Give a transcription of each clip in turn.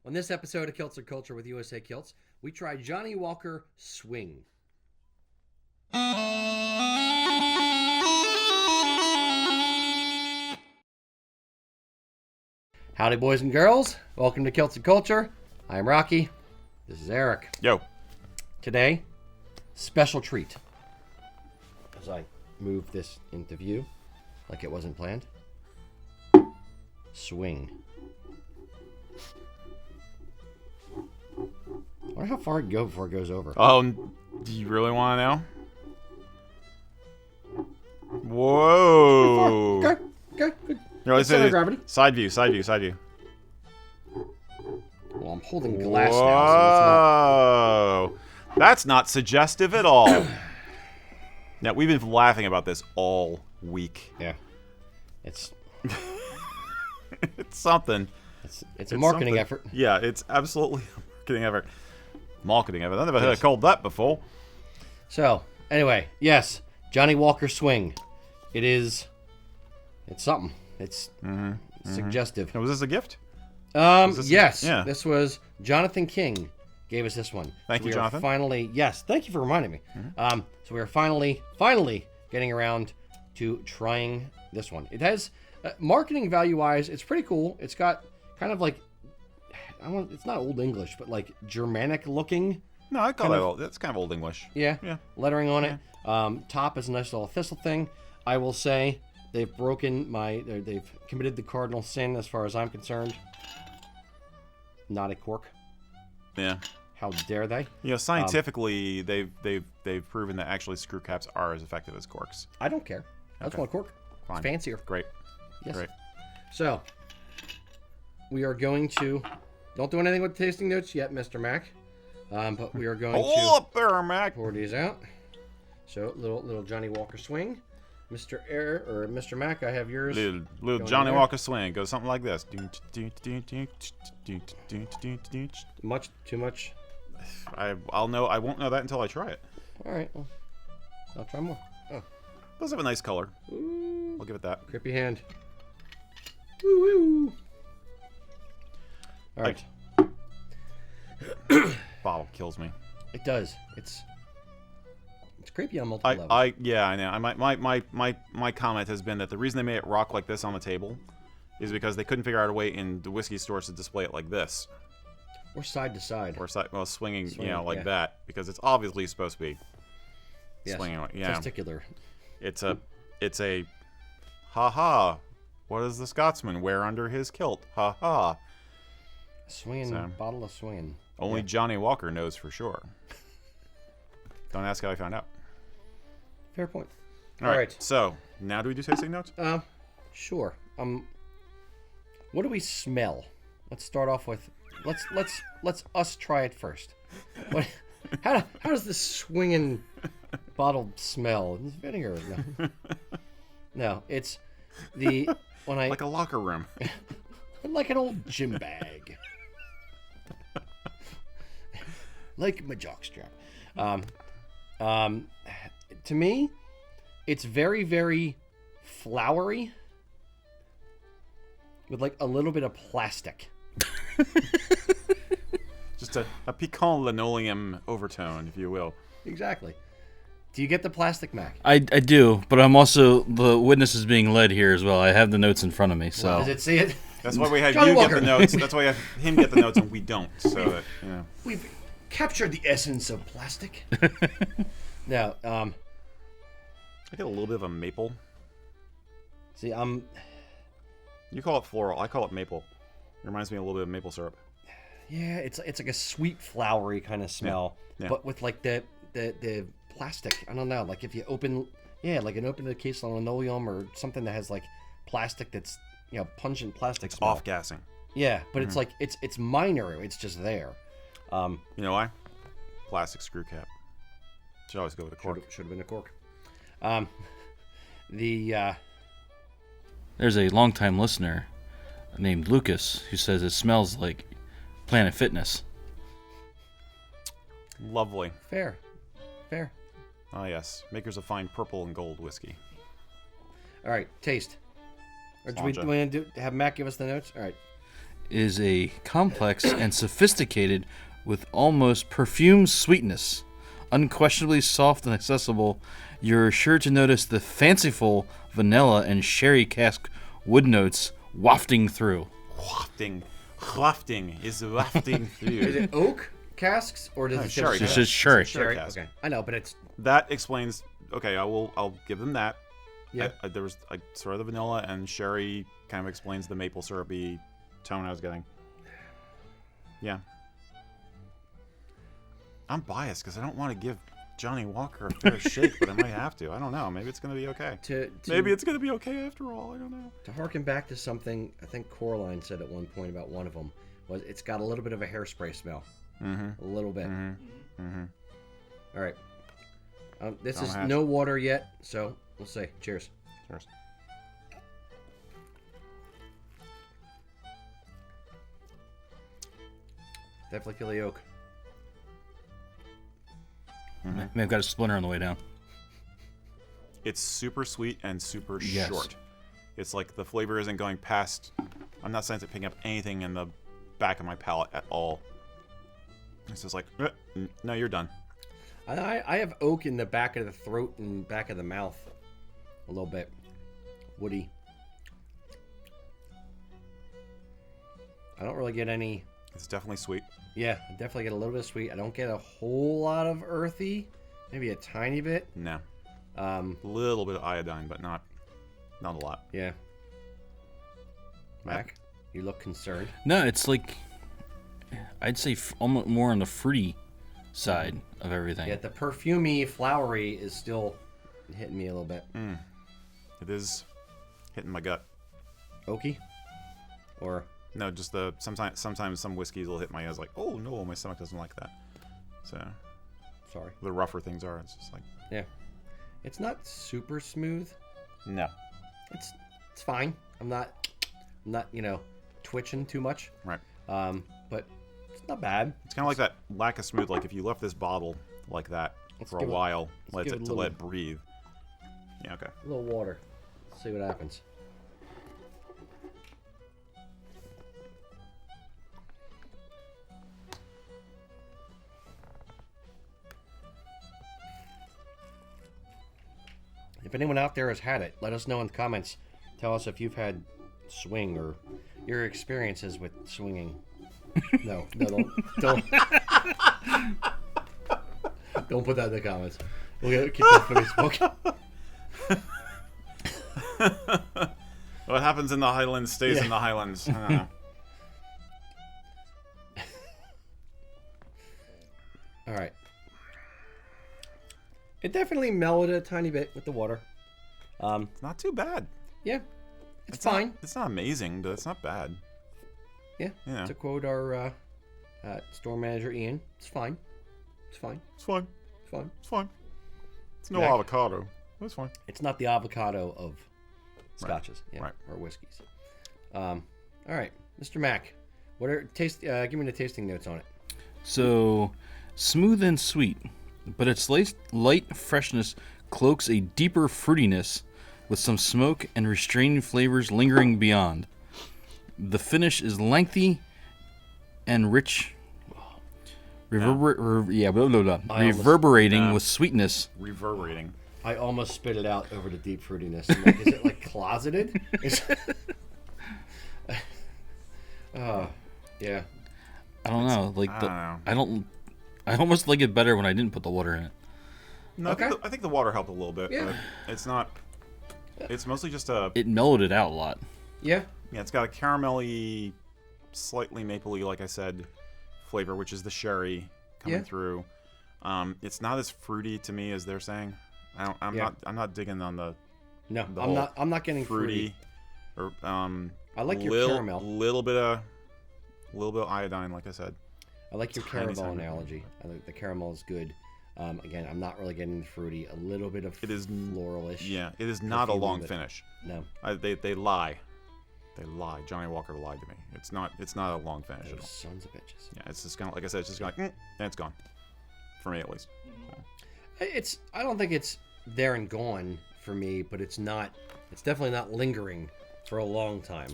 On this episode of Kilted Culture with USA Kilts, we try Johnnie Walker Swing. Howdy, boys and girls. Welcome to Kilted Culture. I'm Rocky. This is Erik. Yo. Today, special treat. As I move this into view, like it wasn't planned. Swing. I wonder how far it can go before it goes over. Oh, do you really want to know? Whoa. Okay, good. Center gravity. Side view. Well, I'm holding glass Whoa. now, so Whoa. That's not suggestive at all. Now, we've been laughing about this all week. Yeah. It's It's something. it's a marketing something. effort. Yeah, it's absolutely a marketing effort. I've never heard called that before. So, anyway, yes, Johnnie Walker Swing. It's something. It's suggestive. Was this a gift? Yes. Yeah. This was Jonathan King gave us this one. Thank you, Jonathan. Yes, thank you for reminding me. So we are finally getting around to trying this one. It has marketing value-wise, it's pretty cool. It's got kind of like it's not Old English, but like Germanic looking. No, I call that old. That's kind of Old English. Yeah. Lettering on Yeah. it. Top is a nice little thistle thing. I will say they've committed the cardinal sin as far as I'm concerned. Not a cork. Yeah. How dare they? You know, scientifically, they've proven that actually screw caps are as effective as corks. I don't care. I just want a cork. Fine. It's fancier. Great. Yes. Great. So, we are going to... Don't do anything with tasting notes yet, Mr. Mac. But we are going Hold up there, Mac. pour these out. So, little Johnnie Walker Swing. Mr. Mac, I have yours. Little Johnnie Walker Swing goes something like this. Much too much. I'll know. I won't know that until I try it. All right. Well, I'll try more. Oh. Does have a nice color. Ooh. I'll give it that. Grip your hand. Woo woo. All right. Bottle kills me. It does. It's creepy on multiple levels. I know. My comment has been that the reason they made it rock like this on the table is because they couldn't figure out a way in the whiskey stores to display it like this. Or side to side. Or swinging, like yeah. that, because it's obviously supposed to be swinging like, testicular. It's a ha. What does the Scotsman wear under his kilt? Ha. Swinging bottle of swinging. Only Johnnie Walker knows for sure. Don't ask how I found out. Fair point. All right. So now do we do tasting notes? Sure. What do we smell? Let's start off with. Let's us try it first. How does this swinging bottle smell? It's vinegar. No, it's like a locker room. Like an old gym bag. Like my jockstrap. To me, it's very, very flowery with like a little bit of plastic. Just a piquant linoleum overtone, if you will. Exactly. Do you get the plastic, Mac? I do, but I'm also the witness is being led here as well. I have the notes in front of me, so. Well, does it see it? That's why we have Johnnie you Walker. get the notes. That's why we have him get the notes and we don't. So that, We've captured the essence of plastic. Now, I get a little bit of a maple. See, You call it floral. I call it maple. It reminds me a little bit of maple syrup. yeah, it's like a sweet, flowery kind of smell, Yeah. but with like the plastic. I don't know, like if you open a case of linoleum or something that has like plastic that's pungent plastic smell. Off gassing. Yeah, but it's like it's minor. It's just there. You know why? Plastic screw cap. Should always go with a cork. Should have been a cork. There's a longtime listener named Lucas who says it smells like Planet Fitness. Lovely. Fair. Ah, yes. Makers of fine purple and gold whiskey. All right, taste. Or do we want to have Matt give us the notes? All right. is a complex and sophisticated with almost perfumed sweetness. Unquestionably soft and accessible, you're sure to notice the fanciful vanilla and sherry cask wood notes wafting through. Wafting is wafting through. Is it oak casks or does it say sherry? It's just sherry. Sherry cask. Okay, I know, but it's That explains. Okay, I'll give them that. yeah. There was sort of the vanilla and sherry kind of explains the maple syrupy tone I was getting. Yeah. I'm biased because I don't want to give Johnnie Walker a fair shake, but I might have to. I don't know. Maybe it's going to be okay. Maybe it's going to be okay after all. I don't know. To harken back to something I think Coraline said at one point about one of them was it's got a little bit of a hairspray smell. Mm-hmm. A little bit. Mm-hmm. Mm-hmm. All right. This is hatch. no water yet, so we'll see. Cheers. Cheers. Definitely feel the oak. May have got a splinter on the way down. It's super sweet and super Yes. short. It's like the flavor isn't going past. I'm not saying it's picking up anything in the back of my palate at all. It's just like, no, you're done. I have oak in the back of the throat and back of the mouth. A little bit. Woody. I don't really get any... It's definitely sweet. Yeah, I definitely get a little bit of sweet. I don't get a whole lot of earthy. Maybe a tiny bit. No. A little bit of iodine, but not a lot. Yeah. Mac, you look concerned. No, it's like I'd say almost more on the fruity side of everything. Yeah, the perfumey, flowery is still hitting me a little bit. It is hitting my gut. Oaky? Or... No, just sometimes some whiskeys will hit my ears like, oh no, my stomach doesn't like that. So Sorry. the rougher things are, it's just like Yeah. It's not super smooth. no. It's fine. I'm not twitching too much. Right. But it's not bad. It's kind of like that lack of smooth. Like if you left this bottle like that for a give it- while, let give it it a to little- let it breathe. Yeah. Okay. A little water. Let's see what happens. If anyone out there has had it, let us know in the comments. Tell us if you've had swing or your experiences with swinging. No, don't. Don't put that in the comments. We'll keep that for Facebook. What happens in the Highlands stays Yeah. in the Highlands. I don't know. All right. It definitely mellowed a tiny bit with the water. It's not too bad. Yeah, it's fine. It's not amazing, but it's not bad. Yeah. Yeah. To quote our store manager Ian, it's fine. It's fine. It's fine. It's fine. It's fine. It's no Jack? avocado. It's fine. It's not the avocado of scotches, yeah, Right. or whiskeys. All right, Mr. Mack, what are give me the tasting notes on it. So, smooth and sweet, but its light freshness cloaks a deeper fruitiness with some smoke and restrained flavors lingering beyond. The finish is lengthy and rich, reverberating with sweetness. Reverberating. I almost spit it out over the deep fruitiness. I'm like, is it like closeted? Yeah. I don't know. Like I don't know. I almost like it better when I didn't put the water in it. No, Okay. I think the water helped a little bit. Yeah. But it's not. It's mostly just a. It mellowed it out a lot. Yeah. Yeah, it's got a caramelly, slightly mapley, like I said, flavor, which is the sherry coming Yeah. through. It's not as fruity to me as they're saying. I'm not digging on the No, the I'm whole not. I'm not getting fruity. fruity. Or I like your caramel. Little bit of iodine, like I said. I like your Tiny, caramel tiny. analogy. I think the caramel is good. Again, I'm not really getting the fruity. A little bit of It is floralish. Yeah, it is not a Perfumey, long but- finish. No. They lie. They lie. Johnnie Walker lied to me. It's not a long finish at Those all. sons of bitches. Yeah, it's just kind of like I said. It's just like and it's gone. For me, at least. I don't think it's there and gone for me, but it's not. It's definitely not lingering for a long time.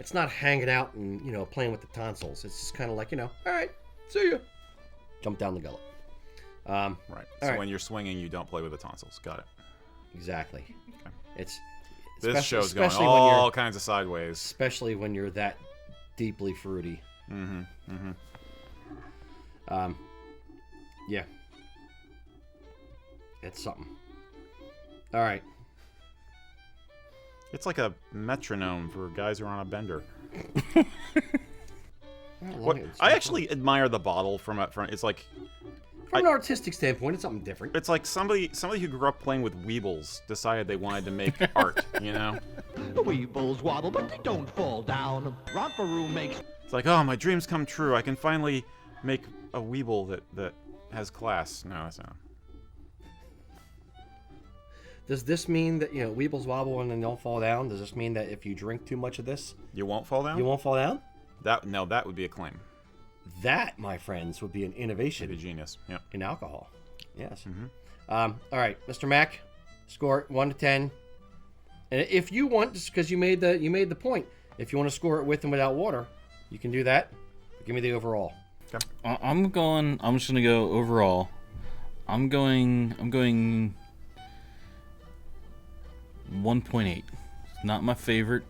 it's not hanging out and playing with the tonsils. It's just kind of like all right, see ya. Jump down the gullet. Right. So right. when you're swinging, you don't play with the tonsils. Got it. Exactly. Okay. It's This show's going especially when all you're, kinds of sideways. especially when you're that deeply fruity. Yeah. It's something. All right. It's like a metronome for guys who are on a bender. I actually admire the bottle from it's like from an artistic standpoint, it's something different. it's like somebody who grew up playing with weebles decided they wanted to make art, you know? The weebles wobble, but they don't fall down. Romperoo makes... It's like, oh, my dreams come true. I can finally make a weeble that has class. No, that's not. Does this mean that weebles wobble and then don't fall down? Does this mean that if you drink too much of this, You won't fall down? you won't fall down? That would be a claim. That, my friends, would be an It'd be innovation genius. Yeah. in alcohol. Yes. All right, Mr. Mack, score it 1 to 10. And if you want, just because you made the point, if you want to score it with and without water, you can do that. Give me the overall. I'm just gonna go overall. I'm going 1.8. Not my favorite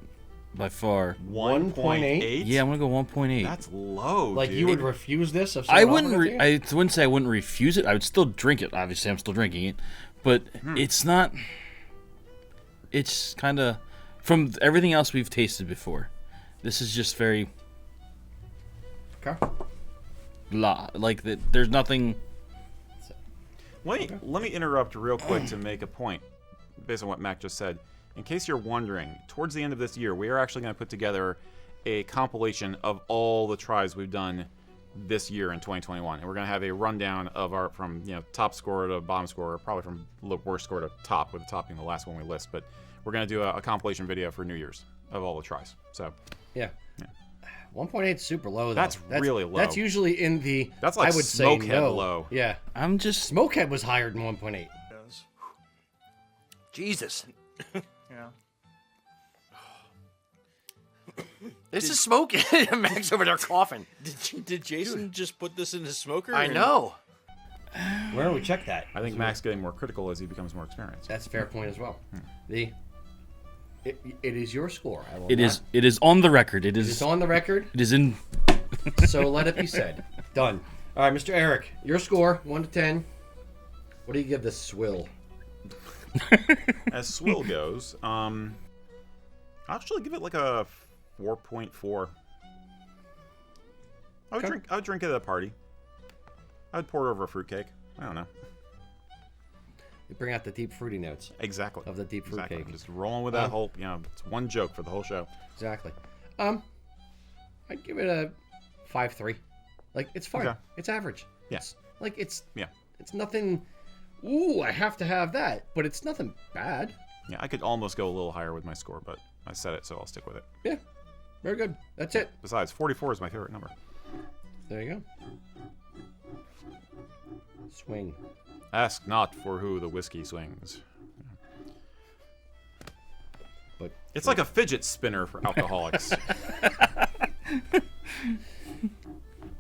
by far. 1.8? Yeah, I'm gonna go 1.8. That's low, Like dude. you would refuse this? If I someone wouldn't. offered it to you? I wouldn't say I wouldn't refuse it. I would still drink it. Obviously, I'm still drinking it, but it's not. It's kind of from everything else we've tasted before. This is just very Okay. blah. Like that. There's nothing. Let me interrupt real quick to make a point based on what Mac just said. In case you're wondering, towards the end of this year, we are actually going to put together a compilation of all the tries we've done this year in 2021, and we're going to have a rundown of our from top scorer to bottom scorer, probably from worst score to top, with the top being the last one we list. But we're going to do a compilation video for New Year's of all the tries. So Yeah. 1.8 is super low, though. That's really low. That's usually in the... That's like I would say Smokehead no. low. Yeah. I'm just. Smokehead was higher than 1.8. Jesus. Yeah. This is smoking. Mac's over there coughing. Did Jason just put this in his smoker? I know. Where do we check that? I think Mac's getting more critical as he becomes more experienced. That's a fair point as well. It is your score. I will It not- is on the record. It It's is. on the record, It is in. so let it be said. Done. All right, Mr. Erik, your score, 1 to 10. What do you give this swill? As swill goes, I'll actually give it like a 4.4. I would drink it at a party. I would pour it over a fruitcake. I don't know. You bring out the deep fruity notes Exactly. of the deep fruit Exactly. cake. I'm just rolling with that whole, it's one joke for the whole show. Exactly. I'd give it a 5.3. Like, it's fine. Okay. It's average. Yeah. It's Yeah. It's nothing. Ooh, I have to have that, but it's nothing bad. Yeah, I could almost go a little higher with my score, but I said it, so I'll stick with it. Yeah. Very good. That's it. Besides, 44 is my favorite number. There you go. Swing. Ask not for who the whiskey swings. But It's like a fidget spinner for alcoholics.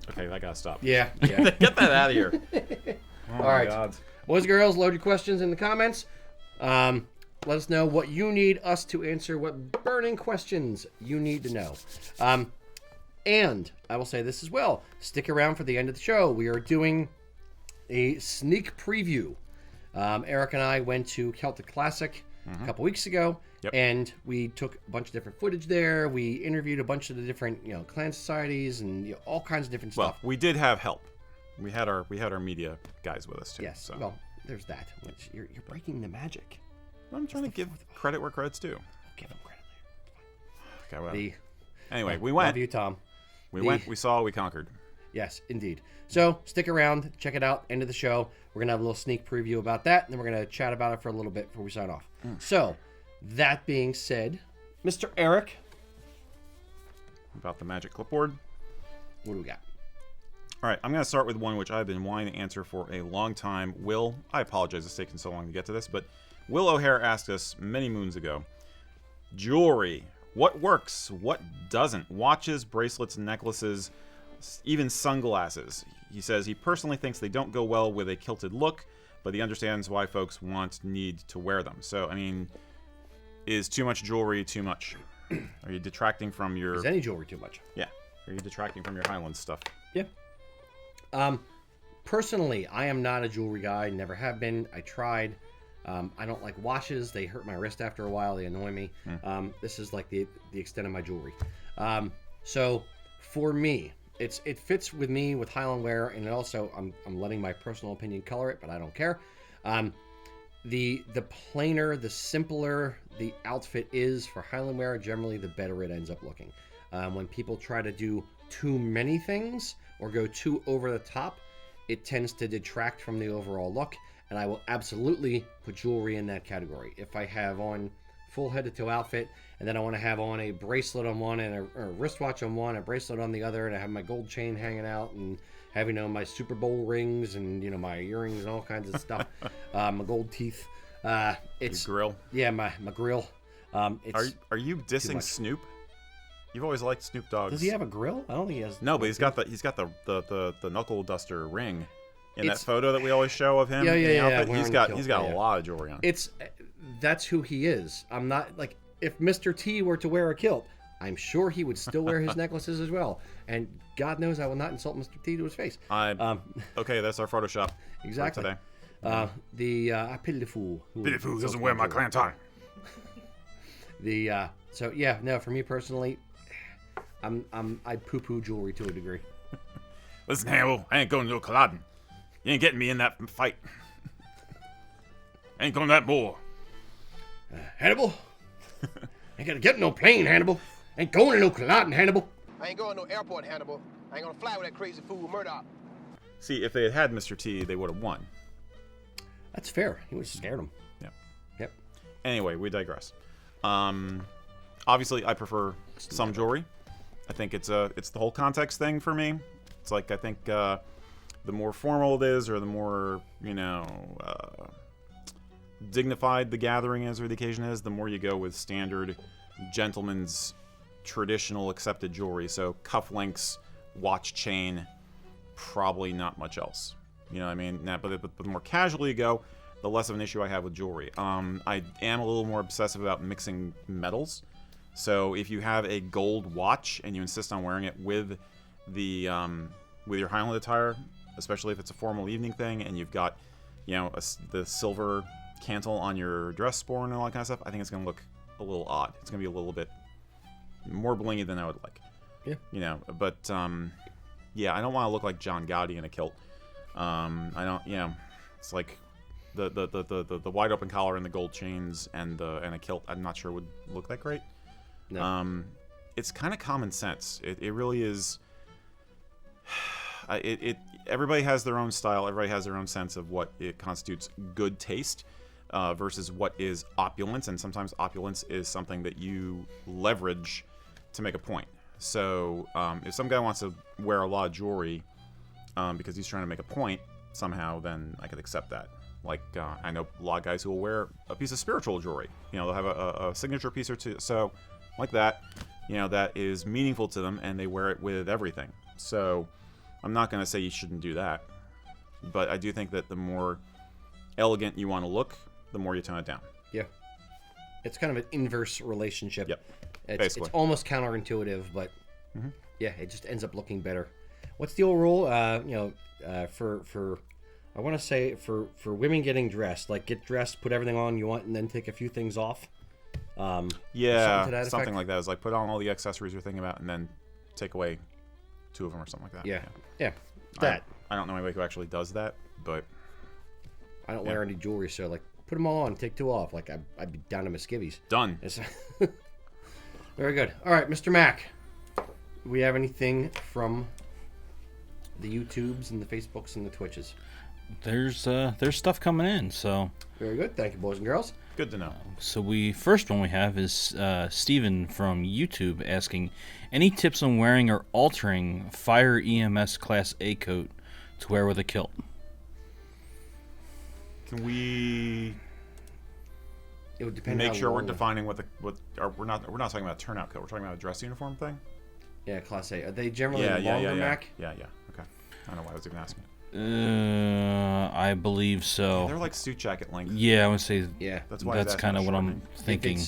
Okay, that gotta stop. yeah. Get that out of here. Oh All right. God. Boys and girls, load your questions in the comments. Let us know what you need us to answer, what burning questions you need to know. And I will say this as well. Stick around for the end of the show. We are doing a sneak preview. Erik and I went to Celtic Classic a couple weeks ago, Yep. and we took a bunch of different footage there. We interviewed a bunch of the different clan societies and all kinds of different Well, stuff. we did have help. We had our media guys with us too. Yes. So. Well, there's that. Which you're breaking the magic. I'm trying to give credit where credit's due. Give him credit Okay, well. there. Anyway, we Love went. you, Tom. We went. We saw. We conquered. Yes, indeed. So stick around, check it out. End of the show, we're gonna have a little sneak preview about that, and then we're gonna chat about it for a little bit before we sign off. So, that being said, Mr. Erik, About the magic clipboard. what do we got? All right, I'm going to start with one which I've been wanting to answer for a long time. Will, I apologize it's taken so long to get to this, but Will O'Hare asked us many moons ago, jewelry, What works? What doesn't? Watches, bracelets, necklaces, even sunglasses. He says he personally thinks they don't go well with a kilted look, but he understands why folks need to wear them. So, I mean, is too much jewelry too much? Are you detracting from your... Is any jewelry too much? Yeah. Are you detracting from your Highland stuff? Yeah. Personally, I am not a jewelry guy. Never have been. I tried. I don't like watches. They hurt my wrist after a while. They annoy me. This is like the extent of my jewelry. So for me, it fits with me with Highland wear, and it also I'm letting my personal opinion color it, but I don't care. The plainer, the simpler the outfit is for Highland wear, generally the better it ends up looking. When people try to do too many things or go too over the top, it tends to detract from the overall look, and I will absolutely put jewelry in that category. If I have on full head-to-toe outfit, and then I want to have on a bracelet on one and a wristwatch on one, a bracelet on the other, and I have my gold chain hanging out, and have, my Super Bowl rings and, my earrings and all kinds of stuff, my gold teeth. It's your grill. Yeah, my grill. It's Are you dissing Snoop? You've always liked Snoop Dogg's. Does he have a grill? I don't think he has. No, but he's got the knuckle duster ring in that photo that we always show of him. Yeah. He's got a lot of jewelry on. That's who he is. I'm not like, if Mr. T were to wear a kilt, I'm sure he would still wear his necklaces as well. And God knows I will not insult Mr. T to his face. Okay, that's our Photoshop. Exactly. For today. I pity the fool. Pity the fool doesn't wear my clan tie. So yeah, no, for me personally, I poo-poo jewelry to a degree. Listen, Hannibal, I ain't going to no colliding. You ain't getting me in that fight. I ain't going to that war. Hannibal, ain't gonna get no plane, Hannibal. Ain't going to no colliding, Hannibal. I ain't going to no airport, Hannibal. I ain't gonna fly with that crazy fool Murdoch. See, if they had Mr. T, they would have won. That's fair. He would have scared him. Yep. Anyway, we digress. Obviously, I prefer some jewelry. I think it's the whole context thing for me. It's like, I think the more formal it is, or the more dignified the gathering is or the occasion is, the more you go with standard gentleman's traditional accepted jewelry. So cufflinks, watch chain, probably not much else. You know what I mean? But the more casually you go, the less of an issue I have with jewelry. I am a little more obsessive about mixing metals. So if you have a gold watch and you insist on wearing it with the with your Highland attire, especially if it's a formal evening thing, and you've got the silver cantle on your dress sporn and all that kind of stuff, I think it's going to look a little odd. It's going to be a little bit more blingy than I would like. Yeah. But yeah, I don't want to look like John Gotti in a kilt. I don't. It's like the wide open collar and the gold chains and a kilt. I'm not sure would look that great. No. It's kind of common sense. It really is. Everybody has their own style. Everybody has their own sense of what it constitutes good taste versus what is opulence. And sometimes opulence is something that you leverage to make a point. So if some guy wants to wear a lot of jewelry because he's trying to make a point somehow, then I could accept that. Like I know a lot of guys who will wear a piece of spiritual jewelry. They'll have a signature piece or two. So like that, that is meaningful to them, and they wear it with everything. So I'm not going to say you shouldn't do that, but I do think that the more elegant you want to look, the more you tone it down. Yeah. It's kind of an inverse relationship. Yep. It's almost counterintuitive, but yeah, it just ends up looking better. What's the old rule? For I want to say for women getting dressed, like get dressed, put everything on you want, and then take a few things off. Yeah, something like that. It's like put on all the accessories you're thinking about, and then take away 2 of them or something like that. Yeah. That. I don't know anybody who actually does that, but I don't wear any jewelry, so like put them all on, take 2 off. Like I'd be down to my skivvies. Done. Very good. All right, Mr. Mac. Do we have anything from the YouTubes and the Facebooks and the Twitches? There's stuff coming in, so very good. Thank you, boys and girls. Good to know. So first one we have is Steven from YouTube asking, any tips on wearing or altering Fire EMS Class A coat to wear with a kilt? Can we It would depend. Make how sure we're long defining we're not talking about a turnout coat. We're talking about a dress uniform thing. Yeah, Class A. Are they generally Yeah, longer, Mac? Yeah. Okay. I don't know why I was even asking. I believe so. They're like suit jacket length. Yeah, I would say Yeah. that's kind of what I'm thinking.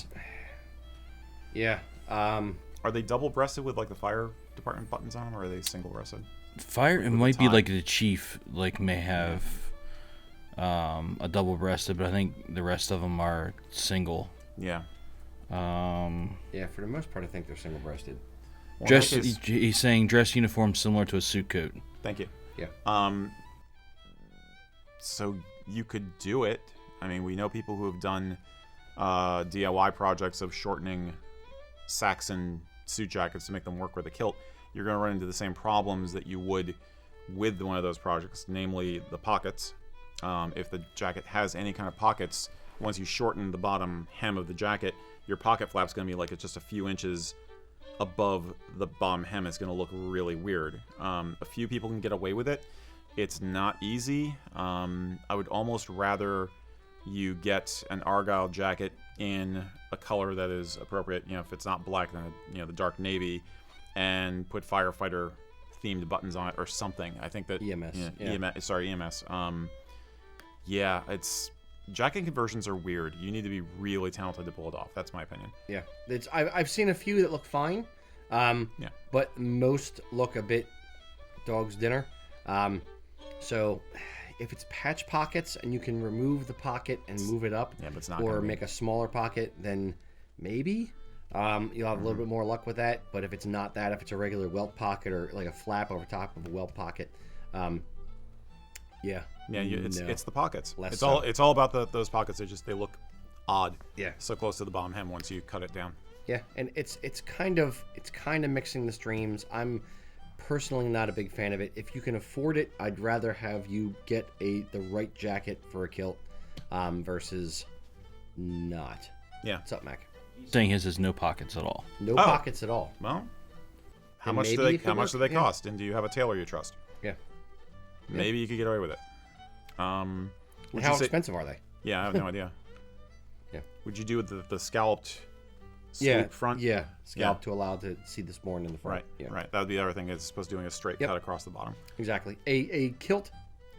Yeah. Are they double-breasted with like the fire department buttons on them, or are they single-breasted? Fire. It With might the be tie. like the chief, like may have a double-breasted, but I think the rest of them are single. Yeah. Yeah, for the most part, I think they're single-breasted. Well, Dress. in that case- He's saying dress uniform similar to a suit coat. Thank you. Yeah. So you could do it. I mean, we know people who have done DIY projects of shortening Saxon suit jackets to make them work with a kilt. You're going to run into the same problems that you would with one of those projects, namely the pockets. If the jacket has any kind of pockets, once you shorten the bottom hem of the jacket, your pocket flap's going to be like it's just a few inches above the bottom hem. It's going to look really weird. A few people can get away with it. It's not easy. I would almost rather you get an argyle jacket in a color that is appropriate. You know, if it's not black, then the dark navy, and put firefighter themed buttons on it or something. I think that EMS. EMS. Yeah, it's jacket conversions are weird. You need to be really talented to pull it off. That's my opinion. Yeah. I've seen a few that look fine. But most look a bit dog's dinner. So if it's patch pockets and you can remove the pocket and move it up, but it's not or gonna be. make a smaller pocket, then maybe you'll have a little bit more luck with that. But if it's not that, if it's a regular welt pocket or like a flap over top of a welt pocket, It's the pockets. Less It's so. all about those pockets. They look odd. Yeah. So close to the bottom hem once you cut it down. Yeah, and it's kind of mixing the streams. I'm personally not a big fan of it. If you can afford it, I'd rather have you get the right jacket for a kilt versus not. Yeah. What's up, Mac? Saying his has no pockets at all. No pockets at all. Well, how Then much do maybe they it could work, yeah. cost? And do you have a tailor you trust? Yeah. Maybe you could get away with it. And how expensive are they? Yeah, I have no idea. Yeah. Would you do the scalloped swoop front? Yeah, scalp to allow to see this more in the front. Right. Yeah. Right. That would be the other thing. Is supposed to doing a straight cut across the bottom. Exactly. A kilt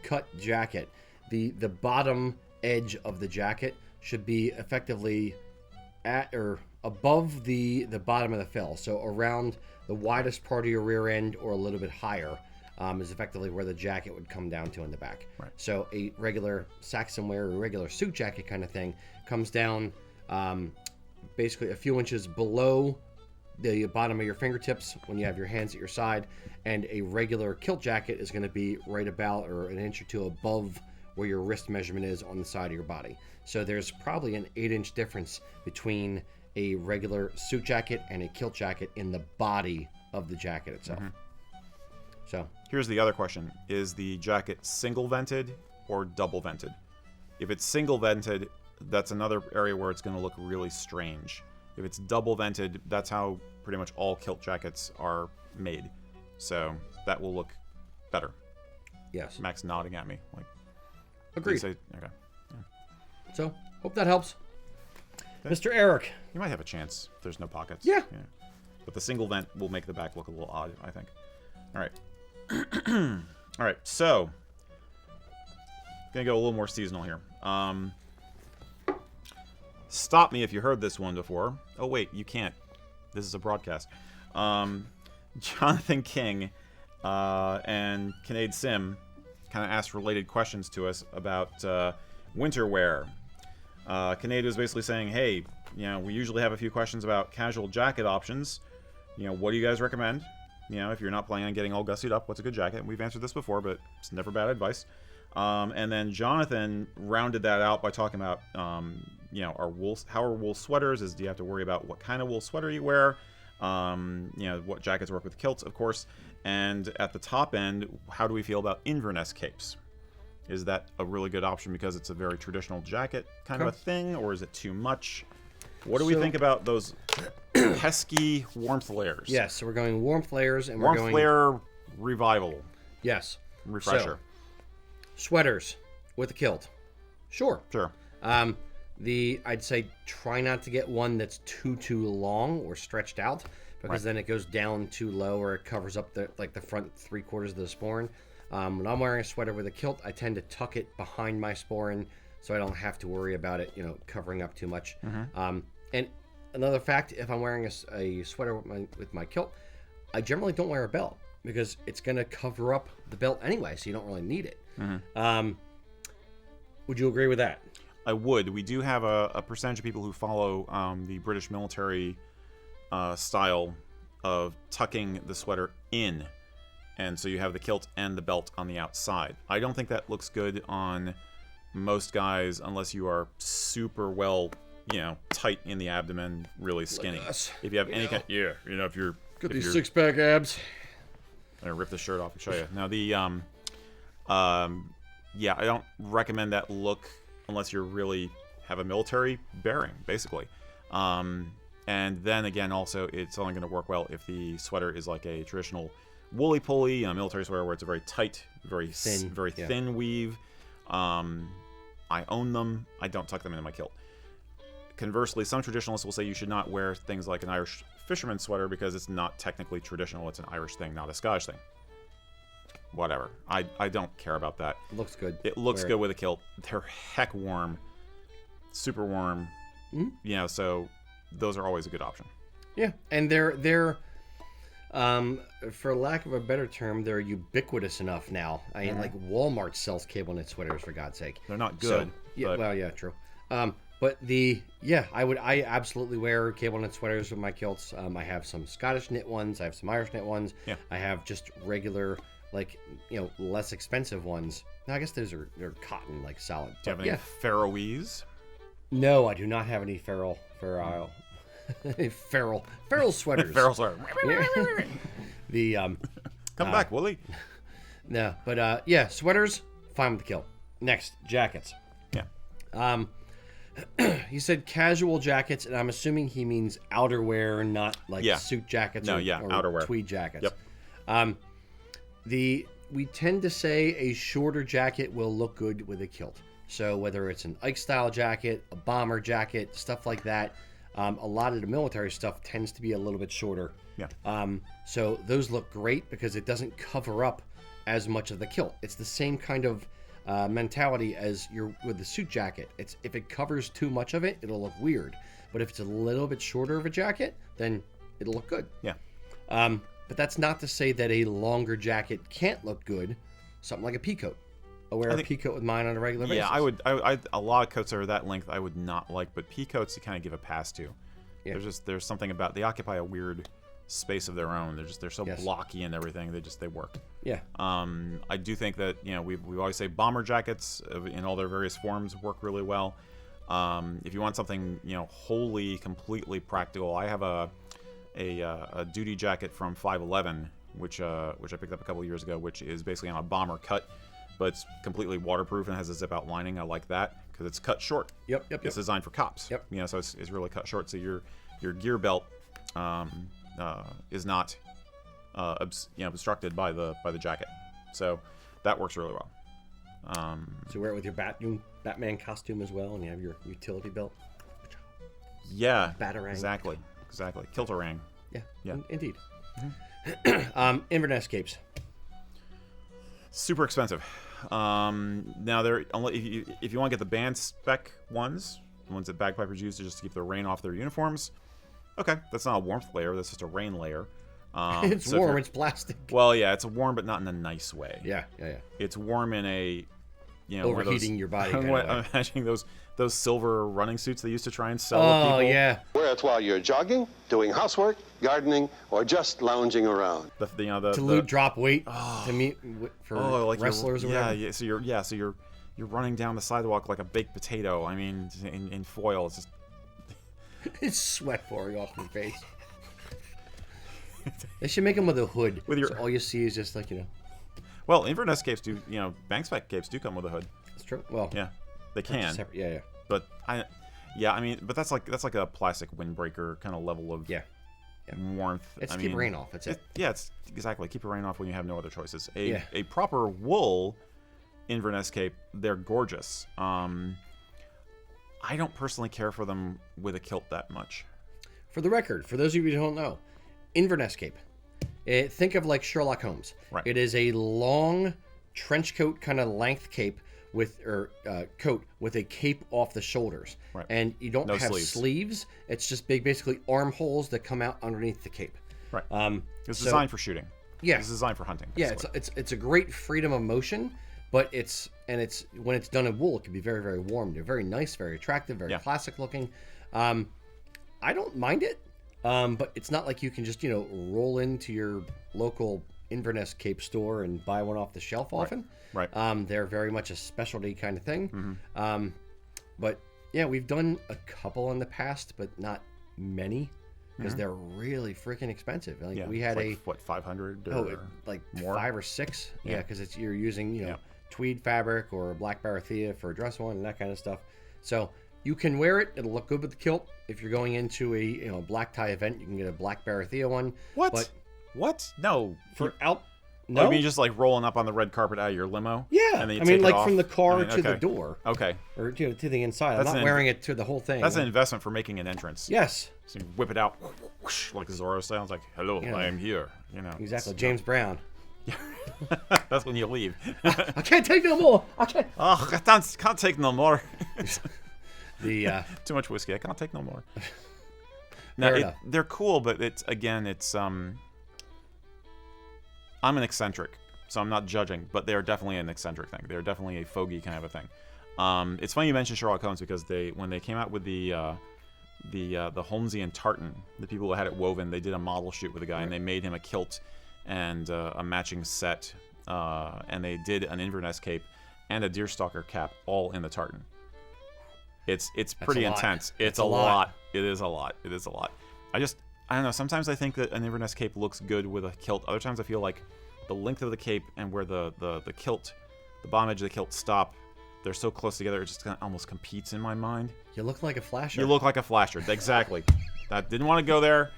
cut jacket. The bottom edge of the jacket should be effectively at or above the bottom of the fill. So around the widest part of your rear end or a little bit higher is effectively where the jacket would come down to in the back. Right. So a regular Saxon wear or regular suit jacket kind of thing comes down basically a few inches below the bottom of your fingertips when you have your hands at your side, and a regular kilt jacket is going to be right about or an inch or two above where your wrist measurement is on the side of your body. So there's probably an 8-inch difference between a regular suit jacket and a kilt jacket in the body of the jacket itself. So Here's the other question. Is the jacket single vented or double vented? If it's single vented, that's another area where it's going to look really strange. If it's double vented, that's how pretty much all kilt jackets are made. So that will look better. yes, Mac's nodding at me. Like, agreed. okay. So hope that helps. Mr. Erik. You might have a chance if there's no pockets. Yeah. But the single vent will make the back look a little odd, I think. All right. All right, so gonna go a little more seasonal here. Stop me if you heard this one before. Oh wait, you can't. This is a broadcast. Jonathan King and Kinade Sim kind of asked related questions to us about winter wear. Kinade was basically saying, hey, we usually have a few questions about casual jacket options. What do you guys recommend? If you're not planning on getting all gussied up, what's a good jacket? We've answered this before, but it's never bad advice. And then Jonathan rounded that out by talking about, how are wool sweaters? Do you have to worry about what kind of wool sweater you wear? What jackets work with kilts, of course. And at the top end, how do we feel about Inverness capes? Is that a really good option because it's a very traditional jacket kind of a thing, or is it too much? What do we think about those pesky warmth layers? Yes, so we're going warmth layers, and we're Warmth going layer revival. yes, Refresher. So, sweaters with a kilt. Sure. Sure. I'd say try not to get one that's too long or stretched out, because then it goes down too low or it covers up the front 3/4 of the sporran. When I'm wearing a sweater with a kilt, I tend to tuck it behind my sporran so I don't have to worry about it, covering up too much. And another fact, if I'm wearing a sweater with my kilt, I generally don't wear a belt because it's going to cover up the belt anyway, so you don't really need it. Would you agree with that? I would. We do have a percentage of people who follow the British military style of tucking the sweater in. And so you have the kilt and the belt on the outside. I don't think that looks good on most guys unless you are super well, tight in the abdomen, really skinny. Like us, if you have any kind, if you're got these 6-pack abs. I'm gonna rip the shirt off and show you. Now I don't recommend that look unless you really have a military bearing, basically. And then again, also, it's only going to work well if the sweater is like a traditional woolly pulley, military sweater where it's a very tight, very thin weave. I own them. I don't tuck them into my kilt. Conversely, some traditionalists will say you should not wear things like an Irish fisherman's sweater because it's not technically traditional. It's an Irish thing, not a Scottish thing. Whatever. I don't care about that. It looks good. It looks good with a kilt. They're heck warm. Super warm. So those are always a good option. Yeah, and they're for lack of a better term, they're ubiquitous enough now. I mean, like Walmart sells cable knit sweaters, for God's sake. They're not good. So, true. But I absolutely wear cable knit sweaters with my kilts. I have some Scottish knit ones. I have some Irish knit ones. Yeah. I have just regular, less expensive ones. No, I guess they're cotton, solid. Do you have any Faroese? No, I do not have any feral sweaters. Feral sweater. Come back, Wooly. No, but sweaters, fine with the kilt. Next, jackets. Yeah. He said casual jackets, and I'm assuming he means outerwear, not suit jackets or outerwear. Tweed jackets. Yep. We tend to say a shorter jacket will look good with a kilt. So whether it's an Ike style jacket, a bomber jacket, stuff like that, a lot of the military stuff tends to be a little bit shorter. Yeah. So those look great because it doesn't cover up as much of the kilt. It's the same kind of mentality as with the suit jacket. If it covers too much of it, it'll look weird. But if it's a little bit shorter of a jacket, then it'll look good. Yeah. But that's not to say that a longer jacket can't look good. Something like a pea coat. I wear a pea coat with mine on a regular basis. Yeah, a lot of coats are that length I would not like, but pea coats you kind of give a pass to. Yeah. There's something about they occupy a weird space of their own. They're so blocky and everything. They work. Yeah. I do think that we always say bomber jackets in all their various forms work really well. If you want something wholly completely practical, I have a duty jacket from 511, which I picked up a couple of years ago, which is basically on a bomber cut, but it's completely waterproof and has a zip out lining. I like that because it's cut short. Yep. It's designed for cops. Yep. So it's really cut short. So your gear belt is not obstructed by the jacket. So that works really well. So you wear it with your Batman costume as well, and you have your utility belt. Yeah. Batarang. Exactly. Kilterang. Yeah. Indeed. Mm-hmm. Inverness capes. Super expensive. Now if you want to get the band spec ones, the ones that bagpipers use just to keep the rain off their uniforms, okay, that's not a warmth layer. That's just a rain layer. It's warm. It's plastic. Well, yeah, it's warm, but not in a nice way. Yeah. It's warm in a overheating your body. I'm imagining those silver running suits they used to try and sell people. Oh yeah. Wear it while you're jogging, doing housework, gardening, or just lounging around. To drop weight to meet for wrestlers or whatever. Yeah. So you're running down the sidewalk like a baked potato. I mean, in foil. It's just it's sweat pouring off your face. They should make them with a hood. So all you see is just Well, Inverness capes do. Bank spec capes do come with a hood. That's true. Well, yeah, they can. Yeah. But but that's like a plastic windbreaker kind of level of warmth. It's keep rain off. That's it. It's exactly keep your rain off when you have no other choices. A proper wool Inverness cape, they're gorgeous. I don't personally care for them with a kilt that much. For the record, for those of you who don't know, Inverness cape. Think of like Sherlock Holmes. Right. It is a long trench coat kind of length cape coat with a cape off the shoulders. Right. And you don't No have sleeves. sleeves. It's just basically armholes that come out underneath the cape. Right. It's so- designed for shooting. Yeah. It's designed for hunting. Yeah, basically. it's a great freedom of motion, but it's when it's done in wool, it can be very, very warm. They're very nice, very attractive, very classic looking. I don't mind it, but it's not like you can just roll into your local Inverness Cape store and buy one off the shelf often. Right. They're very much a specialty kind of thing. Mm-hmm. But yeah, we've done a couple in the past, but not many because they're really freaking expensive. Like Yeah. we had it's like, what, 500 or like more? 5 or 6. Yeah, because you're using Yeah. tweed fabric or black barathea for a dress one and that kind of stuff. So you can wear it; it'll look good with the kilt. If you're going into a black tie event, you can get a black barathea one. What? But What? No. for out, Oh, no, you mean just like rolling up on the red carpet out of your limo? yeah. And then you I mean, take it like off? from the car to the okay. door, Okay. or to the inside. That's I'm not an- wearing it to the whole thing. That's an investment for making an entrance. Yes, So you whip it out, whoosh, like Zorro sounds like, hello, Yeah. I am here. exactly. It's- James Brown. That's when you leave. I can't take no more. I can't. Oh, I can't take no more. The Too much whiskey. I can't take no more. Fair No, enough. they're cool, but it's I'm an eccentric, so I'm not judging, but they're definitely an eccentric thing. They're definitely a fogey kind of a thing. It's funny you mentioned Sherlock Holmes because when they came out with the Holmesian tartan, the people who had it woven, they did a model shoot with a guy and they made him a kilt and a matching set, and they did an Inverness cape and a deerstalker cap all in the tartan. It's pretty a lot. intense. It's That's a a lot. lot. It is a lot. It is a lot. I don't know. Sometimes I think that an Inverness cape looks good with a kilt. Other times I feel like the length of the cape and where the kilt, the bottom edge of the kilt stop, they're so close together. It just kind of almost competes in my mind. you look like a flasher. You look like a flasher. Exactly. I didn't want to go there,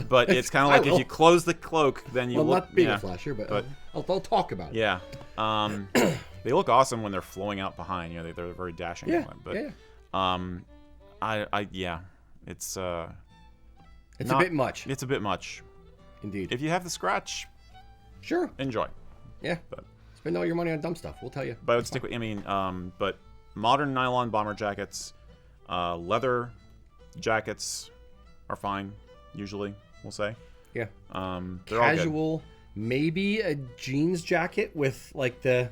but it's kind of I like if will. you close the cloak, then you well, look. not being yeah, a flasher, but, but- I'll talk about it. Yeah. They look awesome when they're flowing out behind. They're very dashing. Yeah, But yeah. yeah. It's It's not- a bit much, It's a bit much. indeed. If you have the scratch, Sure. enjoy. Yeah. But- Spend all your money on dumb stuff. We'll tell you. But I would stick with. But modern nylon bomber jackets, leather jackets are fine. Usually, we'll say. Yeah. They're all good. Casual, maybe a jeans jacket with like the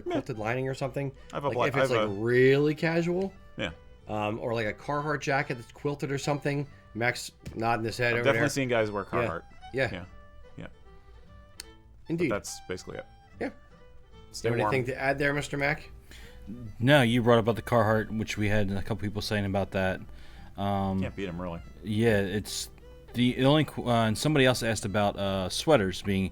quilted lining or something. I have a Like black- if it's I have like really casual, Yeah. or like a Carhartt jacket that's quilted or something. Max nodding his head I've over definitely there. seen guys wear Carhartt. Yeah. Yeah. Indeed. That's basically it. Yeah. Stay Do you have warm. anything to add there, Mr. Mac? No, you brought about the Carhartt, which we had a couple people saying about that. Can't beat them really. Yeah, it's the only. And somebody else asked about sweaters being.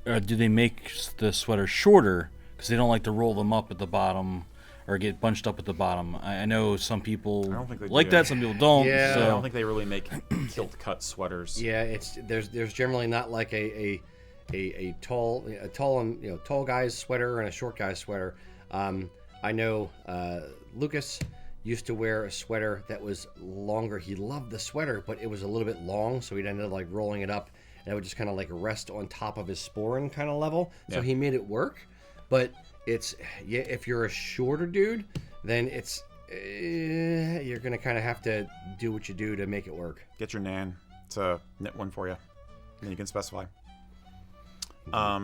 Do they make the sweaters shorter because they don't like to roll them up at the bottom or get bunched up at the bottom? I know some people I don't think they like do. that, some people don't. Yeah. so. I don't think they really make kilt cut sweaters. Yeah, there's generally not like a tall guy's sweater and a short guy's sweater. I know Lucas used to wear a sweater that was longer. He loved the sweater, but it was a little bit long, so he'd ended up like rolling it up, and it would just kind of like rest on top of his sporran kind of level. So Yeah. he made it work. But if you're a shorter dude, then you're gonna kind of have to do what you do to make it work. Get your nan to knit one for you, and then you can specify. I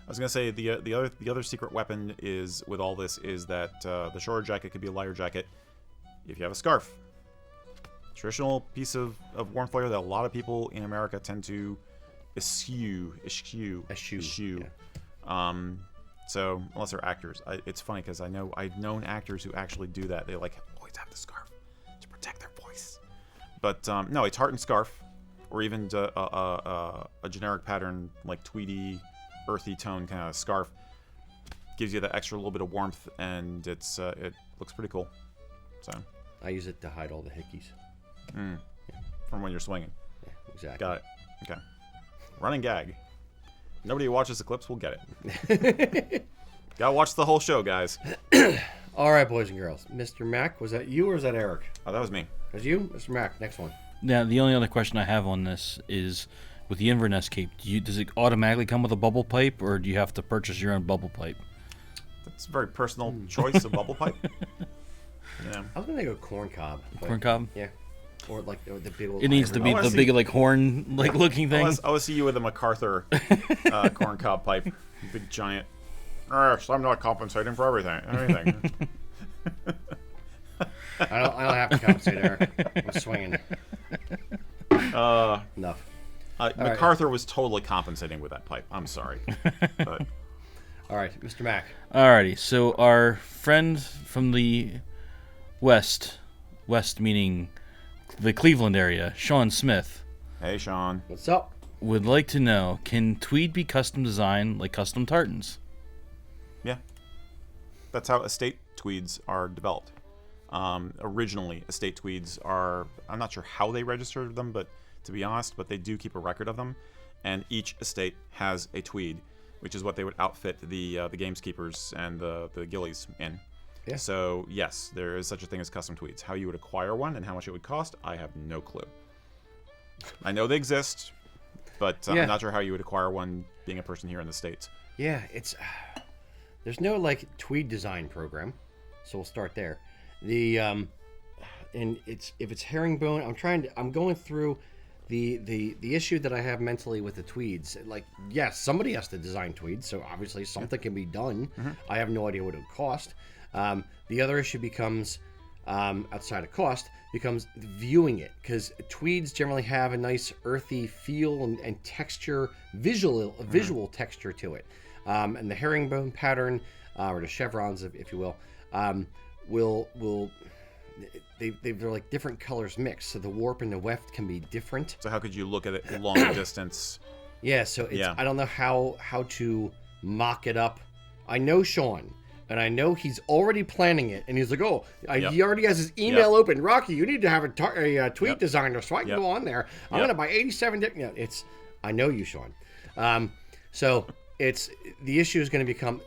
was gonna say the other secret weapon is with all this is that the shorter jacket could be a lighter jacket if you have a scarf. Traditional piece of warmth wear that a lot of people in America tend to eschew. Yeah. So unless they're actors, it's funny because I've known actors who actually do that. They like always have the scarf to protect their voice. But no, a tartan scarf, or even a generic pattern like tweedy, earthy tone kind of scarf gives you that extra little bit of warmth, and it looks pretty cool. So I use it to hide all the hickeys. from when you're swinging. Yeah, exactly. Got it. Okay. Running gag. Nobody who watches the clips will get it. Gotta watch the whole show, guys. All right, boys and girls. Mr. Mac, was that you or was that Erik? Oh, that was me. That was you? Mr. Mac, next one. Now, the only other question I have on this is, with the Inverness cape, does it automatically come with a bubble pipe, or do you have to purchase your own bubble pipe? That's a very personal choice of bubble pipe. Yeah. I was going to go corn cob. but- Corn cob? Yeah. Or like the big old... It needs to be I wanna the see- big, like, horn, like, looking thing. I want to see you with a MacArthur corn cob pipe. Big giant. So I'm not compensating for anything. I don't have to compensate, Erik. I'm swinging. Enough. MacArthur was totally compensating with that pipe. I'm sorry. But All right, Mr. Mac. Alrighty, so our friend from the west meaning the Cleveland area, Sean Smith, hey, Sean. What's up? would like to know, can tweed be custom designed like custom tartans? Yeah. That's how estate tweeds are developed. Originally, estate tweeds are, I'm not sure how they registered them, but to be honest, but they do keep a record of them. And each estate has a tweed, which is what they would outfit the gameskeepers and the ghillies in. Yeah. So, yes, there is such a thing as custom tweeds. How you would acquire one and how much it would cost, I have no clue. I know they exist, but Yeah. I'm not sure how you would acquire one being a person here in the States. Yeah, it's... There's no, like, tweed design program, so we'll start there. And if it's herringbone, I'm going through the issue that I have mentally with the tweeds. Like, yes, somebody has to design tweeds, so obviously something can be done. I have no idea what it would cost. The other issue becomes, outside of cost, becomes viewing it, because tweeds generally have a nice earthy feel and texture, visual texture to it. And the herringbone pattern, or the chevrons, if you will, they're like different colors mixed, so the warp and the weft can be different. So how could you look at it long distance? Yeah, so it's, Yeah. I don't know how to mock it up. I know Sean, and I know he's already planning it, and he's like, he already has his email open. Rocky, you need to have a tweet designer so I can go on there. I'm gonna buy 87. I know you, Sean. So it's the issue is going to become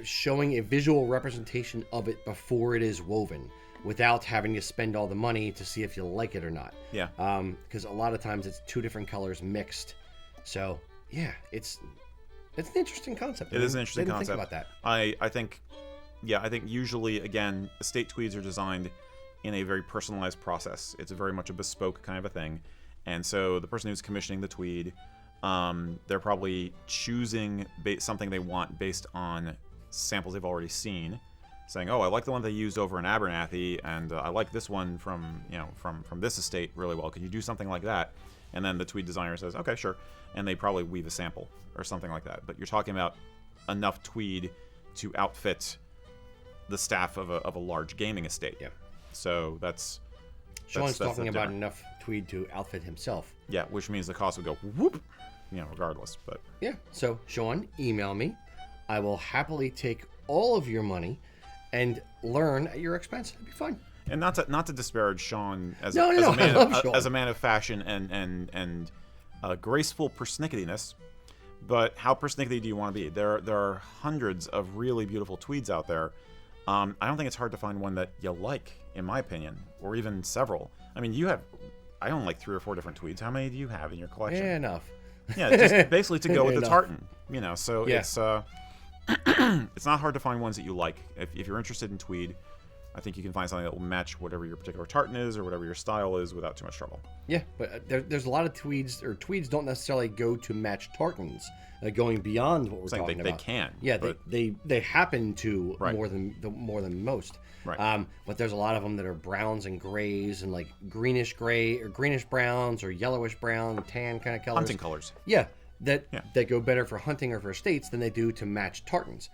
showing a visual representation of it before it is woven, without having to spend all the money to see if you like it or not. Yeah. Because a lot of times it's two different colors mixed. So yeah, it's an interesting concept. It is an interesting Didn't concept. think about that. I think usually, again, estate tweeds are designed in a very personalized process. It's very much a bespoke kind of a thing. And so the person who's commissioning the tweed, they're probably choosing something they want based on samples they've already seen, saying, "Oh, I like the one they used over in Abernathy, and I like this one from this estate really well. Could you do something like that?" And then the tweed designer says, "Okay, sure," and they probably weave a sample or something like that. But you're talking about enough tweed to outfit the staff of a large gaming estate. Yeah. So that's Sean's the talking about difference. enough tweed to outfit himself. Yeah, which means the cost would go whoop, regardless. But Yeah. So Sean, email me. I will happily take all of your money and learn at your expense. It'd be fun. and not to disparage Sean as No, a I love Sean. as a man of fashion and graceful persnicketyness. But how persnickety do you want to be? There are hundreds of really beautiful tweeds out there. I don't think it's hard to find one that you like, in my opinion, or even several. I mean, I own like 3 or 4 different tweeds. How many do you have in your collection? Yeah, enough. Yeah, just basically to go with the Enough. tartan, So Yeah. it's it's not hard to find ones that you like. If you're interested in tweed, I think you can find something that will match whatever your particular tartan is or whatever your style is without too much trouble. Yeah, but there's a lot of tweeds, or tweeds don't necessarily go to match tartans, going beyond what we're Saying talking they about. can, Yeah, but- they happen to Right. more than most. Right. But there's a lot of them that are browns and grays and like greenish gray or greenish browns or yellowish brown, tan kind of colors. Hunting colors. Yeah, that go better for hunting or for estates than they do to match tartans.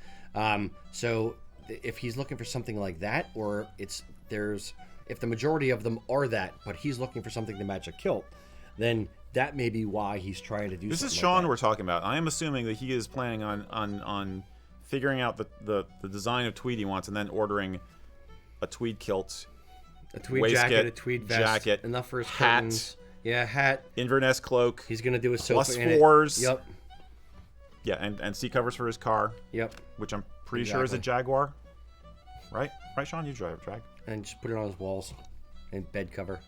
So if he's looking for something like that, or if the majority of them are that, but he's looking for something to match a kilt, then that may be why he's trying to do. This is something Sean like that. we're talking about. I am assuming that he is planning on figuring out the design of tweed he wants and then ordering a tweed kilt, A tweed waistcoat, jacket, a tweed vest, jacket, enough for his hat, curtains. Yeah, hat. Inverness cloak. He's gonna do a sofa plus in it. 4s. Yep. Yeah, and seat covers for his car. Yep. Which I'm pretty sure is a Jaguar. Right, Sean? You drive a Jag. And just put it on his walls, and bed cover.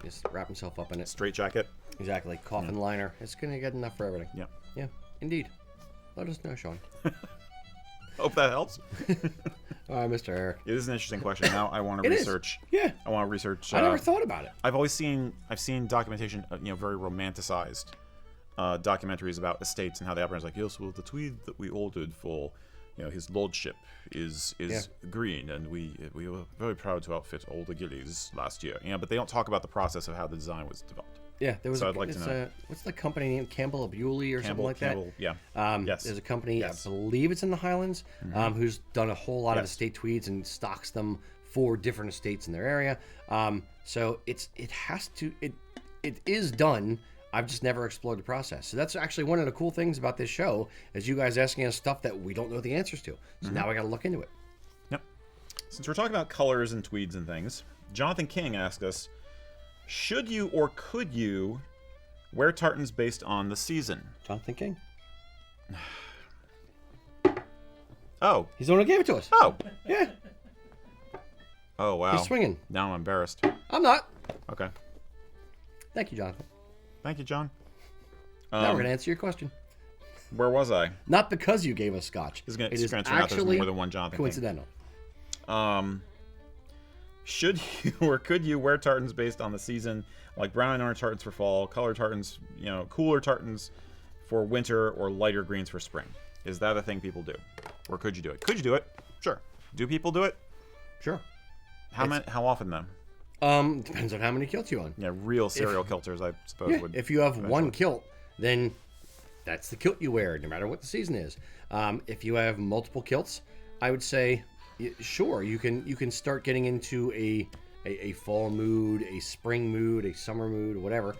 Just wrap himself up in it. Straight jacket. Exactly. Coffin liner. It's gonna get enough for everything. Yeah. Yeah. Indeed. Let us know, Sean. Hope that helps. All right, Mr. Erik. It is an interesting question. Now I want to research. Yeah. I want to research. I never thought about it. I've seen documentation, very romanticized documentaries about estates and how they operate. It's like, yes, well, the tweed that we ordered for, his lordship is green, and we were very proud to outfit all the ghillies last year. But they don't talk about the process of how the design was developed. Yeah, there was. So I'd like to know. What's the company name? Campbell of Yule or something like Campbell, that? Yeah. Yes. There's a company, Yes. I believe it's in the Highlands, who's done a whole lot of estate tweeds and stocks them for different estates in their area. So it is done. I've just never explored the process. So that's actually one of the cool things about this show, is you guys asking us stuff that we don't know the answers to. So now I got to look into it. Yep. Since we're talking about colors and tweeds and things, Jonathan King asked us, should you or could you wear tartans based on the season? Jonathan King. Oh. He's the one who gave it to us. Oh. Yeah. Oh, wow. He's swinging. Now I'm embarrassed. I'm not. Okay. Thank you, Jonathan. Thank you, John. Now we're going to answer your question. Where was I? Not because you gave us scotch. It's going it to is turn out there's actually more than one Jonathan coincidental. King. Should you or could you wear tartans based on the season, like brown and orange tartans for fall, colored tartans, cooler tartans for winter, or lighter greens for spring? Is that a thing people do? Or could you do it? Could you do it? Sure. Do people do it? Sure. How often though? Depends on how many kilts you own. Yeah, real serial kilters, I suppose, would. If you have eventually. one kilt, then that's the kilt you wear, no matter what the season is. If you have multiple kilts, I would say, sure, you can start getting into a fall mood, a spring mood, a summer mood, or whatever.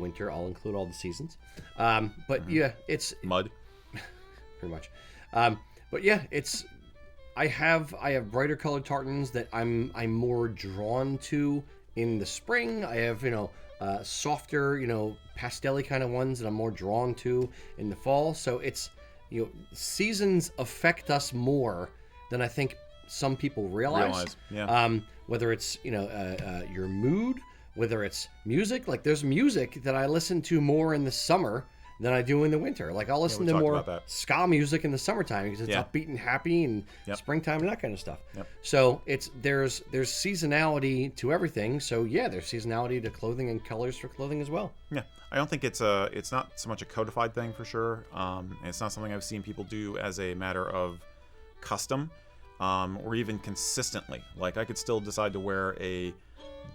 Winter, I'll include all the seasons. But yeah, it's mud, pretty much. But yeah, it's. I have brighter colored tartans that I'm more drawn to in the spring. I have softer pastel-y kind of ones that I'm more drawn to in the fall. So it's seasons affect us more than I think some people realize. Yeah. Whether it's your mood, whether it's music. Like there's music that I listen to more in the summer than I do in the winter. Like I'll listen to more ska music in the summertime because it's upbeat and happy and springtime and that kind of stuff. Yep. So there's seasonality to everything. So yeah, there's seasonality to clothing and colors for clothing as well. Yeah, I don't think it's not so much a codified thing for sure. It's not something I've seen people do as a matter of custom, or even consistently. Like I could still decide to wear a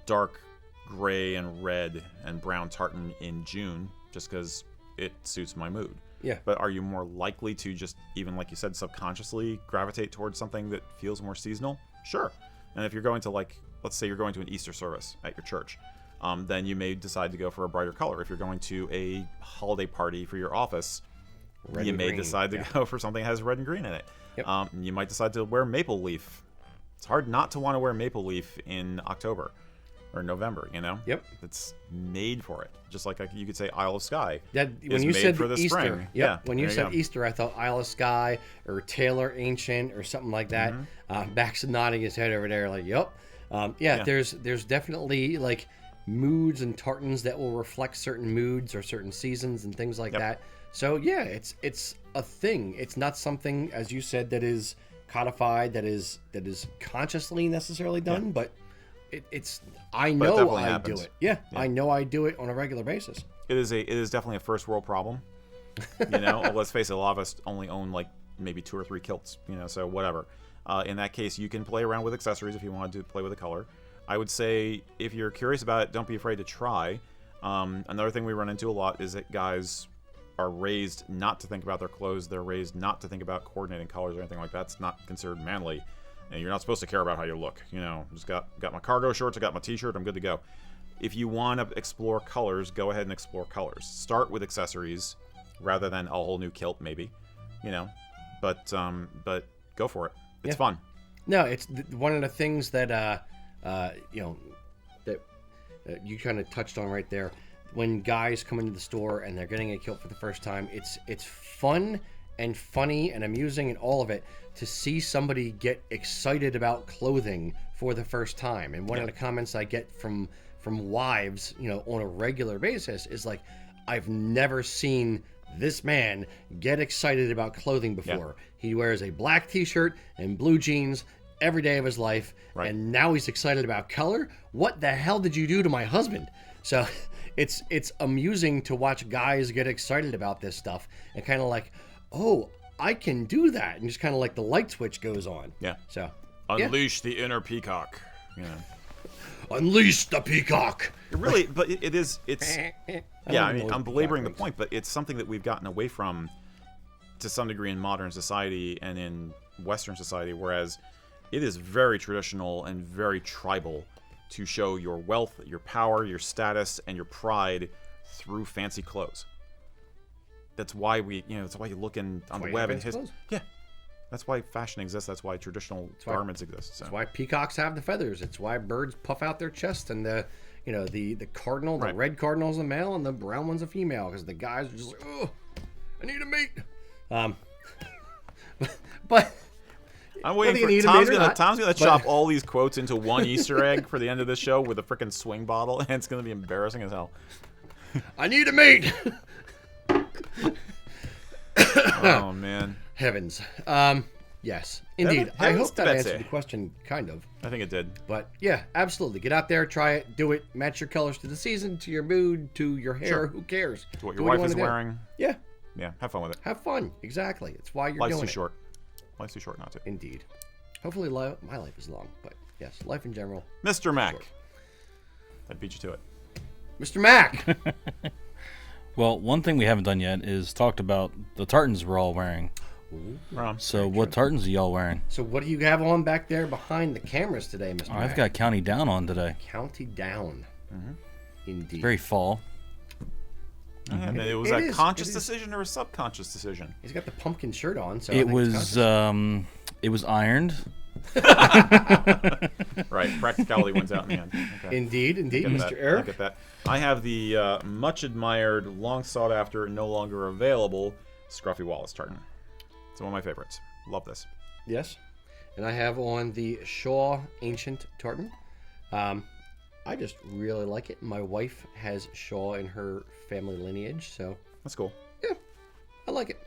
dark gray and red and brown tartan in June just because it suits my mood. Yeah. But are you more likely to just, even like you said, subconsciously gravitate towards something that feels more seasonal? Sure. And if you're going to, like, let's say you're going to an Easter service at your church, then you may decide to go for a brighter color. If you're going to a holiday party for your office, you may decide to go for something that has red and green in it. Yep. You might decide to wear maple leaf. It's hard not to want to wear maple leaf in October or November, Yep. It's made for it. Just like you could say Isle of Skye. That when is you made said for the Easter, spring. Yep. Yeah. When you there said go. Easter, I thought Isle of Skye or Taylor Ancient or something like that. Baxter nodding his head over there, like, yep. There's definitely like moods and tartans that will reflect certain moods or certain seasons and things like that. So yeah, it's a thing. It's not something, as you said, that is codified, that is consciously necessarily done, but it's I know I happens. do it. Yeah, I know I do it on a regular basis. It is definitely a first world problem. Let's face it, a lot of us only own like maybe 2 or 3 kilts. So whatever. In that case, you can play around with accessories if you wanted to play with the color. I would say if you're curious about it, don't be afraid to try. Another thing we run into a lot is that guys are raised not to think about their clothes. They're raised not to think about coordinating colors or anything like that. It's not considered manly. And you're not supposed to care about how you look. Just got my cargo shorts, I got my t-shirt, I'm good to go. If you want to explore colors, go ahead and explore colors. Start with accessories rather than a whole new kilt, maybe. But go for it. It's fun. No, it's one of the things that that you kind of touched on right there. when guys come into the store and they're getting a kilt for the first time, it's fun and funny and amusing and all of it to see somebody get excited about clothing for the first time. And one of the comments I get from wives, on a regular basis is like, I've never seen this man get excited about clothing before. He wears a black t-shirt and blue jeans every day of his life, and now he's excited about color. What the hell did you do to my husband? So it's amusing to watch guys get excited about this stuff and kind of like, oh, I can do that, and just kind of like the light switch goes on. Yeah. So unleash the inner peacock. Unleash the peacock. It really, but it's. Yeah, I mean, I'm belaboring the point, but it's something that we've gotten away from to some degree in modern society and in Western society, whereas it is very traditional and very tribal to show your wealth, your power, your status, and your pride through fancy clothes. That's why that's why you look on the web and that's why fashion exists. That's why traditional garments exist. So. That's why peacocks have the feathers. It's why birds puff out their chest, and the cardinal, the red cardinal's a male, and the brown one's a female, because the guys are just like, oh, I need a mate. But I'm waiting for Tom's gonna chop all these quotes into one Easter egg for the end of this show with a freaking swing bottle, and it's gonna be embarrassing as hell. I need a mate. Oh man. Heavens. Yes, indeed. I hope that answered the question, kind of. I think it did. But yeah, absolutely. Get out there, try it, do it, match your colors to the season, to your mood, to your hair. Sure. Who cares? To what your wife is wearing. Yeah. Yeah, have fun with it. Have fun. Exactly. It's why you're doing it. Life's too short. Life's too short not to. Indeed. Hopefully my life is long, but yes, life in general. Mr. Mac. I beat you to it. Mr. Mac. Well, one thing we haven't done yet is talked about the tartans we're all wearing. So what tartans are y'all wearing? So what do you have on back there behind the cameras today, Mr. Mac? I've got County Down on today. County Down. Mm-hmm. Indeed. Very fall. And it was a conscious decision or a subconscious decision? He's got the pumpkin shirt on, so it was ironed. Right, practicality wins out in the end. Okay. Indeed, Mr. Erik. I get that. I have the much admired, long sought after, no longer available Scruffy Wallace tartan. It's one of my favorites. Love this. Yes, and I have on the Shaw Ancient tartan. I just really like it. My wife has Shaw in her family lineage, so that's cool. Yeah, I like it.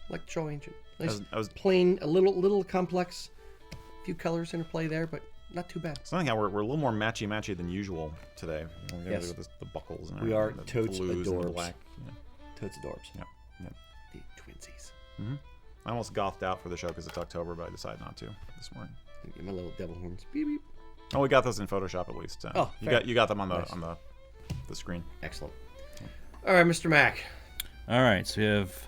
I like Shaw Ancient. Nice, I was plain, a little complex. A few colors interplay there, but not too bad. So anyhow, we're a little more matchy than usual today. Yes. With the buckles and we are the totes blues adorbs. And black. Yeah. Totes adorbs. Yeah. The twinsies. Mm-hmm. I almost gothed out for the show because it's October, but I decided not to this morning. Get my little devil horns. Beep beep. Oh, we got those in Photoshop at least. You got them on the screen. Excellent. All right, Mr. Mac. All right, so we have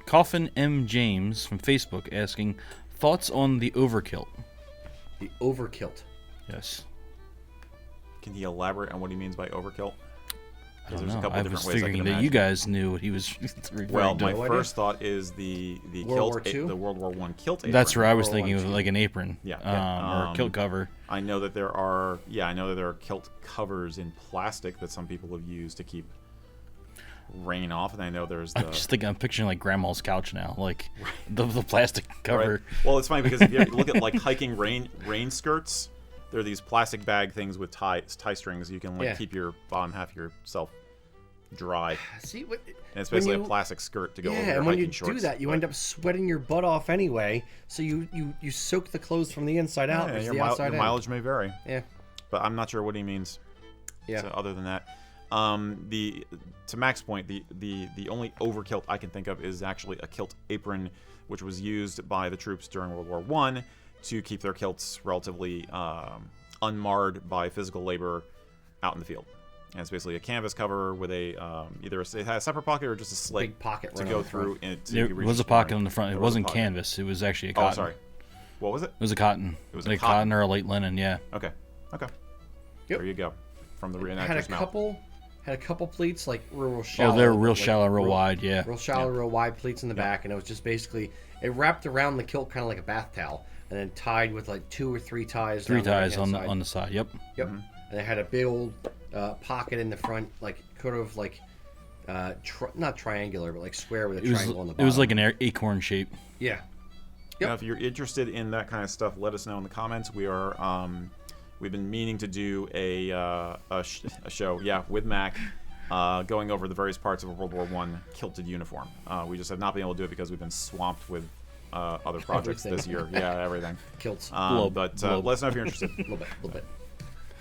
Coffin M. James from Facebook asking thoughts on the Overkilt. The Overkilt. Yes. Can he elaborate on what he means by Overkilt? I don't know. I was figuring that you guys knew what he was referring to. Well, my first thought is the World kilt, the World War I kilt apron. That's where I was thinking of, like an apron. Yeah. Or a kilt cover. I know that there are kilt covers in plastic that some people have used to keep rain off, and I know there's the. I'm picturing like grandma's couch now, like the plastic cover. Right. Well, it's funny because if you look at like hiking rain skirts, there are these plastic bag things with tie strings. You can keep your bottom half of yourself dry. See what? And it's basically a plastic skirt to go over your and when hiking you shorts. do that, you end up sweating your butt off anyway. So you soak the clothes from the inside out. Yeah, your mileage may vary. Yeah, but I'm not sure what he means. Yeah. So other than that, to Mac's point, the only overkilt I can think of is actually a kilt apron, which was used by the troops during World War I to keep their kilts relatively unmarred by physical labor out in the field. And it's basically a canvas cover with a either it has a separate pocket or just a slit big pocket to go through. There was a pocket on the front. It wasn't canvas. It was actually a cotton. Oh, sorry. What was it? It was a cotton. It was like a cotton or a light linen. Yeah. Okay. Yep. There you go. From the reenactor's mouth. Had a couple pleats, like real shallow. Oh, they're real shallow, real wide, yeah. Real shallow, real wide pleats in the back, and it was just basically it wrapped around the kilt kind of like a bath towel, and then tied with like 2 or 3 ties. Three ties on the side. Yep. Yep. and it had a big old pocket in the front, like kind of like not triangular, but like square with a triangle on the bottom. It was like an acorn shape. Yeah. Now, if you're interested in that kind of stuff, let us know in the comments. We are we've been meaning to do a show, with Mac, going over the various parts of a World War I kilted uniform. We just have not been able to do it because we've been swamped with other projects this year. Yeah, everything. Kilts. Let us know if you're interested. A little bit.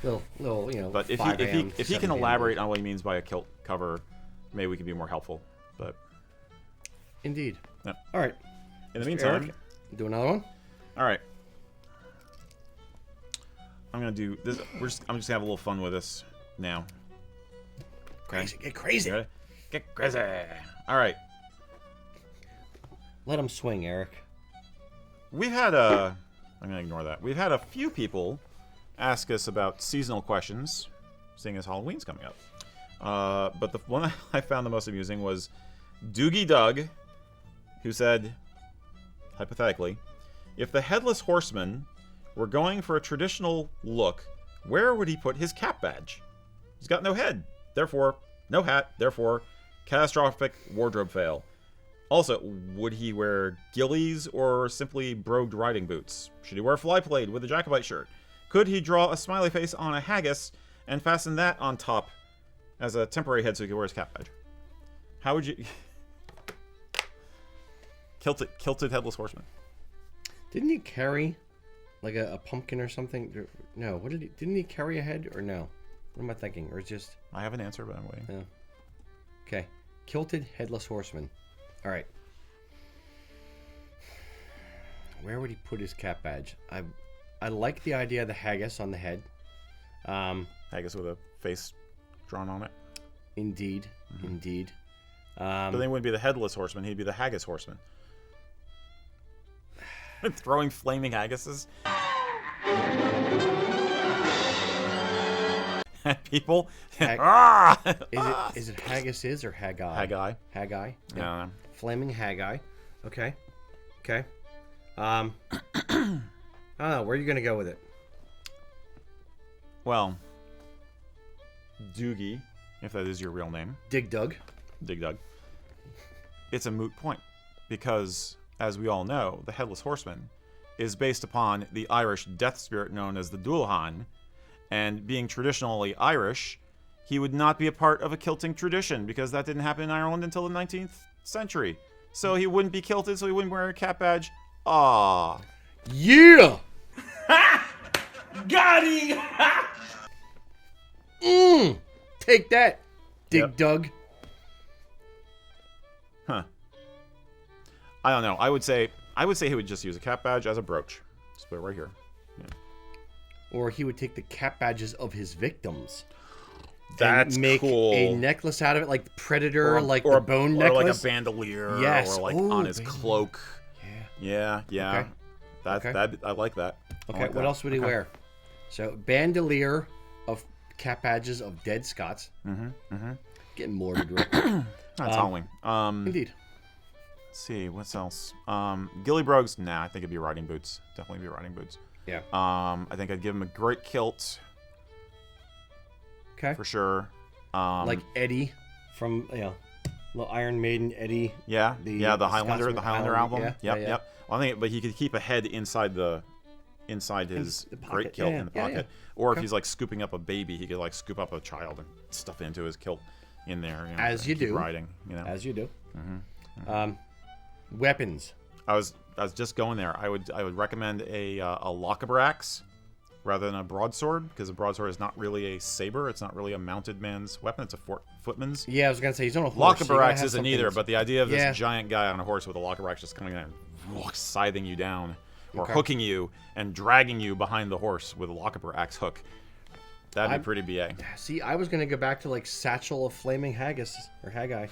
Little, you know. But if he can elaborate on what he means by a kilt cover, maybe we can be more helpful. But indeed. Yeah. All right. In the meantime, Erik, do another one. All right. I'm gonna do this. I'm just gonna have a little fun with this now. Crazy. Get crazy. You ready? Get crazy. All right. Let him swing, Erik. We've had I'm gonna ignore that. We've had a few people ask us about seasonal questions, seeing as Halloween's coming up. But the one I found the most amusing was Doogie Doug, who said, hypothetically, if the headless horseman were going for a traditional look, where would he put his cap badge? He's got no head, therefore no hat, therefore catastrophic wardrobe fail. Also, would he wear ghillies or simply brogued riding boots? Should he wear fly plaid with a Jacobite shirt? Could he draw a smiley face on a haggis and fasten that on top as a temporary head so he could wear his cap badge? How would you... Kilted headless horseman. Didn't he carry like a pumpkin or something? No, what did he? Didn't he carry a head or no? What am I thinking? Or just? I have an answer, but I'm waiting. Yeah. Okay, kilted headless horseman. All right. Where would he put his cap badge? I like the idea of the haggis on the head. Haggis with a face drawn on it. Indeed, indeed. But then he wouldn't be the headless horseman; he'd be the haggis horseman. Throwing flaming haggises at people. Is it haggises or haggai? Haggai. Yeah. Flaming haggai. Okay. I don't know. Where are you gonna go with it? Well, Doogie, if that is your real name. Dig Dug. It's a moot point because, as we all know, the Headless Horseman is based upon the Irish death spirit known as the Dullahan, and being traditionally Irish, he would not be a part of a kilting tradition because that didn't happen in Ireland until the 19th century. So he wouldn't be kilted, so he wouldn't wear a cap badge. Ah. Yeah! Got him! Take that, Dig Dug. Huh. I don't know. I would say he would just use a cap badge as a brooch. Just put it right here. Yeah. Or he would take the cap badges of his victims. That's and make cool. a necklace out of it, like the Predator, or like or the bone or necklace. Or like a bandolier. Yes. Or like Ooh, on his bandolier. cloak. Yeah. Yeah. Okay. I like that. Okay, what else would he wear? So, bandolier of cap badges of dead Scots. Getting morbid, Rick. That's Halloween. Indeed. Let's see, what else? Ghillie brogues? Nah, I think it'd be riding boots. Definitely be riding boots. Yeah. I think I'd give him a great kilt. Okay. For sure. Like Eddie from, little Iron Maiden Eddie. Yeah, the Highlander, Scotsman the Highlander album. Yeah, Yep. Well, I think, but he could keep a head inside his great kilt in the pocket. Or if he's like scooping up a baby, he could like scoop up a child and stuff it into his kilt in there. As you do. Riding, As you do. Weapons. I was just going there. I would recommend a Lochaber axe rather than a broadsword, because a broadsword is not really a saber. It's not really a mounted man's weapon. It's a footman's. Yeah, I was gonna say he's on a horse. Lochaber axe isn't either, but the idea of this Yeah. giant guy on a horse with a Lochaber axe just coming in and scything you down, or hooking you and dragging you behind the horse with a Lochaber axe hook, that'd be pretty BA. See, I was gonna go back to like Satchel of Flaming Haggis or Haggai.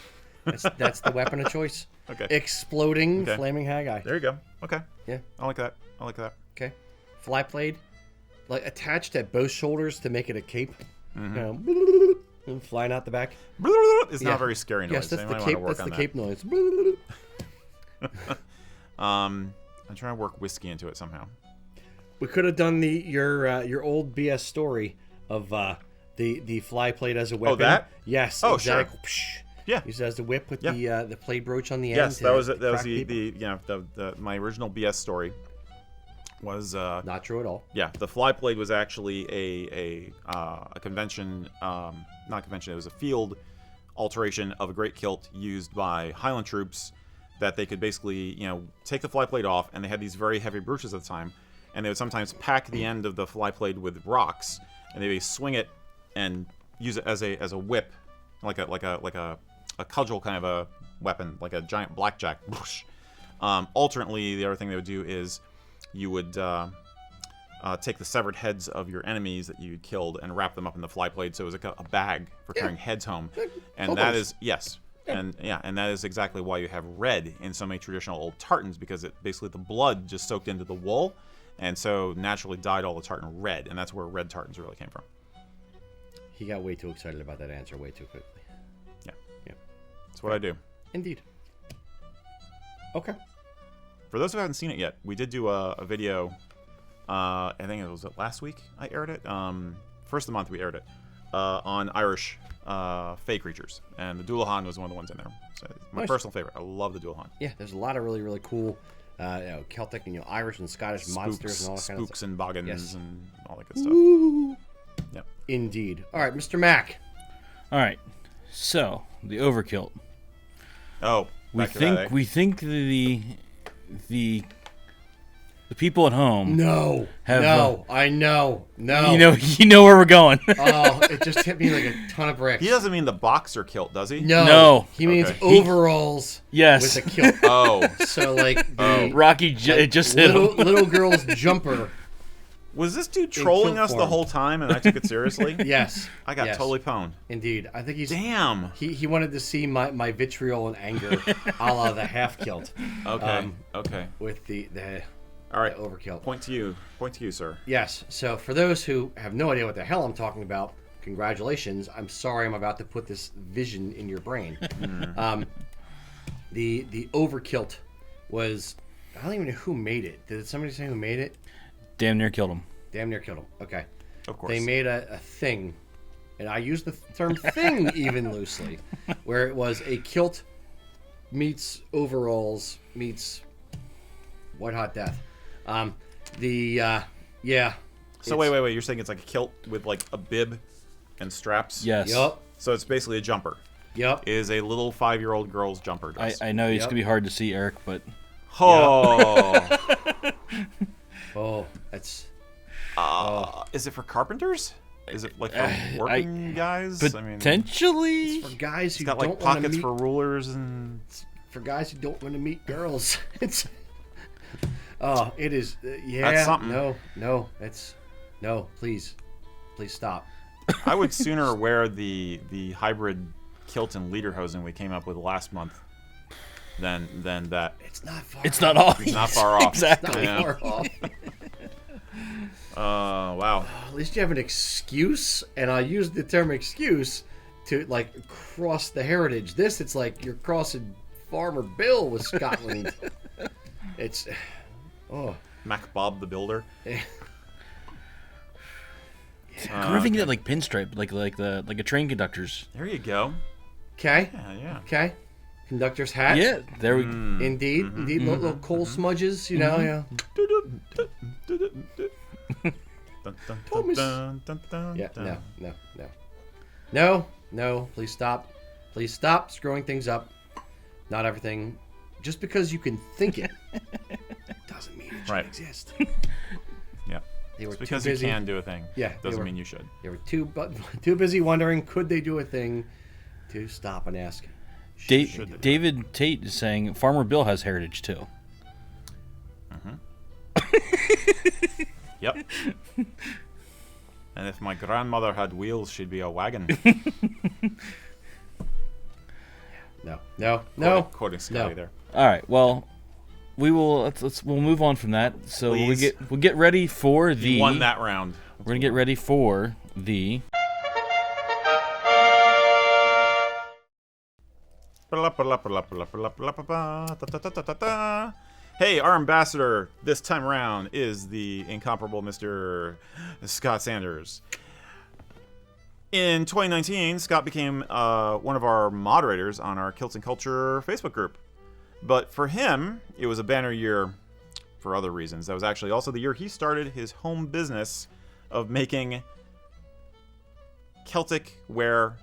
That's the weapon of choice. Okay. Exploding Flaming Haggai. There you go. Okay. Yeah. I like that. Okay. Fly blade, like attached at both shoulders to make it a cape. And flying out the back. It's not a very scary noise. Yes, that's the cape. That's the cape noise. I'm trying to work whiskey into it somehow. We could have done your old BS story of the fly plate as a weapon. that? Yes. Oh, exactly. sure. Yeah. Used it as the whip with Yeah. the plate brooch on the end. Yes, to that was crack the people. my original BS story was Not true at all. yeah, the fly blade was actually a convention, not convention. It was a field alteration of a great kilt used by Highland troops that they could basically take the fly blade off, and they had these very heavy brooches at the time, and they would sometimes pack the end of the fly blade with rocks, and they would swing it and use it as a whip, like a cudgel kind of a weapon, like a giant blackjack. Alternately, the other thing they would do is you would take the severed heads of your enemies that you killed and wrap them up in the fly blade, so it was like a bag for carrying heads home. And that is and that is exactly why you have red in so many traditional old tartans, because it basically the blood just soaked into the wool, and so naturally dyed all the tartan red, and that's where red tartans really came from. He got way too excited about that answer way too quickly. Yeah, that's what I do. Indeed. Okay. For those who haven't seen it yet, we did do a video. I think it was last week I aired it. First of the month we aired it on Irish fey creatures, and the Dullahan was one of the ones in there. So it's my personal favorite. I love the Dullahan. Yeah, there's a lot of really, really cool Celtic and Irish and Scottish monsters and all that kind of spooks stuff. and boggins Yes. and all that good stuff. Yep. Indeed. All right, Mr. Mac. All right. So the Overkilt. Oh, We back to that, eh? think the people at home. No. Have, no. I know. No. You know where we're going. Oh, it just hit me like a ton of bricks. He doesn't mean the boxer kilt, does he? No. He means Okay. overalls. Yes. With a kilt. Oh, So like the Rocky it just hit him. little girl's jumper. was this dude trolling kilt us the form. whole time, and I took it seriously? Yes. I got yes. totally pwned. Indeed. I think he's. Damn. He wanted to see my vitriol and anger, a la the half kilt. Okay. Okay. With the All right. the overkill. Point to you, sir. Yes. So for those who have no idea what the hell I'm talking about, congratulations. I'm sorry I'm about to put this vision in your brain. The overkilt was, I don't even know who made it. Did somebody say who made it? Damn near killed him. Damn near killed him. Okay. Of course. They made a thing, and I use the term thing even loosely, where it was a kilt meets overalls meets White Hot Death. Yeah. So wait. You're saying it's like a kilt with like a bib and straps? Yes. Yup. So it's basically a jumper. Yep. It is a little 5-year-old girl's jumper dress. I know it's Yep. gonna be hard to see, Eric, but Oh. Oh, that's Is it for carpenters? Is it like for working guys? potentially. for guys It's who got don't like want to pockets meet for rulers and. for guys who don't want to meet girls. It's it is yeah. That's something. No, it's no. Please stop. I would sooner wear the hybrid kilt and lederhosen we came up with last month than that. It's not far. It's not all. It's not far off. Exactly. Yeah. far off. Wow. At least you have an excuse, and I use the term excuse to like cross the heritage. This, it's like you're crossing Farmer Bill with Scotland. It's Mac Bob the Builder. I'm thinking that like pinstripe, like a train conductor's. There you go. okay. Yeah. Okay. Conductor's hat. Yeah, there we. Indeed. Indeed. Little coal smudges. You know. Yeah. Yeah. No. Please stop. Please stop screwing things up. Not everything. Just because you can think it doesn't mean it should Right. exist. Yeah. They were Just too because busy. you can do a thing doesn't mean you should. They were too busy wondering, could they do a thing, to stop and ask. David Tate is saying Farmer Bill has heritage too. Yep. And if my grandmother had wheels, she'd be a wagon. No. Quoting Scotty No. there. All right. Well, we will. We'll move on from that. So Please. we'll get ready for the. You won that round. We're gonna get ready for the. Hey, our ambassador this time around is the incomparable Mr. Scott Sanders. In 2019, Scott became one of our moderators on our Kilts and Culture Facebook group. But for him, it was a banner year for other reasons. That was actually also the year he started his home business of making Celtic wear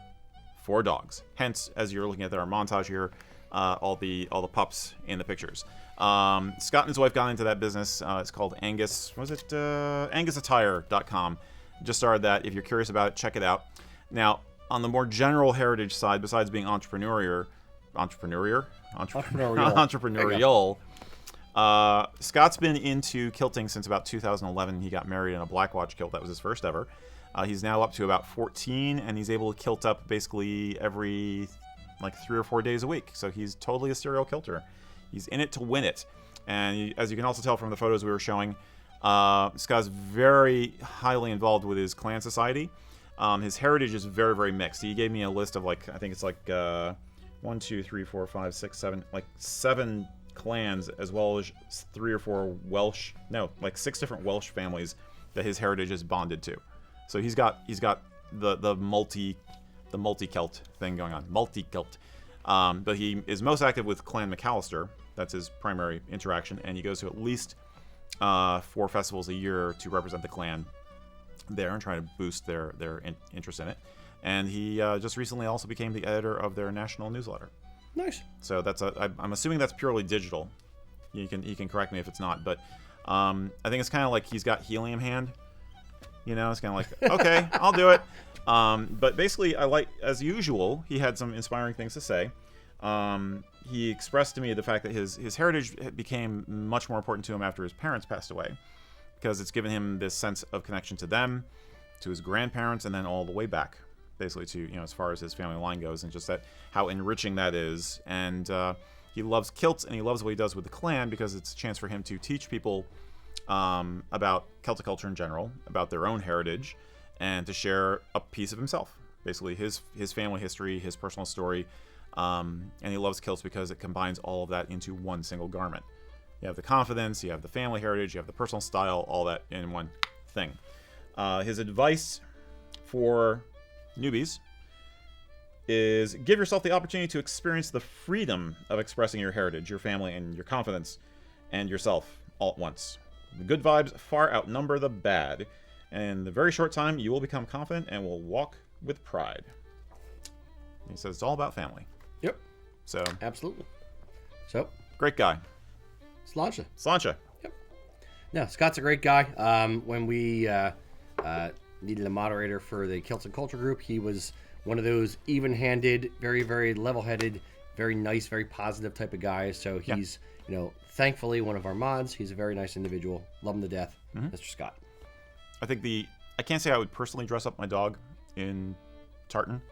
for dogs. Hence, as you're looking at our montage here, all the pups in the pictures. Scott and his wife got into that business. It's called Angus. Was it AngusAttire.com? Just started that. If you're curious about it, check it out. Now, on the more general heritage side, besides being entrepreneurial, Scott's been into kilting since about 2011. He got married in a black watch kilt. That was his first ever. He's now up to about 14, and he's able to kilt up basically every 3 or 4 days a week. So he's totally a serial kilter. He's in it to win it. And as you can also tell from the photos we were showing, Scott's very highly involved with his clan society. His heritage is very, very mixed. He gave me a list of I think it's 1, 2, 3, 4, 5, 6, 7, 7 clans, as well as 3 or 4 6 different Welsh families that his heritage is bonded to. So he's got the multi Celt thing going on, multi Celt. But he is most active with Clan McAllister. That's his primary interaction, and he goes to at least 4 festivals a year to represent the clan there and try to boost their interest in it. And he just recently also became the editor of their national newsletter. Nice. So I'm assuming that's purely digital. You can correct me if it's not, but I think it's kind of like he's got helium hand. It's kind of like, okay, I'll do it. But basically, as usual, he had some inspiring things to say. He expressed to me the fact that his heritage became much more important to him after his parents passed away, because it's given him this sense of connection to them, to his grandparents, and then all the way back, basically to, as far as his family line goes, and just how enriching that is. And he loves kilts, and he loves what he does with the clan, because it's a chance for him to teach people about Celtic culture in general, about their own heritage, and to share a piece of himself, basically his family history, his personal story. And he loves kilts because it combines all of that into one single garment. You have the confidence, you have the family heritage, you have the personal style, all that in one thing. His advice for newbies is give yourself the opportunity to experience the freedom of expressing your heritage, your family, and your confidence, and yourself all at once. The good vibes far outnumber the bad. And in the very short time, you will become confident and will walk with pride. He says it's all about family. Yep. So absolutely. So great guy. Sláinte. Yep. No, Scott's a great guy. When we needed a moderator for the Kilts and Culture group, he was one of those even-handed, very, very level-headed, very nice, very positive type of guys. So he's, thankfully one of our mods. He's a very nice individual. Love him to death, Mr. Scott. I think I can't say I would personally dress up my dog in tartan,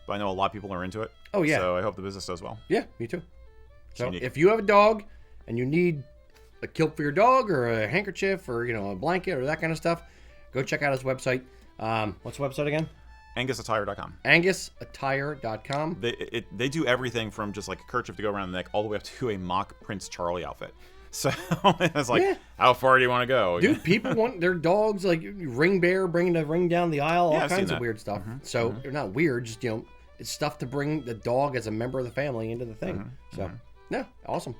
but I know a lot of people are into it. Oh, yeah. So I hope the business does well. Yeah, me too. So if you have a dog and you need a kilt for your dog or a handkerchief or, a blanket or that kind of stuff, go check out his website. What's the website again? AngusAttire.com. AngusAttire.com. They do everything from just like a kerchief to go around the neck all the way up to a mock Prince Charlie outfit. So it's like, how far do you want to go? Dude, people want their dogs, like ring bear, bringing the ring down the aisle, all kinds of weird stuff. So they're not weird, just, it's stuff to bring the dog as a member of the family into the thing. So, yeah, awesome.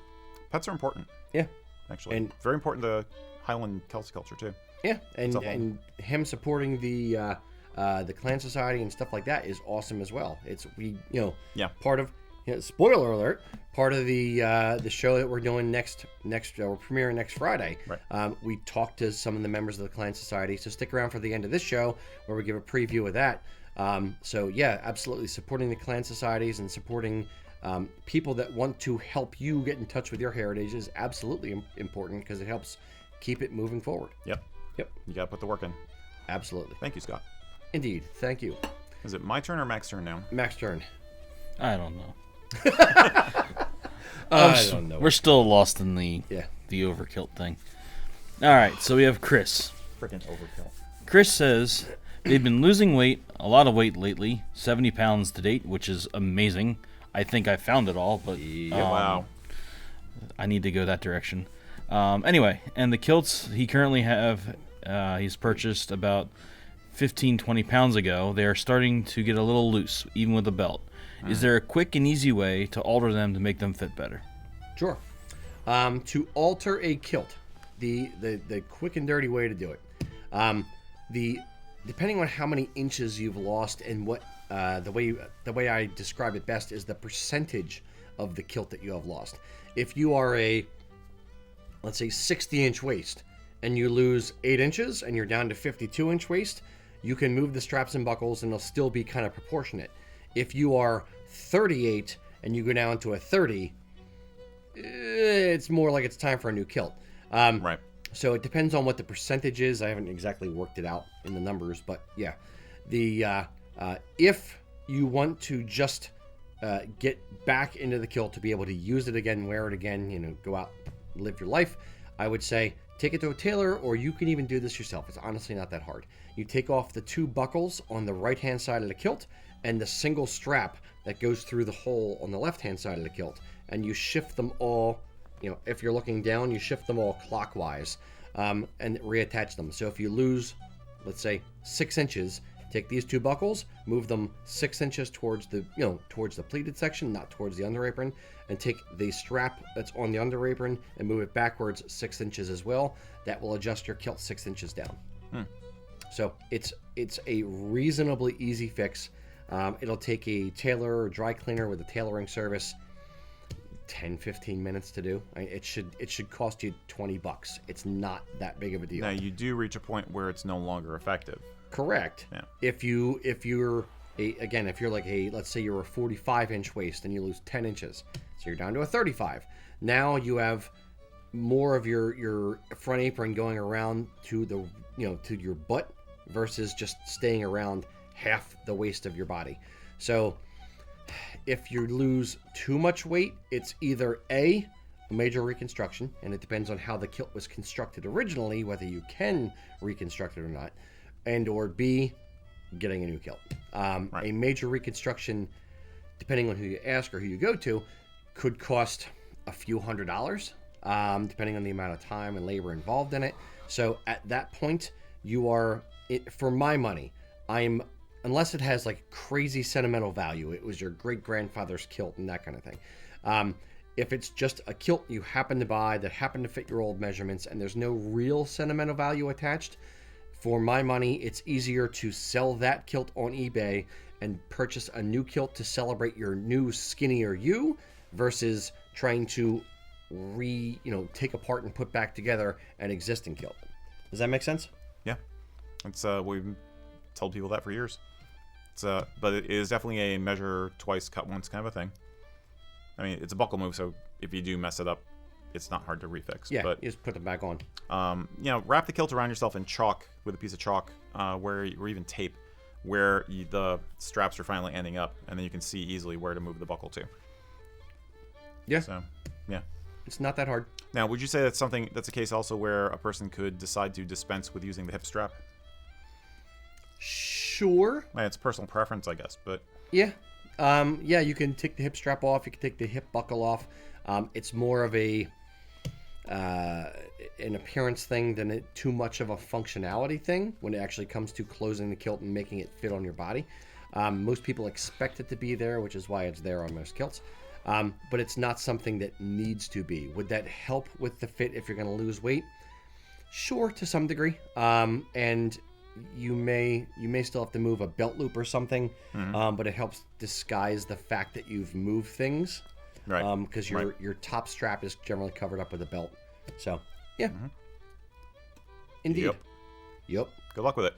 Pets are important. Yeah. Actually. And very important to Highland Celtic culture, too. Yeah, and him supporting the clan society and stuff like that is awesome as well. It's part of spoiler alert, part of the show that we're doing next we're premiering next Friday. Right. We talked to some of the members of the clan society, so stick around for the end of this show where we give a preview of that. So yeah, absolutely supporting the clan societies and supporting people that want to help you get in touch with your heritage is absolutely important because it helps keep it moving forward. Yep. You gotta put the work in. Absolutely. Thank you, Scott. Indeed. Thank you. Is it my turn or Mac's turn now? Mac's turn. I don't know. I don't know. We're still lost in the Overkilt thing. All right, so we have Chris. Freaking Overkilt. Chris says they've been losing weight, a lot of weight lately, 70 pounds to date, which is amazing. I think I found it all, but wow. I need to go that direction. Anyway, and the kilts he currently he's purchased about 15, 20 pounds ago, they are starting to get a little loose, even with a belt. Is there a quick and easy way to alter them to make them fit better? Sure. To alter a kilt, the quick and dirty way to do it. Depending on how many inches you've lost and what the way I describe it best is the percentage of the kilt that you have lost. If you are let's say 60-inch waist and you lose 8 inches and you're down to 52-inch waist, you can move the straps and buckles and they'll still be kind of proportionate. If you are 38 and you go down to a 30, it's more like it's time for a new kilt. Right. So it depends on what the percentage is. I haven't exactly worked it out in the numbers, but yeah. If you want to just get back into the kilt to be able to use it again, wear it again, go out, live your life, I would say take it to a tailor, or you can even do this yourself. It's honestly not that hard. You take off the 2 buckles on the right-hand side of the kilt and the single strap that goes through the hole on the left-hand side of the kilt, and you shift them all, if you're looking down, you shift them all clockwise and reattach them. So if you lose, let's say, 6 inches, take these 2 buckles, move them 6 inches towards the pleated section, not towards the under apron, and take the strap that's on the under apron and move it backwards 6 inches as well. That will adjust your kilt 6 inches down. So it's a reasonably easy fix. It'll take a tailor or dry cleaner with a tailoring service 10-15 minutes to do. It should cost you $20. It's not that big of a deal. Now you do reach a point where it's no longer effective. Correct. Yeah. If you're like let's say you're a 45-inch waist and you lose 10 inches, so you're down to a 35. Now you have more of your front apron going around to to your butt versus just staying around half the waist of your body. So if you lose too much weight, it's either a major reconstruction, and it depends on how the kilt was constructed originally, whether you can reconstruct it or not, and or B, getting a new kilt. Right. A major reconstruction, depending on who you ask or who you go to, could cost a few $100s, depending on the amount of time and labor involved in it. So at that point, for my money, unless it has like crazy sentimental value, it was your great-grandfather's kilt and that kind of thing. If it's just a kilt you happen to buy that happen to fit your old measurements and there's no real sentimental value attached, for my money, it's easier to sell that kilt on eBay and purchase a new kilt to celebrate your new skinnier you versus trying to take apart and put back together an existing kilt. Does that make sense? Yeah. It's we've told people that for years. But it is definitely a measure twice, cut once kind of a thing. I mean, it's a buckle move, so if you do mess it up, it's not hard to refix. Yeah, but you just put them back on. Wrap the kilt around yourself in chalk with a piece of chalk, or even tape, where the straps are finally ending up, and then you can see easily where to move the buckle to. Yeah. So, yeah. It's not that hard. Now, would you say that's a case also where a person could decide to dispense with using the hip strap? Sure. It's personal preference, I guess, but yeah. You can take the hip strap off. You can take the hip buckle off. It's more of an appearance thing than too much of a functionality thing when it actually comes to closing the kilt and making it fit on your body. Most people expect it to be there, which is why it's there on most kilts. But it's not something that needs to be. Would that help with the fit if you're going to lose weight? Sure, to some degree. And you may still have to move a belt loop or something, but it helps disguise the fact that you've moved things, right? Because your top strap is generally covered up with a belt. So yeah, indeed. Yep. Good luck with it.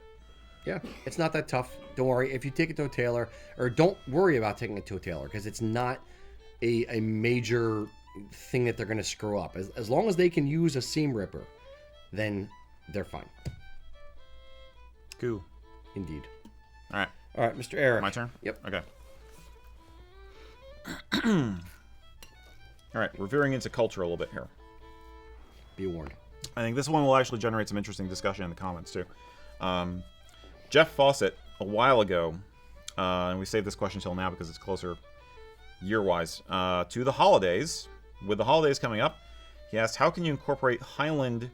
Yeah, it's not that tough. Don't worry if you take it to a tailor, or don't worry about taking it to a tailor because it's not a major thing that they're going to screw up. As long as they can use a seam ripper, then they're fine. Cool. Indeed. All right, Mr. Erik. My turn? Yep. Okay. All right, we're veering into culture a little bit here. Be warned. I think this one will actually generate some interesting discussion in the comments, too. Jeff Fawcett, a while ago, and we saved this question till now because it's closer year-wise, to the holidays. With the holidays coming up, he asked, how can you incorporate Highland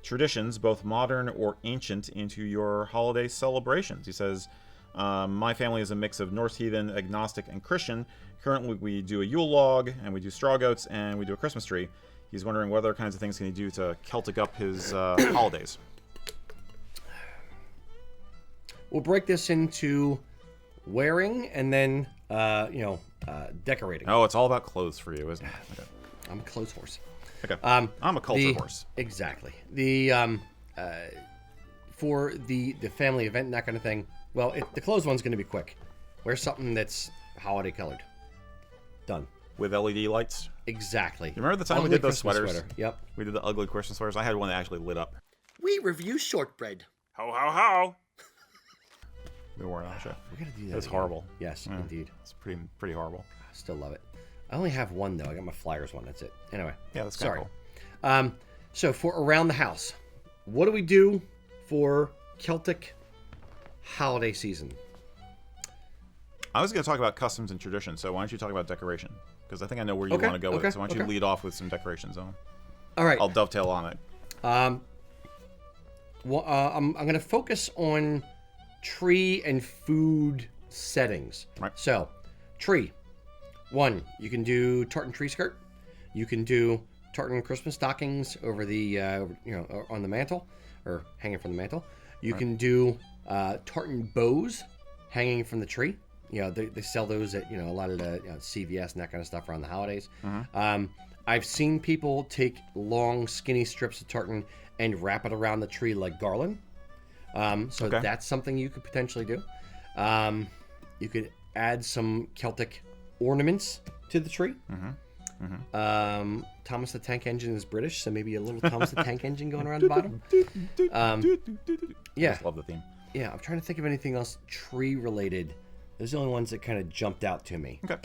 traditions, both modern or ancient, into your holiday celebrations. He says, my family is a mix of Norse Heathen, agnostic, and Christian. Currently, we do a Yule log, and we do straw goats, and we do a Christmas tree. He's wondering what other kinds of things can he do to Celtic up his holidays. We'll break this into wearing and then, decorating. Oh, it's all about clothes for you, isn't it? Okay. I'm a clothes horse. Okay. I'm a culture horse. Exactly. For the family event and that kind of thing, well, the clothes one's going to be quick. Wear something that's holiday colored. Done. With LED lights? Exactly. You remember the time Ugly we did those Christmas sweaters? sweater. Yep. We did the ugly Christmas sweaters. I had one that actually lit up. We review shortbread. Ho, ho, ho! We wore it on the show. We got to do that. It's again. horrible. Yes, Yeah. indeed. It's pretty horrible. I still love it. I only have one, though. I got my Flyers one. That's it. Anyway. Yeah, that's kind of Sorry. cool. So for around the house, what do we do for Celtic holiday season? I was going to talk about customs and traditions, so why don't you talk about decoration? Because I think I know where you Okay, want to go with it. So why don't you okay. lead off with some decorations on? All right. I'll dovetail on it. Well, I'm going to focus on tree and food settings. Right. So, tree. One, you can do tartan tree skirt. You can do tartan Christmas stockings over the, on the mantle or hanging from the mantle. You can do tartan bows hanging from the tree. You know, they sell those at, a lot of the CVS and that kind of stuff around the holidays. I've seen people take long, skinny strips of tartan and wrap it around the tree like garland. Okay. That's something you could potentially do. You could add some Celtic ornaments to the tree. Thomas the Tank Engine is British, so maybe a little Thomas the Tank Engine going around the bottom. Yeah. Just love the theme. Yeah, I'm trying to think of anything else tree related. Those are the only ones that kind of jumped out to me. Okay.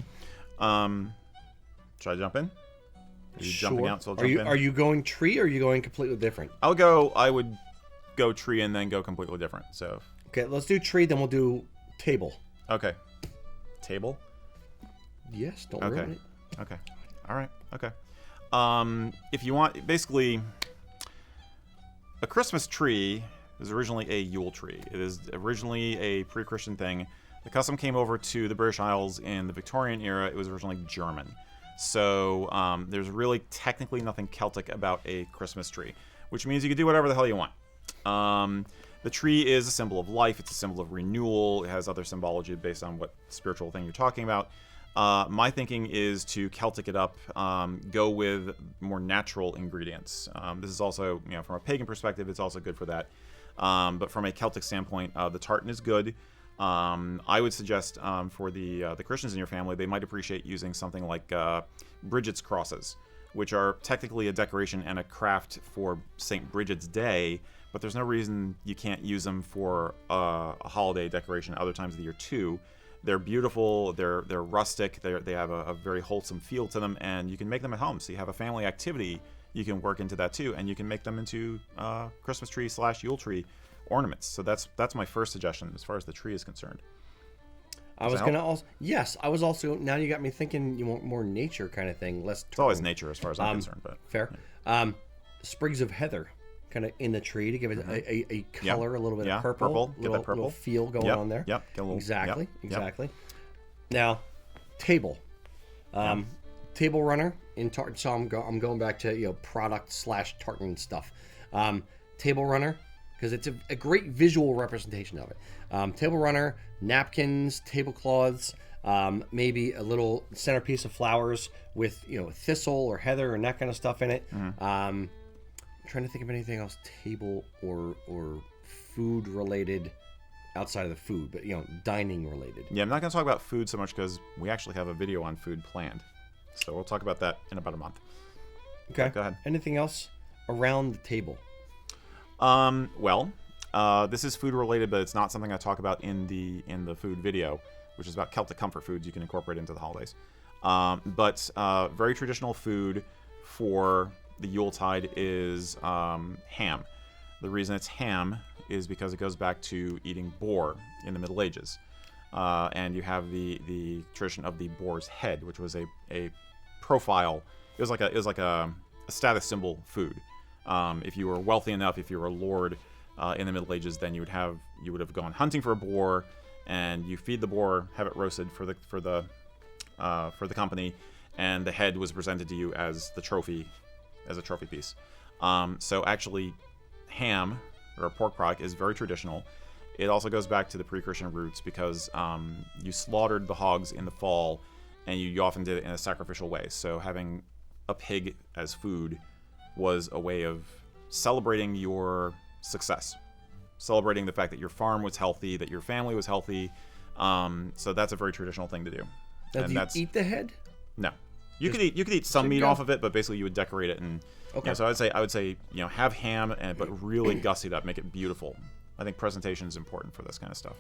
Should I jump in? Are you jumping out? So I'll jump in. Are you going tree or are you going completely different? I would go tree and then go completely different. So. Okay, let's do tree, then we'll do table. Okay. Table? Yes, don't Okay. ruin it. Okay. All right. Okay. If you want, basically, a Christmas tree is originally a Yule tree. It is originally a pre-Christian thing. The custom came over to the British Isles in the Victorian era. It was originally German. So there's really technically nothing Celtic about a Christmas tree, which means you can do whatever the hell you want. The tree is a symbol of life. It's a symbol of renewal. It has other symbology based on what spiritual thing you're talking about. My thinking is to Celtic it up, go with more natural ingredients. This is also, from a pagan perspective, it's also good for that. But from a Celtic standpoint, the tartan is good. I would suggest for the Christians in your family, they might appreciate using something like Bridget's crosses, which are technically a decoration and a craft for St. Bridget's Day, but there's no reason you can't use them for a holiday decoration other times of the year too. They're beautiful, they're rustic, they have a very wholesome feel to them, and you can make them at home. So you have a family activity, you can work into that too, and you can make them into Christmas tree / Yule tree ornaments. So that's my first suggestion as far as the tree is concerned. I was gonna also now you got me thinking you want more nature kind of thing, less. It's always nature as far as I'm concerned, but fair. Yeah. Sprigs of heather, kind of in the tree to give it a color, a little bit of purple, Get that purple little feel going on there. Yep. Get a little, Exactly. Yep. Exactly. Now, table. Table runner in tartan. So I'm going back to product / tartan stuff. Table runner, because it's a great visual representation of it. Table runner, napkins, tablecloths, maybe a little centerpiece of flowers with thistle or heather and that kind of stuff in it. I'm trying to think of anything else table or food related outside of the food, but dining related. Yeah, I'm not going to talk about food so much because we actually have a video on food planned. So we'll talk about that in about a month. Okay. Go ahead. Anything else around the table? This is food related, but it's not something I talk about in the food video, which is about Celtic comfort foods you can incorporate into the holidays. But very traditional food for the Yuletide is ham. The reason it's ham is because it goes back to eating boar in the Middle Ages. And you have the tradition of the boar's head, which was a profile. It was like a status symbol food. If you were wealthy enough, if you were a lord in the Middle Ages, then you would have gone hunting for a boar, and you feed the boar, have it roasted for the company, and the head was presented to you as the trophy, as a trophy piece. So actually, ham or pork product is very traditional. It also goes back to the pre-Christian roots because you slaughtered the hogs in the fall, and you often did it in a sacrificial way. So having a pig as food was a way of celebrating your success, celebrating the fact that your farm was healthy, that your family was healthy. So that's a very traditional thing to do. Now, And do you that's eat the head? no. You could eat some meat off of it, but basically you would decorate it and. Okay. So I would say have ham but really gussy it up, make it beautiful. I think presentation is important for this kind of stuff.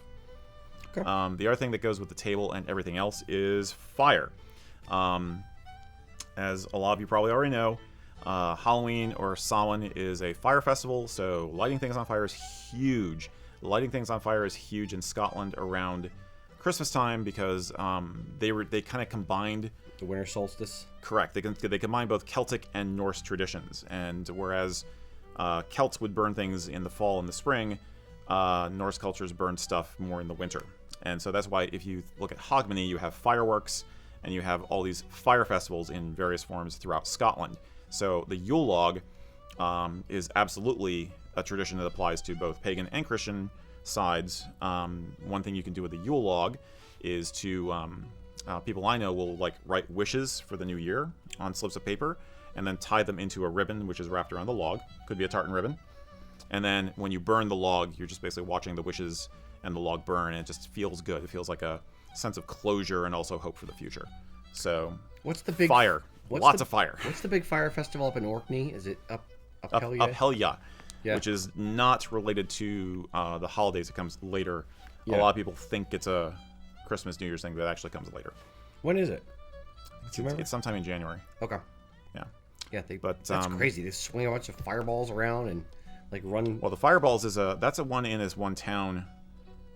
Okay. The other thing that goes with the table and everything else is fire. As a lot of you probably already know, Halloween or Samhain is a fire festival, so lighting things on fire is huge. Lighting things on fire is huge in Scotland around Christmas time because they kind of combined The winter solstice. Correct. They combine both Celtic and Norse traditions, and whereas Celts would burn things in the fall and the spring, Norse cultures burn stuff more in the winter. And so that's why if you look at Hogmanay, you have fireworks, and you have all these fire festivals in various forms throughout Scotland. So the Yule log is absolutely a tradition that applies to both pagan and Christian sides. One thing you can do with the Yule log is to people I know will write wishes for the new year on slips of paper and then tie them into a ribbon which is wrapped around the log. Could be a tartan ribbon. And then when you burn the log, you're just basically watching the wishes and the log burn, and it just feels good. It feels like a sense of closure and also hope for the future. So What's the big fire? Lots of fire. What's the big fire festival up in Orkney? Is it up Helya? Up Helya, Yeah. which is not related to the holidays. It comes later. Yeah. A lot of people think it's a Christmas, New Year's thing, but it actually comes later. When is it? Do you remember? It's sometime in January. Okay. Yeah. Yeah, But, that's crazy. They swing a bunch of fireballs around and run. Well, the fireballs that's a one in one town.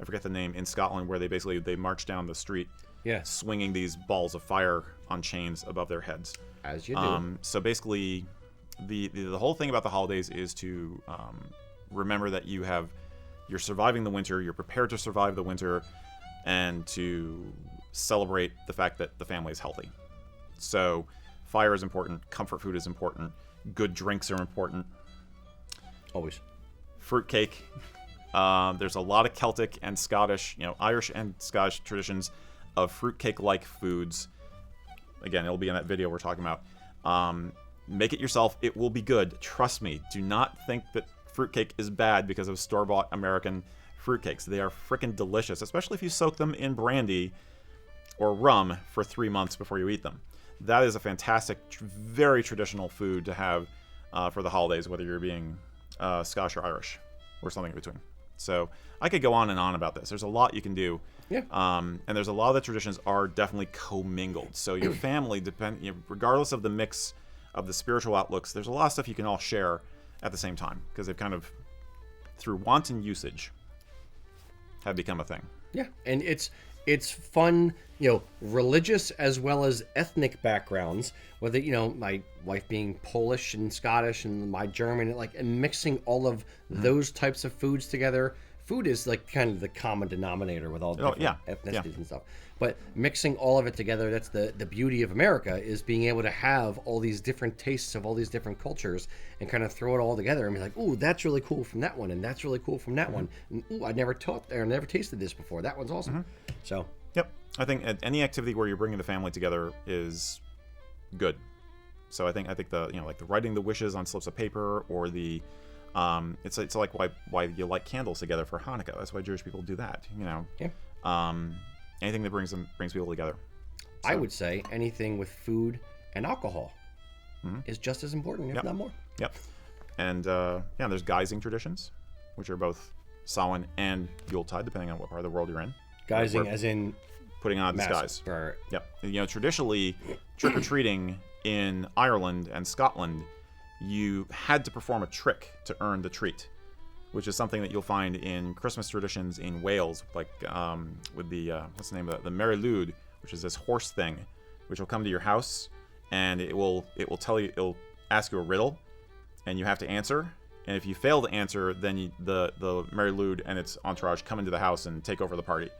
I forget the name in Scotland where they march down the street, Yeah. swinging these balls of fire on chains above their heads. As you do. So basically, the whole thing about the holidays is to remember that you're surviving the winter, you're prepared to survive the winter, and to celebrate the fact that the family is healthy. So fire is important, comfort food is important, good drinks are important. Always. Fruitcake. There's a lot of Celtic and Scottish, Irish and Scottish traditions of fruitcake-like foods. Again, it'll be in that video we're talking about. Make it yourself. It will be good. Trust me. Do not think that fruitcake is bad because of store-bought American fruitcakes. They are freaking delicious, especially if you soak them in brandy or rum for 3 months before you eat them. That is a fantastic, very traditional food to have for the holidays, whether you're being Scottish or Irish or something in between. So I could go on and on about this. There's a lot you can do. Yeah. And there's a lot of the traditions are definitely commingled. So your family, regardless of the mix of the spiritual outlooks, there's a lot of stuff you can all share at the same time because they've kind of, through wanton usage, have become a thing. Yeah, and it's fun, religious as well as ethnic backgrounds. Whether my wife being Polish and Scottish and my German, and mixing all of those types of foods together. Food is kind of the common denominator with all the different ethnicities and stuff. But mixing all of it together, that's the beauty of America, is being able to have all these different tastes of all these different cultures and kind of throw it all together and be like, ooh, that's really cool from that one, and that's really cool from that one. And, ooh, I never tasted this before. That one's awesome. So. Yep. I think any activity where you're bringing the family together is good. So I think the the writing the wishes on slips of paper, or the it's like why you light candles together for Hanukkah. That's why Jewish people do that. Yeah. Anything that brings people together. So. I would say anything with food and alcohol is just as important, if not more. Yep. And there's guising traditions, which are both Samhain and Yuletide, depending on what part of the world you're in. Guising, as in putting on a disguise. Right. Yep. Traditionally, trick-or-treating in Ireland and Scotland, you had to perform a trick to earn the treat, which is something that you'll find in Christmas traditions in Wales, with the what's the name of it? The Merry Lude, which is this horse thing, which will come to your house, and it will tell you, it'll ask you a riddle, and you have to answer. And if you fail to answer, then the Merry Lude and its entourage come into the house and take over the party.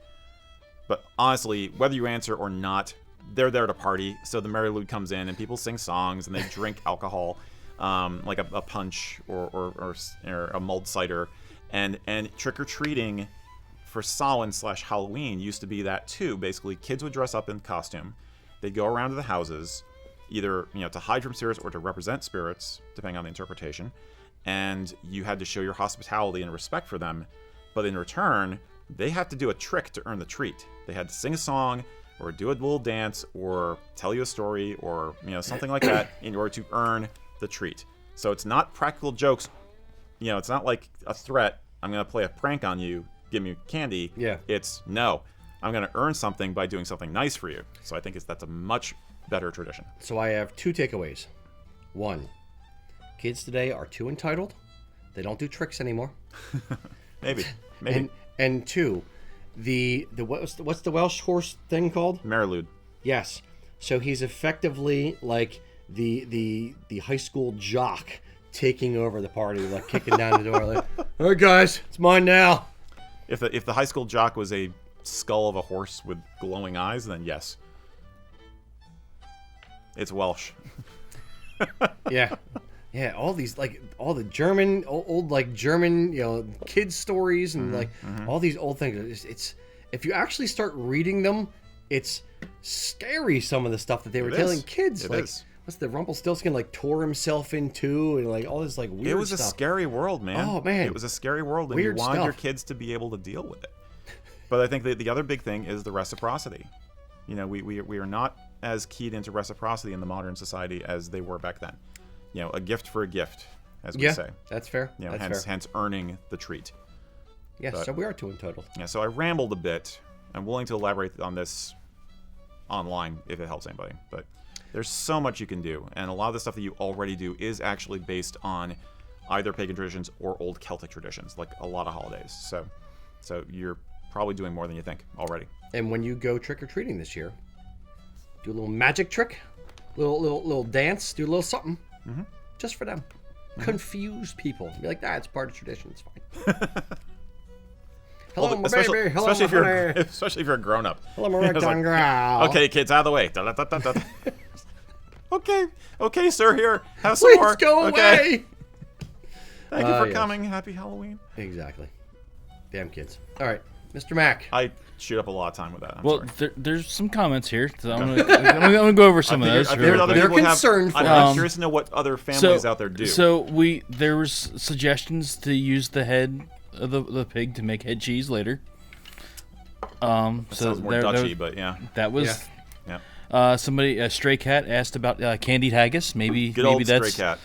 But honestly, whether you answer or not, they're there to party. So the Merry Lude comes in and people sing songs and they drink alcohol, like a punch or a mulled cider. And trick-or-treating for Samhain/Halloween used to be that too. Basically, kids would dress up in costume. They'd go around to the houses, either to hide from spirits or to represent spirits, depending on the interpretation. And you had to show your hospitality and respect for them. But in return, they had to do a trick to earn the treat. They had to sing a song or do a little dance or tell you a story or something like that in order to earn the treat. So it's not practical jokes. It's not like a threat. I'm going to play a prank on you. Give me candy. Yeah. It's no. I'm going to earn something by doing something nice for you. So I think that's a much better tradition. So I have 2 takeaways. 1, kids today are too entitled. They don't do tricks anymore. Maybe. And 2, what's the Welsh horse thing called? Merry Lude. Yes. So he's effectively like the high school jock taking over the party, like kicking down the door, like, "All right, guys, it's mine now." If the high school jock was a skull of a horse with glowing eyes, then yes, it's Welsh. Yeah. All these all the German old German kids stories and all these old things. It's if you actually start reading them, it's scary. Some of the stuff that they were telling kids. It is. What's the Rumpelstiltskin tore himself in two and all this weird stuff. It was a scary world, man. Oh man, it was a scary world, and weird you wanted stuff. your kids to be able to deal with it. But I think the other big thing is the reciprocity. We are not as keyed into reciprocity in the modern society as they were back then. A gift for a gift, as we say. That's fair. Hence earning the treat. Yes, so we are too entitled. Yeah, so I rambled a bit. I'm willing to elaborate on this online if it helps anybody. But there's so much you can do, and a lot of the stuff that you already do is actually based on either pagan traditions or old Celtic traditions, like a lot of holidays. So you're probably doing more than you think already. And when you go trick-or-treating this year, do a little magic trick, little dance, do a little something, just for them. Confuse people. Be like, it's part of tradition. It's fine. Hello, my baby. Hello, especially my honey. Especially if you're a grown-up. Hello, my rectangle. Okay, kids, out of the way. Okay, sir. Here, have some more. Please go away. Thank you for coming. Happy Halloween. Exactly. Damn kids. All right, Mr. Mac. I shoot up a lot of time with that. I'm Well, sorry. there's some comments here, so I'm gonna go over some of those. They're concerned for I'm curious to know what other families out there do. So there was suggestions to use the head of the pig to make head cheese later. That sounds more Dutchy, but yeah. That was. Yeah. Somebody, a stray cat, asked about candied haggis. Maybe Good old that's stray cat.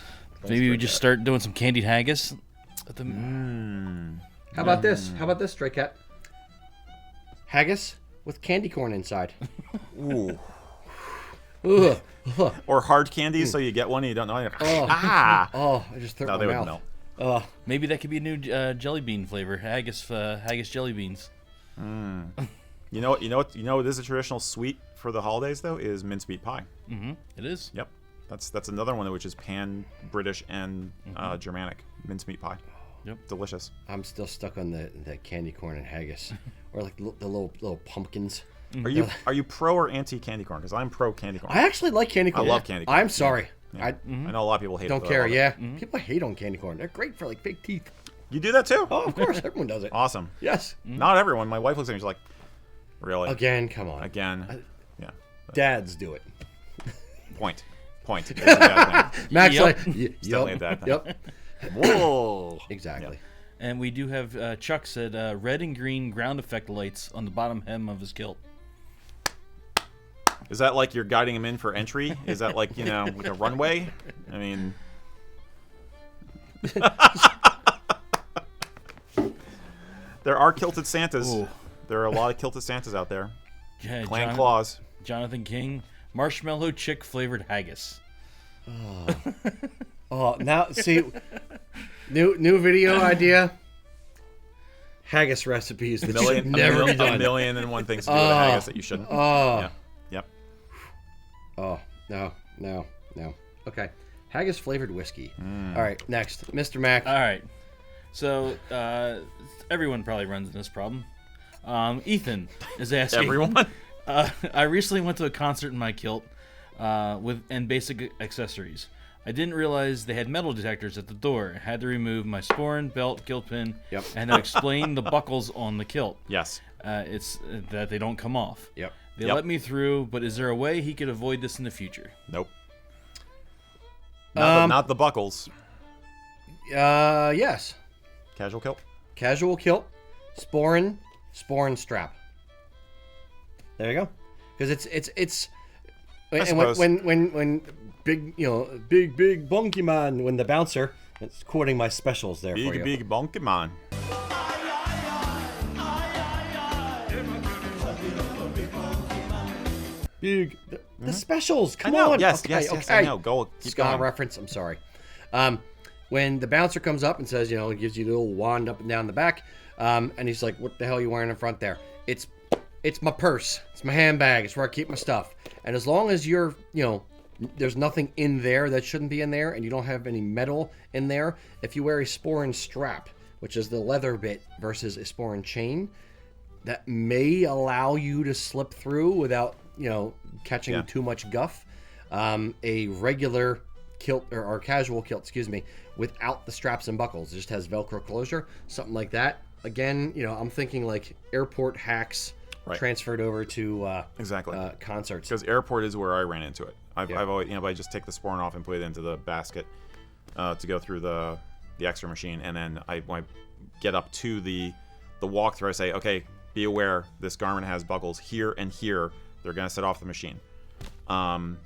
maybe we just start doing some candied haggis. How about this? How about this, stray cat? Haggis with candy corn inside. Ooh. Ugh. Or hard candy, so you get one and you don't know. I just threw it in they my would mouth. melt. Maybe that could be a new jelly bean flavor. Haggis jelly beans. You know what is a traditional sweet for the holidays though is mincemeat pie. It is. Yep. That's another one which is pan British and Germanic mincemeat pie. Yep. Delicious. I'm still stuck on the candy corn and haggis, or like the little pumpkins. Are you pro or anti candy corn? Because I'm pro candy corn. I actually like candy corn. I love candy corn. I'm sorry. Yeah. I know a lot of people hate it. Don't care. Yeah. People hate on candy corn. They're great for fake teeth. You do that too? Oh, of course. Everyone does it. Awesome. Yes. Not everyone. My wife looks at me and she's like, really? Again, come on. Again. Yeah. Dads do it. Point. It's a dad thing. Max, Yep. It's definitely a dad thing. Yep. Whoa. Exactly. And we do have Chuck said red and green ground effect lights on the bottom hem of his kilt. Is that like you're guiding him in for entry? Is that like, like a runway? I mean... There are kilted Santas. Ooh. There are a lot of kilted Santas out there. Yeah, Clan Claws. Jonathan King, marshmallow chick flavored haggis. Oh, now see, new video idea. Haggis recipes that should never be A done. million and one things to do with a haggis that you shouldn't. Oh. Yeah. Yep. Oh, no. Okay. Haggis flavored whiskey. All right, next, Mr. Mac. All right. So everyone probably runs into this problem. Ethan is asking. Everyone? I recently went to a concert in my kilt and basic accessories. I didn't realize they had metal detectors at the door. I had to remove my sporran, belt, kilt pin, and to explain the buckles on the kilt. Yes. It's that they don't come off. Yep. They let me through, but is there a way he could avoid this in the future? Nope. Not the buckles. Yes. Casual kilt? Casual kilt, sporran strap. There you go. Because it's and suppose. when big big bunky man, when the bouncer, it's quoting my specials there for you. Big bonky man. Big the specials. Come I know. on. Yes, okay, yes, okay. I know. Keep Ska going. reference. I'm sorry. When the bouncer comes up and says, he gives you the little wand up and down the back, and he's like, "What the hell are you wearing in front there?" It's my purse. It's my handbag. It's where I keep my stuff. And as long as you're, there's nothing in there that shouldn't be in there, and you don't have any metal in there, if you wear a sporran strap, which is the leather bit versus a sporran chain, that may allow you to slip through without, catching too much guff. A regular kilt or casual kilt, without the straps and buckles, it just has Velcro closure, something like that. Again, I'm thinking like airport hacks transferred over to exactly concerts. Because airport is where I ran into it. I've always, I just take the sporran off and put it into the basket to go through the extra machine, and then I get up to the walkthrough. I say, okay, be aware, this garment has buckles here and here. They're gonna set off the machine. And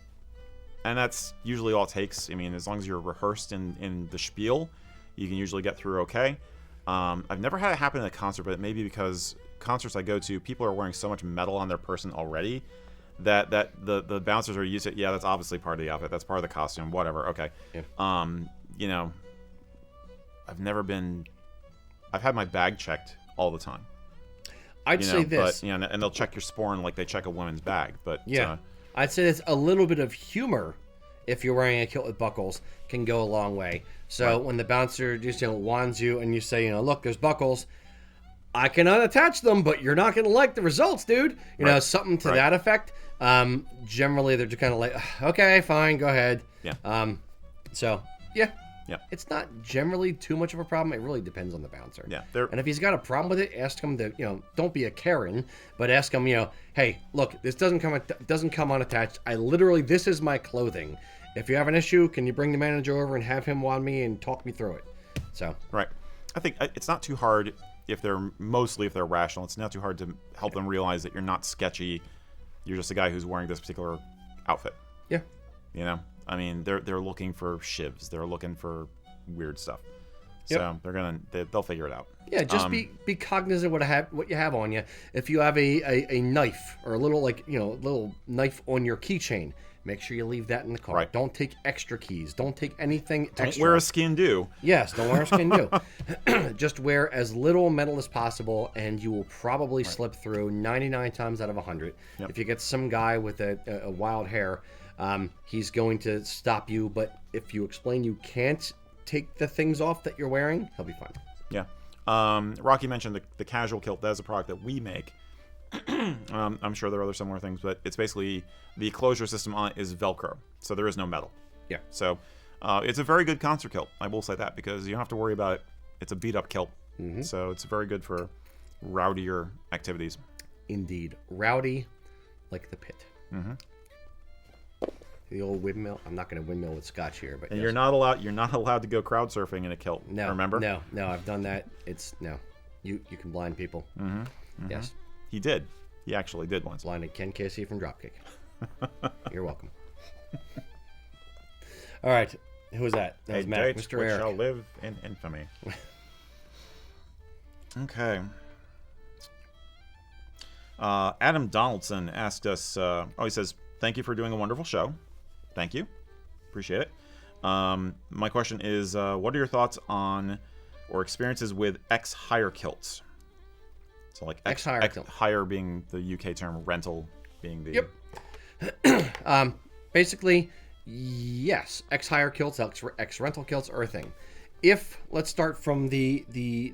that's usually all it takes. I mean, as long as you're rehearsed in the spiel, you can usually get through okay. I've never had it happen at a concert, but it may be because concerts I go to, people are wearing so much metal on their person already that the bouncers are used to, yeah, that's obviously part of the outfit. That's part of the costume, whatever. Okay. Yeah. I've had my bag checked all the time. I'd say this. But, and they'll check your sporran like they check a women's bag. But I'd say it's a little bit of humor, if you're wearing a kilt with buckles, can go a long way. So when the bouncer just wands you and you say, look, there's buckles, I can unattach them, but you're not going to like the results, dude. Something to that effect. Generally, they're just kind of like, okay, fine, go ahead. Yeah. Yeah, it's not generally too much of a problem. It really depends on the bouncer. Yeah. And if he's got a problem with it, ask him to, don't be a Karen, but ask him, hey, look, this doesn't come unattached. This is my clothing. If you have an issue, can you bring the manager over and have him wand me and talk me through it? So. Right. I think it's not too hard if they're rational. It's not too hard to help them realize that you're not sketchy. You're just a guy who's wearing this particular outfit. Yeah. I mean, they're looking for shivs. They're looking for weird stuff. So they'll figure it out. Yeah, just be cognizant of what you have on you. If you have a knife or a little little knife on your keychain, make sure you leave that in the car. Right. Don't take extra keys. Don't take anything Don't extra. wear a skin do. Yes, don't wear a skin do. Just wear as little metal as possible, and you will probably slip through 99 times out of 100. If you get some guy with a wild hair, he's going to stop you, but if you explain you can't take the things off that you're wearing, he'll be fine. Yeah. Rocky mentioned the casual kilt. That is a product that we make. I'm sure there are other similar things, but it's basically the closure system on it is Velcro, so there is no metal. Yeah. So it's a very good concert kilt. I will say that, because you don't have to worry about it. It's a beat-up kilt, so it's very good for rowdier activities. Indeed, rowdy, like the pit. Mm-hmm. The old windmill. I'm not going to windmill with scotch here, but and you're not allowed to go crowd surfing in a kilt. No, remember? No, I've done that. You can blind people. Mm-hmm. Mm-hmm. Yes, he did. He actually did once. Blinded Ken Casey from Dropkick. You're welcome. All right, who was that? That was Matt, Mr. Erik. Shall live in infamy. Okay. Adam Donaldson asked us. He says, "Thank you for doing a wonderful show." Thank you. Appreciate it. My question is, what are your thoughts on or experiences with ex-hire kilts? So like ex-hire kilt. Hire being the UK term, rental being the... Yep. Basically, Yes, ex-hire kilts, ex-rental kilts are a thing. If, let's start from the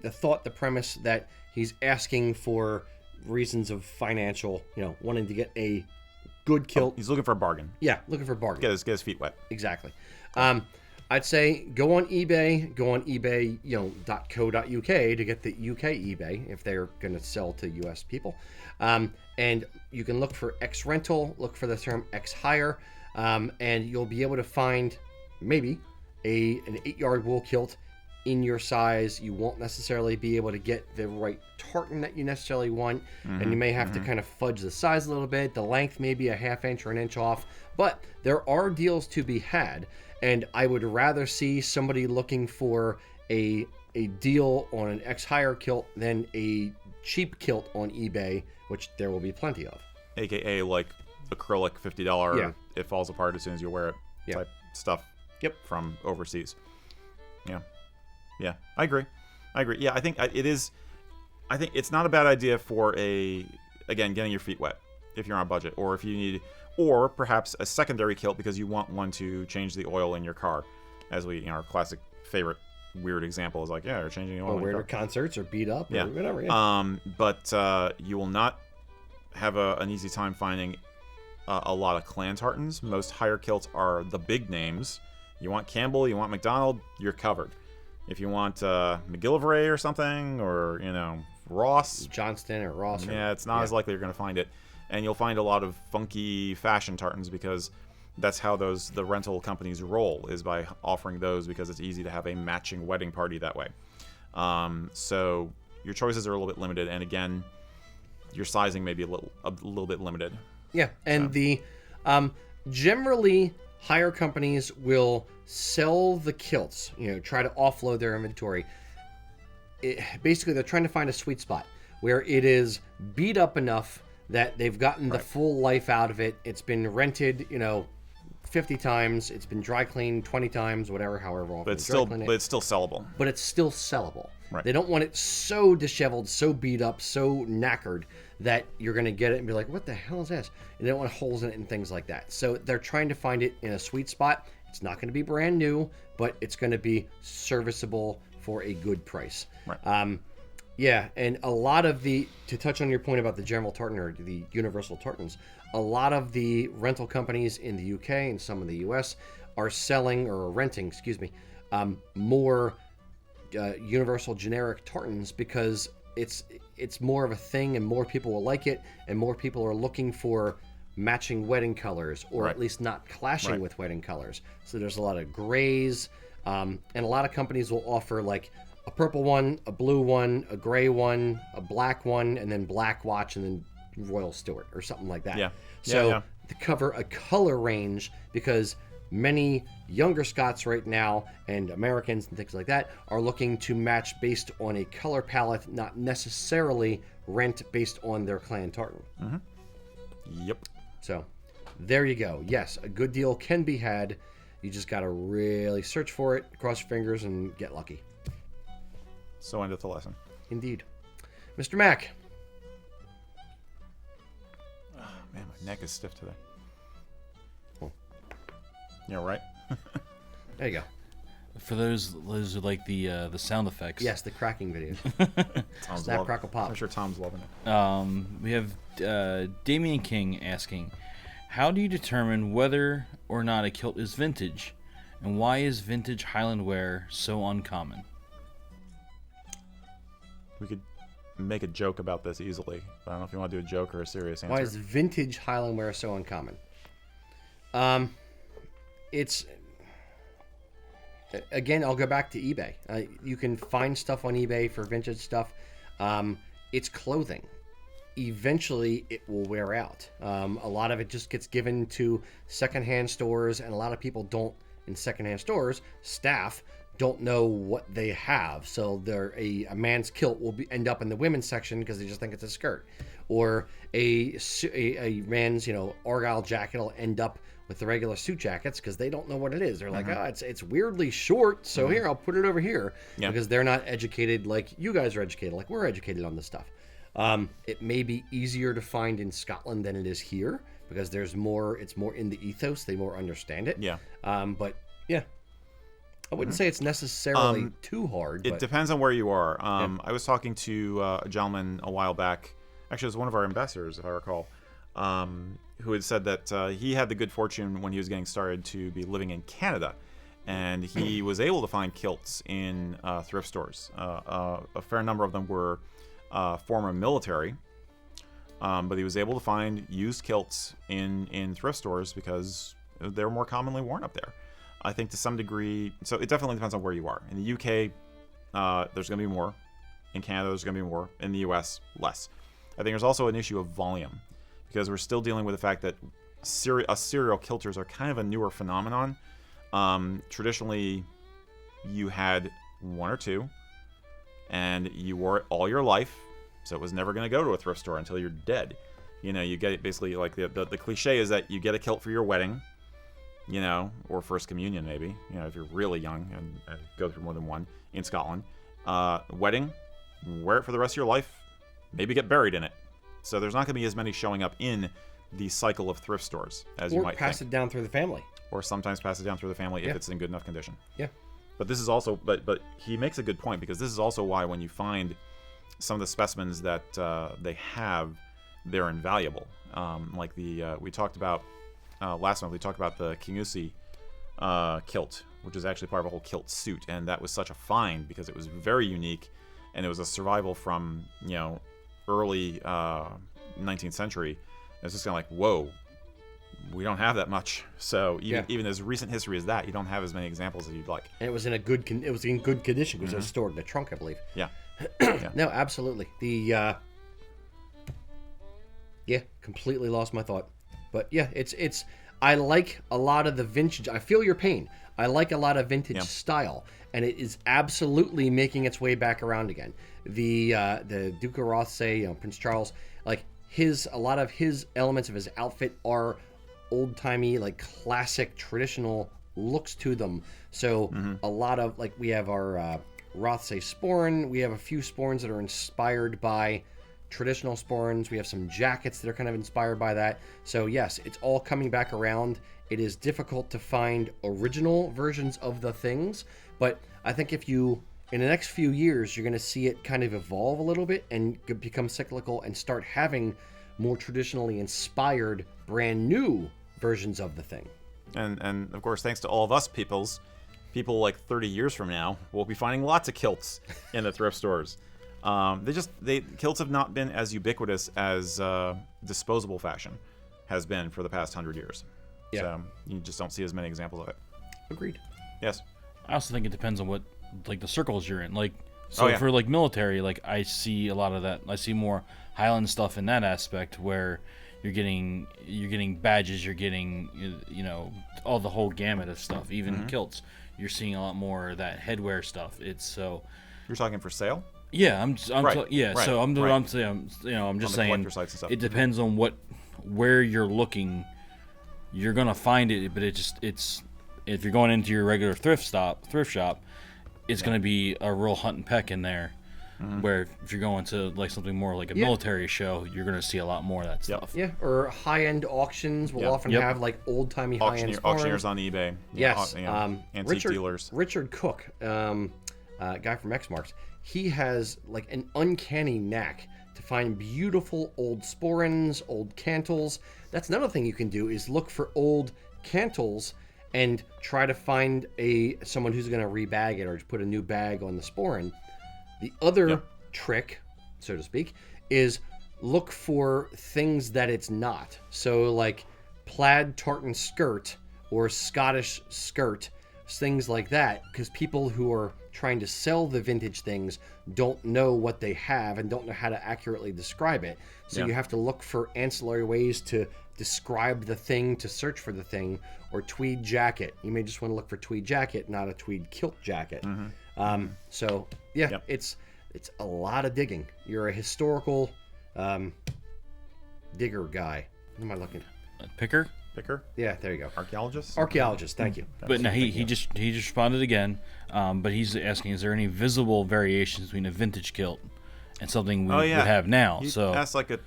thought, the premise that he's asking for reasons of financial, wanting to get a good kilt. He's looking for a bargain. Yeah, looking for a bargain. Get his feet wet. Exactly. I'd say go on eBay, .co.uk to get the UK eBay if they're going to sell to US people. And you can look for ex-rental, look for the term ex-hire, and you'll be able to find maybe an 8-yard wool kilt in your size. You won't necessarily be able to get the right tartan that you necessarily want, and you may have to kind of fudge the size a little bit. The length may be a ½ inch or an inch off, but there are deals to be had, and I would rather see somebody looking for a deal on an ex-hire kilt than a cheap kilt on eBay, which there will be plenty of. AKA like acrylic $50, Yeah. it falls apart as soon as you wear it type stuff. Yep. From overseas. Yeah, I agree. Yeah, I think it's not a bad idea for getting your feet wet if you're on a budget, or if you need, or perhaps a secondary kilt because you want one to change the oil in your car, as our classic favorite weird example is like, you're changing the oil Or in wear your to car. concerts or beat up or whatever. But you will not have an easy time finding a lot of clan tartans. Most hire kilts are the big names. You want Campbell, you want McDonald, you're covered. If you want McGillivray or something, or Ross, Johnston or Ross. it's not as likely you're going to find it. And you'll find a lot of funky fashion tartans because that's how the rental companies roll, is by offering those, because it's easy to have a matching wedding party that way. So your choices are a little bit limited, and again, your sizing may be a little bit limited. Yeah, and the generally hire companies will sell the kilts, try to offload their inventory. Basically, they're trying to find a sweet spot where it is beat up enough that they've gotten the full life out of it. It's been rented, 50 times. It's been dry cleaned 20 times, however often. But it's still sellable. But it's still sellable. Right. They don't want it so disheveled, so beat up, so knackered that you're going to get it and be like, what the hell is this? And they don't want holes in it and things like that. So they're trying to find it in a sweet spot. It's not going to be brand new, but it's going to be serviceable for a good price. Right. Yeah, and a lot of to touch on your point about the general tartan or the universal tartans, a lot of the rental companies in the UK and some in the US are selling or renting, more universal generic tartans because it's more of a thing and more people will like it, and more people are looking for matching wedding colors, or at least not clashing with wedding colors. So there's a lot of grays, and a lot of companies will offer like a purple one, a blue one, a gray one, a black one, and then black watch, and then Royal Stewart or something like that. To cover a color range, because many younger Scots right now and Americans and things like that are looking to match based on a color palette, not necessarily rent based on their clan tartan. Yep. So there you go. Yes, a good deal can be had. You just got to really search for it, cross your fingers, and get lucky. So endeth the lesson. Indeed. Mr. Mack. Oh, man, my neck is stiff today. Oh. Yeah, right? There you go. For those who like the sound effects. Yes, the cracking videos. Snap, crackle, pop. I'm sure Tom's loving it. We have Damian King asking, how do you determine whether or not a kilt is vintage? And why is vintage Highland wear so uncommon? We could make a joke about this easily, but I don't know if you want to do a joke or a serious answer. Why is vintage Highland wear so uncommon? It's... Again, I'll go back to eBay. You can find stuff on eBay for vintage stuff. It's clothing. Eventually, it will wear out. A lot of it just gets given to secondhand stores, and a lot of people don't, in secondhand stores, staff don't know what they have. So a man's kilt will end up in the women's section because they just think it's a skirt. Or a man's, Argyle jacket will end up with the regular suit jackets because they don't know what it is. They're like, it's weirdly short, so here, I'll put it over here. Yeah. Because they're not educated like you guys are educated, like we're educated on this stuff. It may be easier to find in Scotland than it is here because there's more. It's more in the ethos. They more understand it. Yeah. But yeah, I wouldn't say it's necessarily too hard. It But depends on where you are. I was talking to a gentleman a while back. Actually, it was one of our ambassadors, if I recall, who had said that he had the good fortune when he was getting started to be living in Canada, and he was able to find kilts in thrift stores. A fair number of them were former military, but he was able to find used kilts in thrift stores because they're more commonly worn up there. I think to some degree, so it definitely depends on where you are. In the UK, there's going to be more. In Canada, there's going to be more. In the US, less. I think there's also an issue of volume, because we're still dealing with the fact that serial kilters are kind of a newer phenomenon. Traditionally, you had one or two, and you wore it all your life, so it was never going to go to a thrift store until you're dead. You know, you get it basically like the cliche is that you get a kilt for your wedding, you know, or first communion maybe, you know, if you're really young and go through more than one in Scotland. Wedding, wear it for the rest of your life, maybe get buried in it. So there's not going to be as many showing up in the cycle of thrift stores as you might think. Or pass it down through the family. Or sometimes pass it down through the family if it's in good enough condition. Yeah. But this is also, but he makes a good point, because this is also why when you find some of the specimens that they have, they're invaluable. Like we talked about last month, we talked about the Kingusi kilt, which is actually part of a whole kilt suit, and that was such a find because it was very unique, and it was a survival from, you know, early 19th century. It's just kind of like, whoa, we don't have that much. So even as recent history as that, you don't have as many examples as you'd like. And it was in in good condition because it was stored in the trunk, I believe. Yeah. No, absolutely. Completely lost my thought. But yeah, it's I like a lot of the vintage. I feel your pain. I like a lot of vintage style, and it is absolutely making its way back around again. The Duke of Rothsay, you know, Prince Charles, like a lot of his elements of his outfit are old-timey, like classic traditional looks to them. So a lot of, like, we have our Rothsay sporran. We have a few sporrans that are inspired by traditional sporrans. We have some jackets that are kind of inspired by that. So yes, it's all coming back around. It is difficult to find original versions of the things, but I think in the next few years, you're going to see it kind of evolve a little bit and become cyclical and start having more traditionally inspired, brand new versions of the thing. And of course, thanks to all of us people like 30 years from now, we'll be finding lots of kilts in the thrift stores. Kilts have not been as ubiquitous as disposable fashion has been for the past 100 years. Yeah. So you just don't see as many examples of it. Agreed. Yes. I also think it depends on what, like, the circles you're in. Like, so for, like, military, like, I see a lot of that. I see more Highland stuff in that aspect where you're getting badges, you're getting, you know, all the whole gamut of stuff, even kilts. You're seeing a lot more of that headwear stuff. It's so. You're talking for sale? Yeah, I'm Right. So I'm just saying it depends on where you're looking. You're gonna find it, but it's if you're going into your regular thrift shop, it's gonna be a real hunt and peck in there. Where if you're going to like something more like a military show, you're gonna see a lot more of that stuff. Yeah, or high-end auctions will often have like old-timey high-end auctioneers on eBay. Yes, antique dealers. Richard Cook, guy from X Marks, he has like an uncanny knack to find beautiful old sporrans, old cantles. That's another thing you can do is look for old cantles and try to find someone who's going to rebag it or put a new bag on the sporran. The other trick, so to speak, is look for things that it's not. So like plaid tartan skirt or Scottish skirt, things like that, because people who are trying to sell the vintage things don't know what they have and don't know how to accurately describe it. So you have to look for ancillary ways to describe the thing, to search for the thing. Or tweed jacket. You may just want to look for tweed jacket, not a tweed kilt jacket. It's a lot of digging. You're a historical digger guy. What am I looking? Picker? Yeah, there you go. Archaeologist, thank you. But no, he just responded again. But he's asking, is there any visible variations between a vintage kilt and something we would have now? That's like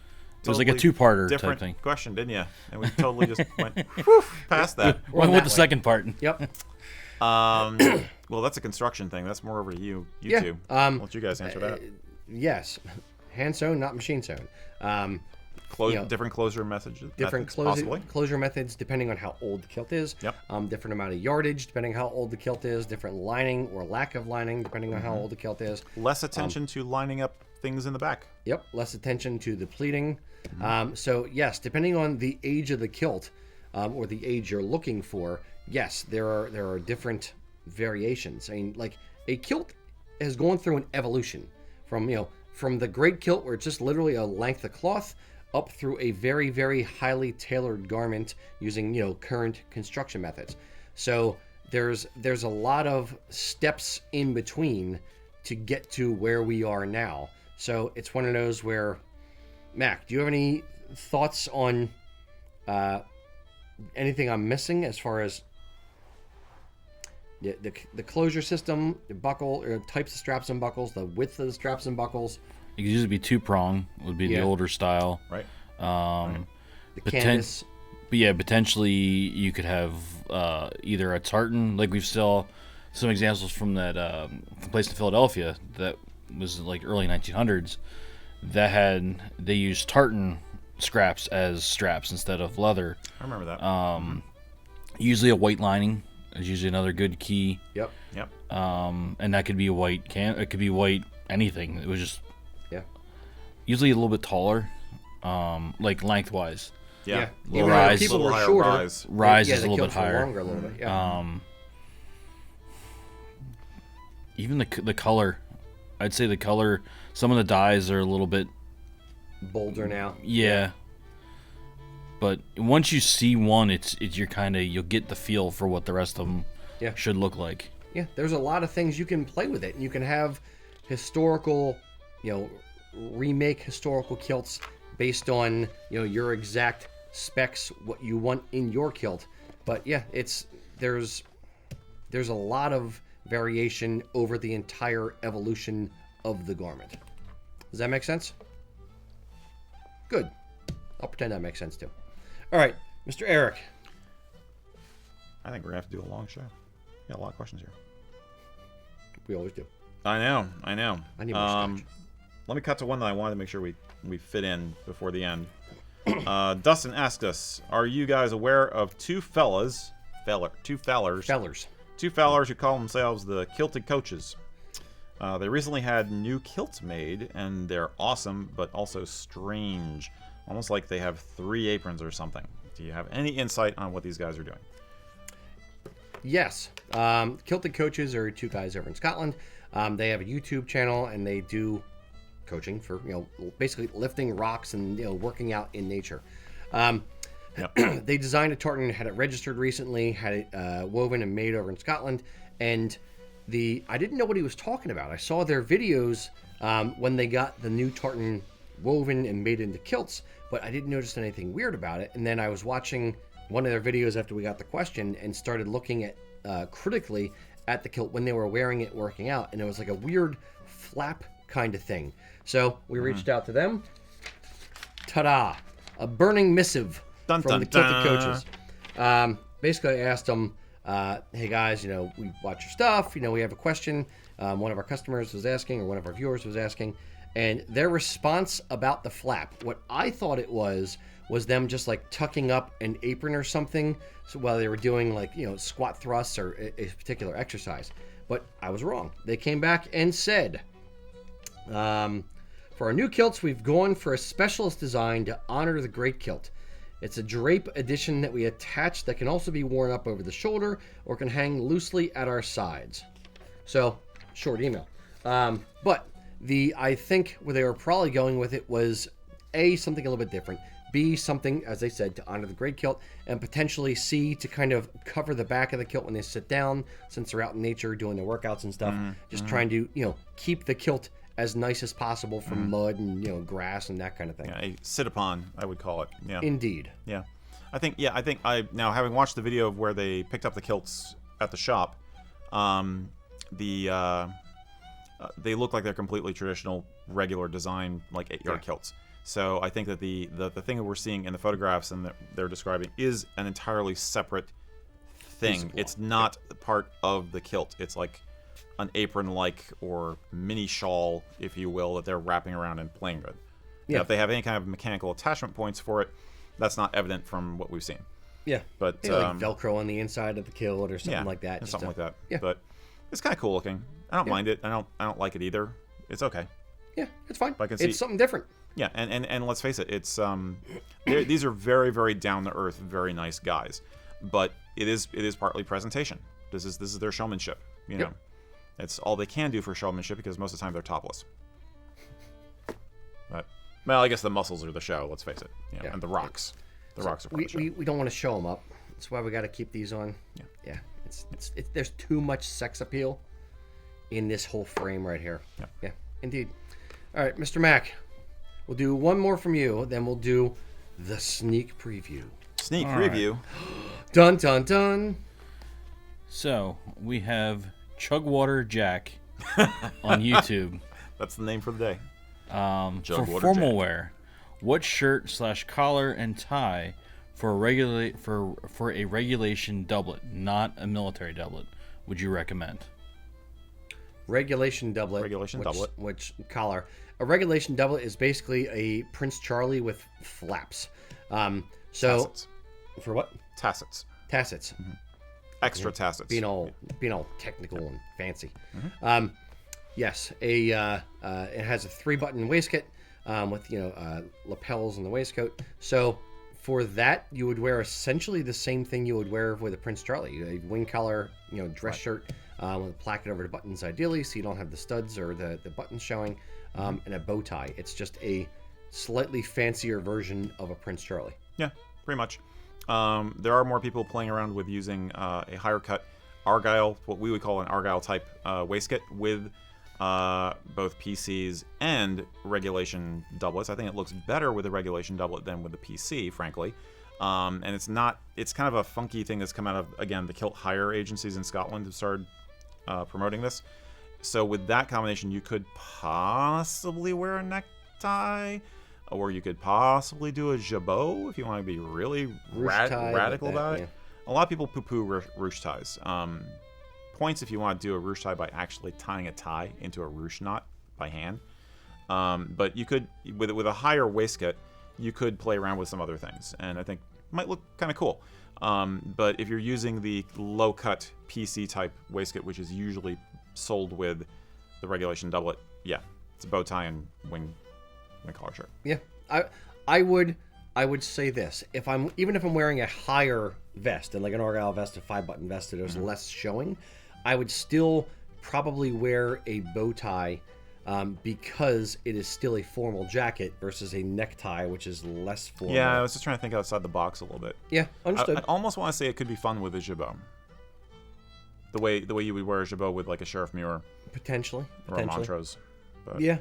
It was like a two-parter type different thing. question, didn't you? And we totally just went whew, past that. Went with the second part. Yep. Well, that's a construction thing. That's more over to you two. I'll let you guys answer that. Yes. Hand sewn, not machine sewn. Different closure Different possibly. closure methods depending on how old the kilt is. Yep. Different amount of yardage depending on how old the kilt is. Different lining or lack of lining depending on how old the kilt is. Less attention to lining up things in the back. Yep. Less attention to the pleating. So yes, depending on the age of the kilt or the age you're looking for, yes, there are different variations. I mean, like a kilt has gone through an evolution from the great kilt where it's just literally a length of cloth up through a very, very highly tailored garment using, current construction methods. So there's a lot of steps in between to get to where we are now. So it's one of those where, Mac, do you have any thoughts on anything I'm missing as far as the closure system, the buckle, or types of straps and buckles, the width of the straps and buckles? It could usually be two-prong, would be the older style. Right. The canvas. But yeah, potentially you could have either a tartan, like we saw some examples from that place in Philadelphia that was like early 1900s. They used tartan scraps as straps instead of leather. I remember that. Usually a white lining is usually another good key. Yep. And that could be a white it could be white anything. It was just usually a little bit taller, like lengthwise. Yeah. Little rise. People were higher shorter. Rise the is a little bit kilts were higher. longer a little bit. Yeah. Even the color, I'd say the color. Some of the dyes are a little bit bolder now. Yeah. But once you see one, you'll get the feel for what the rest of them should look like. Yeah, there's a lot of things you can play with it, and you can have historical, remake historical kilts based on your exact specs, what you want in your kilt. But yeah, there's a lot of variation over the entire evolution of the garment. Does that make sense? Good. I'll pretend that makes sense too. All right, Mr. Erik. I think we're gonna have to do a long show. Got a lot of questions here. We always do. I know. I need more scotch. Let me cut to one that I wanted to make sure we fit in before the end. Dustin asked us, are you guys aware of two fellers who call themselves the Kilted Coaches? They recently had new kilts made, and they're awesome, but also strange. Almost like they have 3 aprons or something. Do you have any insight on what these guys are doing? Yes. Kilted Coaches are 2 guys over in Scotland. They have a YouTube channel, and they do coaching for, basically lifting rocks and, working out in nature. They designed a tartan, had it registered recently, had it woven and made over in Scotland, and I didn't know what he was talking about. I saw their videos when they got the new tartan woven and made into kilts, but I didn't notice anything weird about it. And then I was watching one of their videos after we got the question and started looking at critically at the kilt when they were wearing it, working out, and it was like a weird flap kind of thing. So we reached out to them. Ta-da! A burning missive from the Kilted Coaches. Basically, I asked them, hey guys, we watch your stuff. We have a question. One of our customers was asking, or one of our viewers was asking, and their response about the flap, what I thought it was them just like tucking up an apron or something, so while they were doing like squat thrusts or a particular exercise. But I was wrong. They came back and said, for our new kilts, we've gone for a specialist design to honor the great kilt. It's a drape edition that we attach that can also be worn up over the shoulder or can hang loosely at our sides. So, short email. But I think where they were probably going with it was A, something a little bit different, B, something, as they said, to honor the great kilt, and potentially C, to kind of cover the back of the kilt when they sit down, since they're out in nature doing their workouts and stuff, just trying to, keep the kilt as nice as possible from mud and, grass and that kind of thing. Yeah, a sit upon, I would call it. Yeah. Indeed. Yeah. I think now, having watched the video of where they picked up the kilts at the shop, they look like they're completely traditional, regular design, like 8-yard kilts. So I think that the thing that we're seeing in the photographs and that they're describing is an entirely separate thing. It's not part of the kilt. It's like an apron-like or mini shawl, if you will, that they're wrapping around and playing with. Now, if they have any kind of mechanical attachment points for it, that's not evident from what we've seen. Yeah, but like Velcro on the inside of the kilt or something like that. Something like that. Yeah, but it's kind of cool looking. I don't mind it. I don't like it either. It's okay. Yeah, it's fine. But I can see, it's something different. Yeah, and let's face it, it's these are very, very down to earth, very nice guys, but it is partly presentation. This is their showmanship. You know, it's all they can do for showmanship because most of the time they're topless. But well, I guess the muscles are the show. Let's face it. You know, and the rocks. The rocks are. We don't want to show them up. That's why we got to keep these on. Yeah. It's there's too much sex appeal in this whole frame right here. Yeah, indeed. All right, Mr. Mac, we'll do one more from you, then we'll do the sneak preview. Sneak preview. Dun dun dun. So we have Chugwater Jack on YouTube. That's the name for the day. For formal wear, what shirt/collar and tie for a regulation doublet, not a military doublet, would you recommend? Regulation doublet. Which collar? A regulation doublet is basically a Prince Charlie with flaps. Tassets. For what? Tassets. Mm-hmm. Extra tassets. Being all technical and fancy. Mm-hmm. Yes, it has a 3-button waistcoat with lapels in the waistcoat. So for that, you would wear essentially the same thing you would wear with a Prince Charlie, a wing collar, dress shirt with a placket over the buttons, ideally, so you don't have the studs or the buttons showing, and a bow tie. It's just a slightly fancier version of a Prince Charlie. Yeah, pretty much. There are more people playing around with using a higher cut Argyle, what we would call an Argyle type waistcoat with both PCs and regulation doublets. I think it looks better with a regulation doublet than with the PC, frankly. And it's kind of a funky thing that's come out of, again, the kilt hire agencies in Scotland have started promoting this. So with that combination, you could possibly wear a necktie, or you could possibly do a jabot if you want to be really radical about it. A lot of people poo-poo ruche ties. Points if you want to do a ruche tie by actually tying a tie into a ruche knot by hand. But you could, with a higher waistcoat, you could play around with some other things, and I think it might look kind of cool. But if you're using the low-cut PC type waistcoat, which is usually sold with the regulation doublet, it's a bow tie and wing collar shirt. Yeah, I would say this: even if I'm wearing a higher vest and like an Argyle vest, a 5-button vest, there's less showing, I would still probably wear a bow tie because it is still a formal jacket versus a necktie, which is less formal. Yeah, I was just trying to think outside the box a little bit. Yeah, understood. I almost want to say it could be fun with a jabot. The way you would wear a jabot with like a Sheriff Muir. Potentially. Or a Montrose. But, yeah.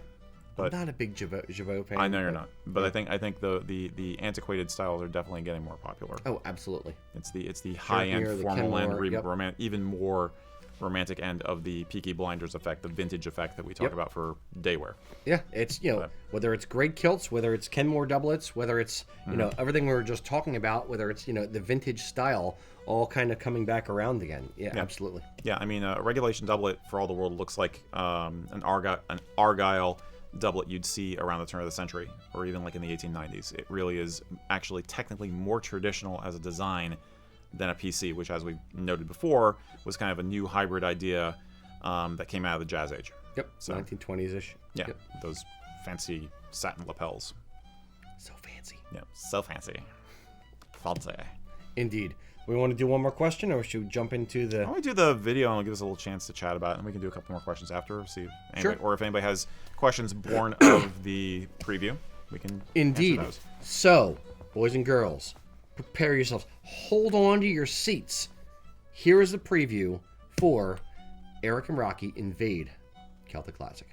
But I'm not a big jabot fan. I know you're not, but I think the antiquated styles are definitely getting more popular. Oh, absolutely. It's the high end, formal end, even more romantic end of the Peaky Blinders effect, the vintage effect that we talk about for day wear. Yeah, it's whether it's great kilts, whether it's Kenmore doublets, whether it's everything we were just talking about, whether it's the vintage style, all kind of coming back around again. Yeah, absolutely. Yeah, I mean a regulation doublet for all the world looks like an Argyle doublet you'd see around the turn of the century, or even like in the 1890s. It really is actually technically more traditional as a design than a PC, which, as we noted before, was kind of a new hybrid idea that came out of the Jazz Age. Yep, so 1920s-ish. Yeah, those fancy satin lapels. So fancy. Yeah, so fancy. Fancy. Indeed. We want to do one more question, or should we jump into the... Why don't we do the video and it'll give us a little chance to chat about it, and we can do a couple more questions after, see if anybody, or if anybody has questions born of the preview, we can Indeed. answer those. So, boys and girls, prepare yourselves. Hold on to your seats. Here is the preview for Erik and Rocky Invade Celtic Classic.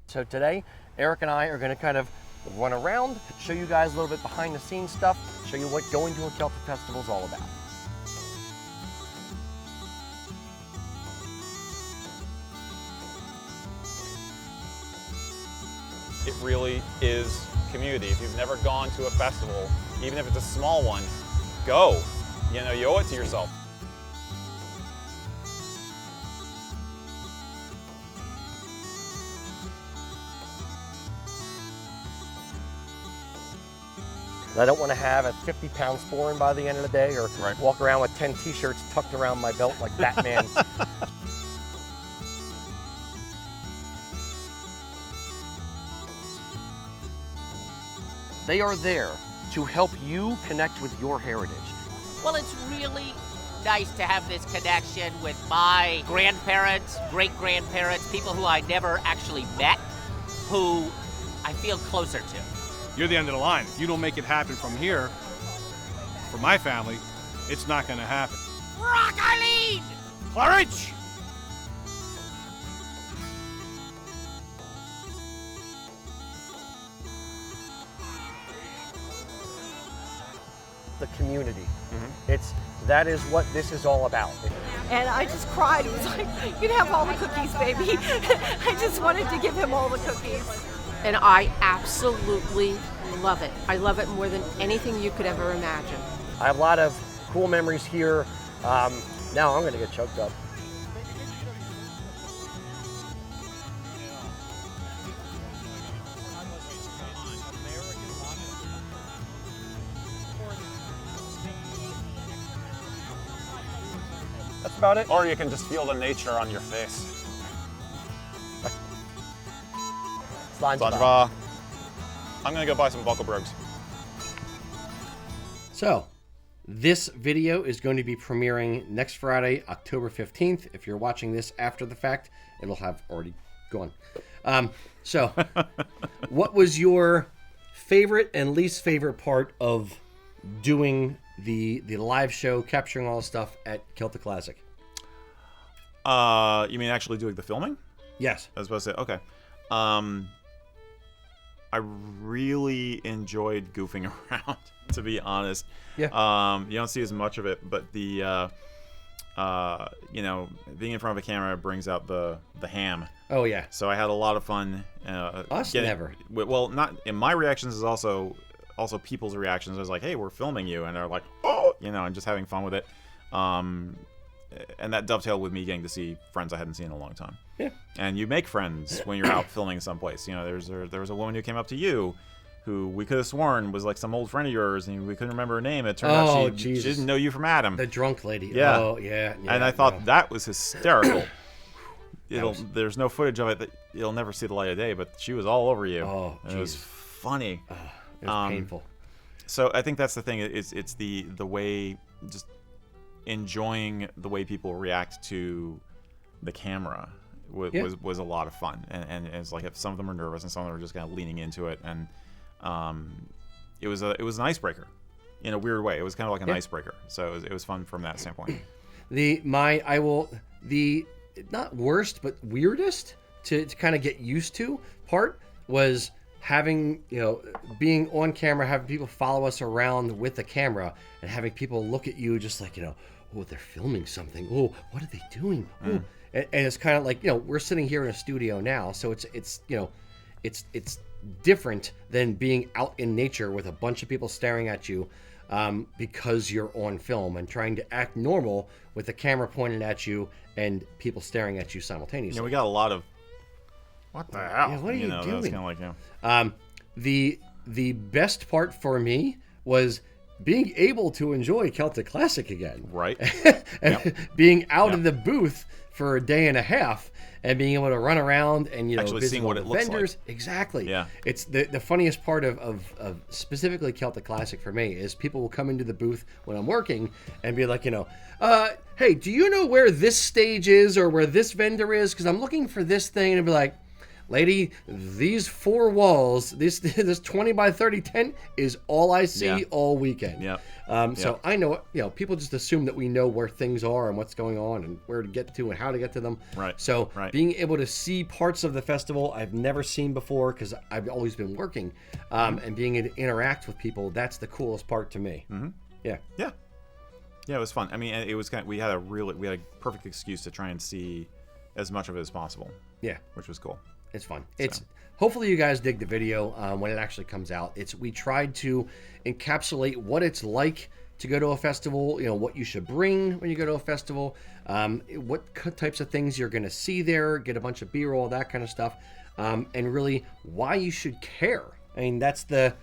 So today, Erik and I are going to kind of run around, show you guys a little bit behind the scenes stuff, show you what going to a Celtic festival is all about. it really is community. If you've never gone to a festival, even if it's a small one, go. You know, you owe it to yourself. I don't want to have a 50-pound sporran by the end of the day, or walk around with 10 t-shirts tucked around my belt like Batman. They are there to help you connect with your heritage. Well, it's really nice to have this connection with my grandparents, great-grandparents, people who I never actually met, who I feel closer to. You're the end of the line. If you don't make it happen from here, for my family, it's not going to happen. Rock Eileen! Claridge! The community. That is what this is all about. And I just cried. It was like, you can have all the cookies, baby. I just wanted to give him all the cookies. And I absolutely love it. I love it more than anything you could ever imagine. I have a lot of cool memories here. Now I'm gonna get choked up. That's about it. Or you can just feel the nature on your face. SpongeBob. I'm gonna go buy some buckle brogues. So, this video is going to be premiering next Friday, October 15th. If you're watching this after the fact, it'll have already gone. So, what was your favorite and least favorite part of doing the live show, capturing all the stuff at Kilted Classic? You mean actually doing the filming? Yes. I was supposed to say, okay. I really enjoyed goofing around, to be honest. Yeah. You don't see as much of it, but the you know, being in front of a camera brings out the ham. Oh yeah. So I had a lot of fun. Never. Well, not in my reactions is also people's reactions. I was like, hey, we're filming you, and they're like, oh, you know, and just having fun with it. And that dovetailed with me getting to see friends I hadn't seen in a long time. Yeah. And you make friends when you're out filming someplace. You know, there was a woman who came up to you, who we could have sworn was like some old friend of yours, and we couldn't remember her name. It turned out she didn't know you from Adam. The drunk lady. Yeah. Oh, yeah. And I thought that was hysterical. There's no footage of it that you'll never see the light of day, but she was all over you. Oh, and it was funny. It was painful. So I think that's the thing. It's the way, just enjoying the way people react to the camera was a lot of fun, and it's like if some of them are nervous and some of them are just kind of leaning into it, and it was an icebreaker in a weird way. It was kind of like an icebreaker, so it was fun from that standpoint. The not worst but weirdest to kind of get used to part was having, you know, being on camera, having people follow us around with the camera, and having people look at you just like, you know, oh, they're filming something. Oh, what are they doing? Oh. And it's kind of like, you know, we're sitting here in a studio now, so it's you know, it's different than being out in nature with a bunch of people staring at you, because you're on film and trying to act normal with the camera pointed at you and people staring at you simultaneously. Yeah, we got a lot of, what the hell? Yeah, what are you doing? That was kind of like, the best part for me was being able to enjoy Celtic Classic again. Right. And being out of the booth for a day and a half and being able to run around and, you know, actually visit seeing what all it the looks vendors. like. Exactly. Yeah. It's the funniest part of specifically Celtic Classic for me is people will come into the booth when I'm working and be like, you know, hey, do you know where this stage is or where this vendor is? Because I'm looking for this thing. And be like, lady, these four walls, this 20 by 30 tent is all I see all weekend. Yeah. So I know, you know, people just assume that we know where things are and what's going on and where to get to and how to get to them. Right. So being able to see parts of the festival I've never seen before because I've always been working, and being able to interact with people, that's the coolest part to me. Mm-hmm. Yeah. Yeah. Yeah, it was fun. I mean, it was we had a perfect excuse to try and see as much of it as possible. Yeah. Which was cool. It's fun. It's hopefully you guys dig the video when it actually comes out. We tried to encapsulate what it's like to go to a festival, what you should bring when you go to a festival, what types of things you're going to see there, get a bunch of B-roll, that kind of stuff, and really why you should care. I mean, that's the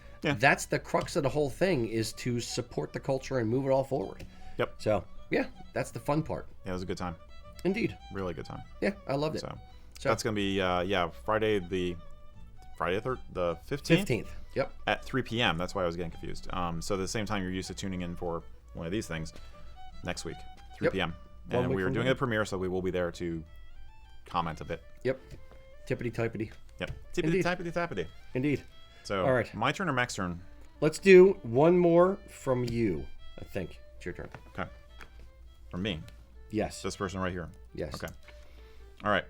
crux of the whole thing, is to support the culture and move it all forward. Yep. So, yeah, that's the fun part. Yeah, it was a good time. Indeed. Really good time. Yeah, I loved it. So that's going to be, Friday the 15th? 15th. Yep. At 3 p.m. That's why I was getting confused. So the same time you're used to tuning in for one of these things, next week, 3 p.m. And we are doing a premiere, so we will be there to comment a bit. Yep. Tippity-typity. Yep. Tippity-tappity-tappity. Indeed. So, all right. My turn or Mac's turn? Let's do one more from you, I think. It's your turn. Okay. From me? Yes. This person right here? Yes. Okay. All right.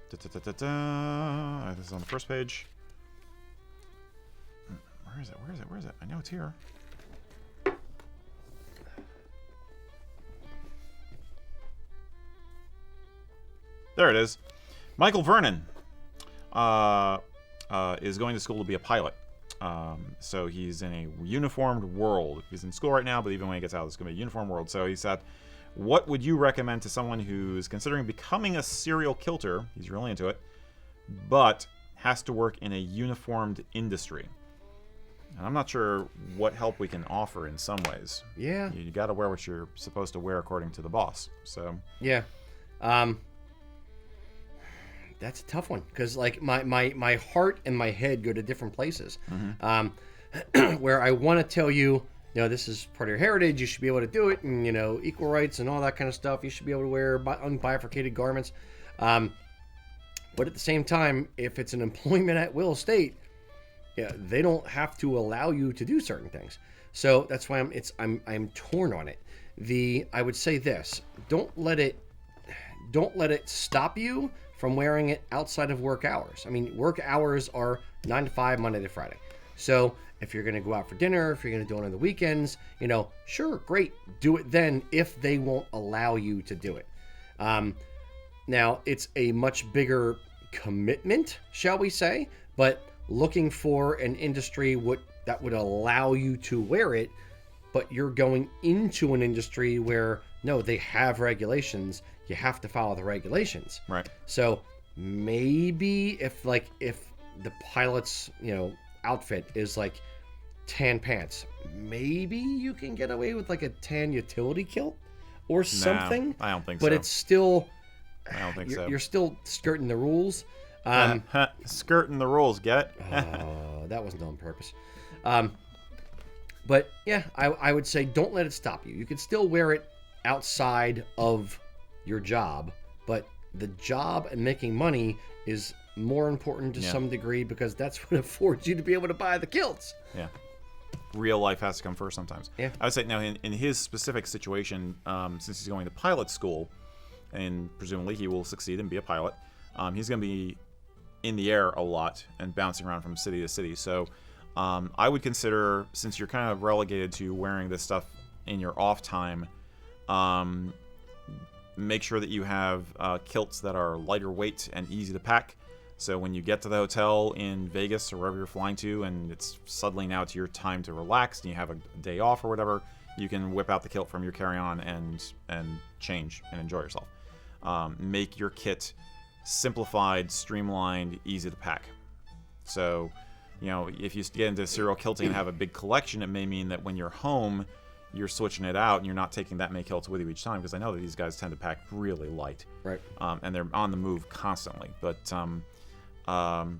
This is on the first page. Where is it? I know it's here. There it is. Michael Vernon is going to school to be a pilot. So he's in a uniformed world. He's in school right now, but even when he gets out, it's going to be a uniformed world. So he said, what would you recommend to someone who's considering becoming a serial kilter? He's really into it, but has to work in a uniformed industry. And I'm not sure what help we can offer in some ways. Yeah. You got to wear what you're supposed to wear according to the boss. So yeah. That's a tough one, because like my heart and my head go to different places. Where I want to tell you, this is part of your heritage, you should be able to do it, and equal rights and all that kind of stuff. You should be able to wear unbifurcated garments. But at the same time, if it's an employment at will state, they don't have to allow you to do certain things. So that's why I'm torn on it. I would say this: don't let it stop you from wearing it outside of work hours. I mean, work hours are 9 to 5, Monday to Friday. So if you're going to go out for dinner, if you're going to do it on the weekends, sure, great, do it then if they won't allow you to do it. Now, it's a much bigger commitment, shall we say, but looking for an industry that would allow you to wear it, but you're going into an industry where, no, they have regulations. You have to follow the regulations. Right. So maybe if the pilot's, outfit is like tan pants, maybe you can get away with like a tan utility kilt or something. I don't think but so. But it's still, I don't think so. You're still skirting the rules. Skirting the rules, get it? Oh, that wasn't on purpose. But yeah, I would say don't let it stop you. You can still wear it outside of your job, but the job and making money is more important to some degree, because that's what affords you to be able to buy the kilts. Yeah. Real life has to come first sometimes. Yeah. I would say now in his specific situation, since he's going to pilot school, and presumably he will succeed and be a pilot, he's going to be in the air a lot and bouncing around from city to city. So I would consider, since you're kind of relegated to wearing this stuff in your off time, make sure that you have kilts that are lighter weight and easy to pack. So when you get to the hotel in Vegas or wherever you're flying to, and it's suddenly now it's your time to relax and you have a day off or whatever, you can whip out the kilt from your carry-on and change and enjoy yourself. Make your kit simplified, streamlined, easy to pack. So, if you get into serial kilting and have a big collection, it may mean that when you're home, you're switching it out and you're not taking that many kilts with you each time, because I know that these guys tend to pack really light. Right. And they're on the move constantly. But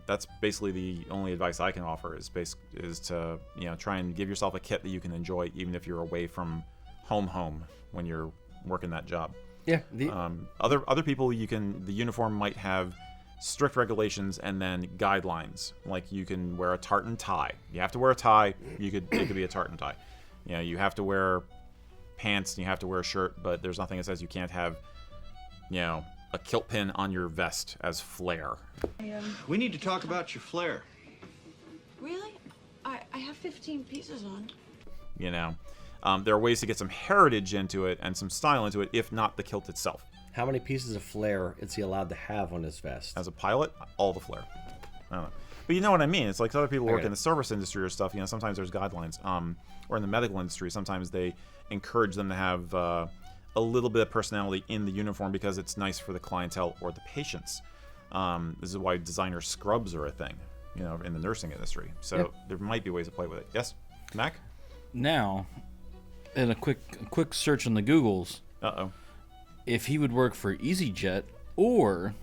that's basically the only advice I can offer is to try and give yourself a kit that you can enjoy even if you're away from home when you're working that job. Yeah. Other people, the uniform might have strict regulations and then guidelines. Like you can wear a tartan tie. You have to wear a tie. It could be a tartan tie. You have to wear pants and you have to wear a shirt, but there's nothing that says you can't have, a kilt pin on your vest as flair. We need to talk about your flair. Really? I have 15 pieces on. There are ways to get some heritage into it and some style into it, if not the kilt itself. how many pieces of flair is he allowed to have on his vest? As a pilot, all the flair. I don't know. But you know what I mean. It's like other people work in the service industry or stuff. Sometimes there's guidelines. Or in the medical industry, sometimes they encourage them to have a little bit of personality in the uniform because it's nice for the clientele or the patients. This is why designer scrubs are a thing, in the nursing industry. So there might be ways to play with it. Yes, Mac? Now, in a quick search on the Googles, if he would work for EasyJet or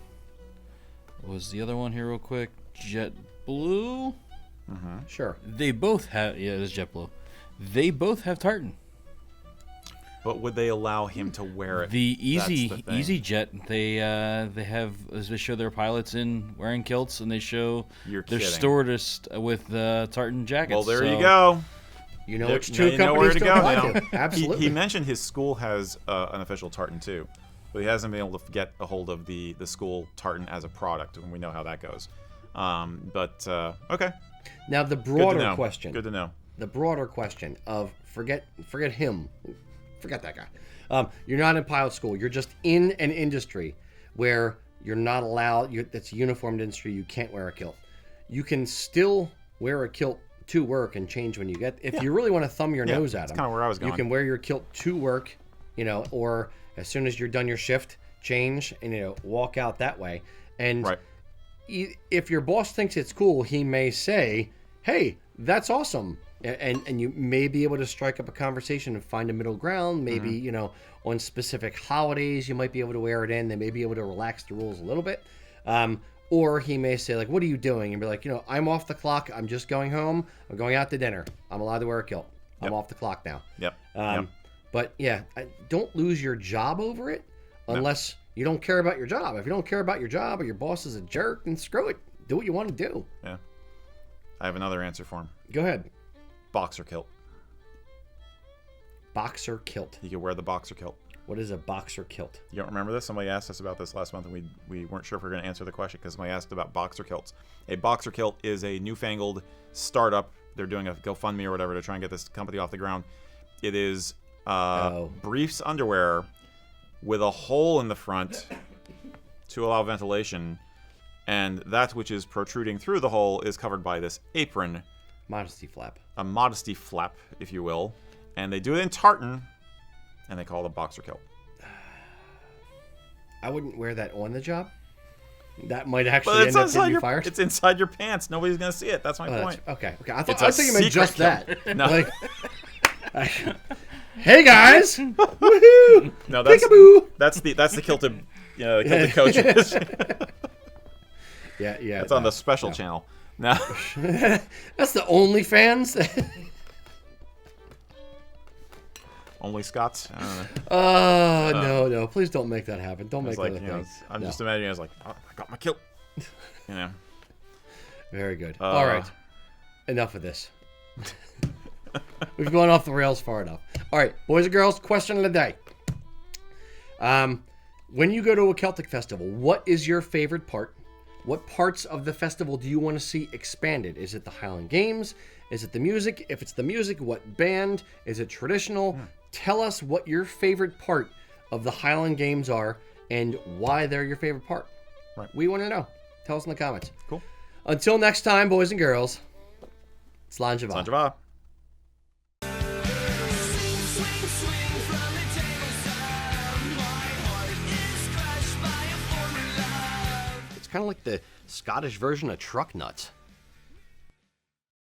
what was the other one here real quick? JetBlue? Sure. They both have, it is JetBlue. They both have tartan. But would they allow him to wear it? The EasyJet, they show their pilots in wearing kilts, and they show their stewardess with tartan jackets. Well, there you go. You know which two companies to apply to. Absolutely. He mentioned his school has an official tartan too, but he hasn't been able to get a hold of the school tartan as a product, and we know how that goes. Okay. Now the broader question. Good to know. The broader question of forget him. Forget that guy. You're not in pilot school. You're just in an industry where you're not allowed. It's a uniformed industry. You can't wear a kilt. You can still wear a kilt to work and change when you get. If you really want to thumb your nose at them, that's kind of where I was going. You can wear your kilt to work, or as soon as you're done your shift, change and walk out that way. And if your boss thinks it's cool, he may say, "Hey, that's awesome." And you may be able to strike up a conversation and find a middle ground. Maybe, on specific holidays, you might be able to wear it in. They may be able to relax the rules a little bit. Or he may say, like, what are you doing? And be like, I'm off the clock. I'm just going home. I'm going out to dinner. I'm allowed to wear a kilt. I'm off the clock now. But, don't lose your job over it unless you don't care about your job. If you don't care about your job or your boss is a jerk, then screw it. Do what you want to do. Yeah. I have another answer for him. Go ahead. Boxer kilt. Boxer kilt. You can wear the boxer kilt. What is a boxer kilt? You don't remember this? Somebody asked us about this last month, and we weren't sure if we were going to answer the question because somebody asked about boxer kilts. A boxer kilt is a newfangled startup. They're doing a GoFundMe or whatever to try and get this company off the ground. It is briefs underwear with a hole in the front to allow ventilation, and that which is protruding through the hole is covered by this apron. Modesty flap. A modesty flap, if you will. And they do it in tartan, and they call it a boxer kilt. I wouldn't wear that on the job. That might actually end up getting you fired. It's inside your pants. Nobody's going to see it. That's my point. Okay. I thought you meant just kilt. that. No. Hey, guys. Woohoo. No, that's the Kilted, Kilted Coaches. Yeah. That's on the special channel. No. That's the OnlyFans. Only Scots? I don't know. No. Please don't make that happen. Don't make that a thing. I'm just imagining I was like, I got my kilt. Very good. All right. Enough of this. We've gone off the rails far enough. All right, boys and girls, question of the day. When you go to a Celtic festival, what is your favorite part? What parts of the festival do you want to see expanded? Is it the Highland Games? Is it the music? If it's the music, what band? Is it traditional? Tell us what your favorite part of the Highland Games are and why they're your favorite part. Right. We want to know. Tell us in the comments. Cool. Until next time, boys and girls, Slán Java. Slán Java. It's kind of like the Scottish version of truck nuts.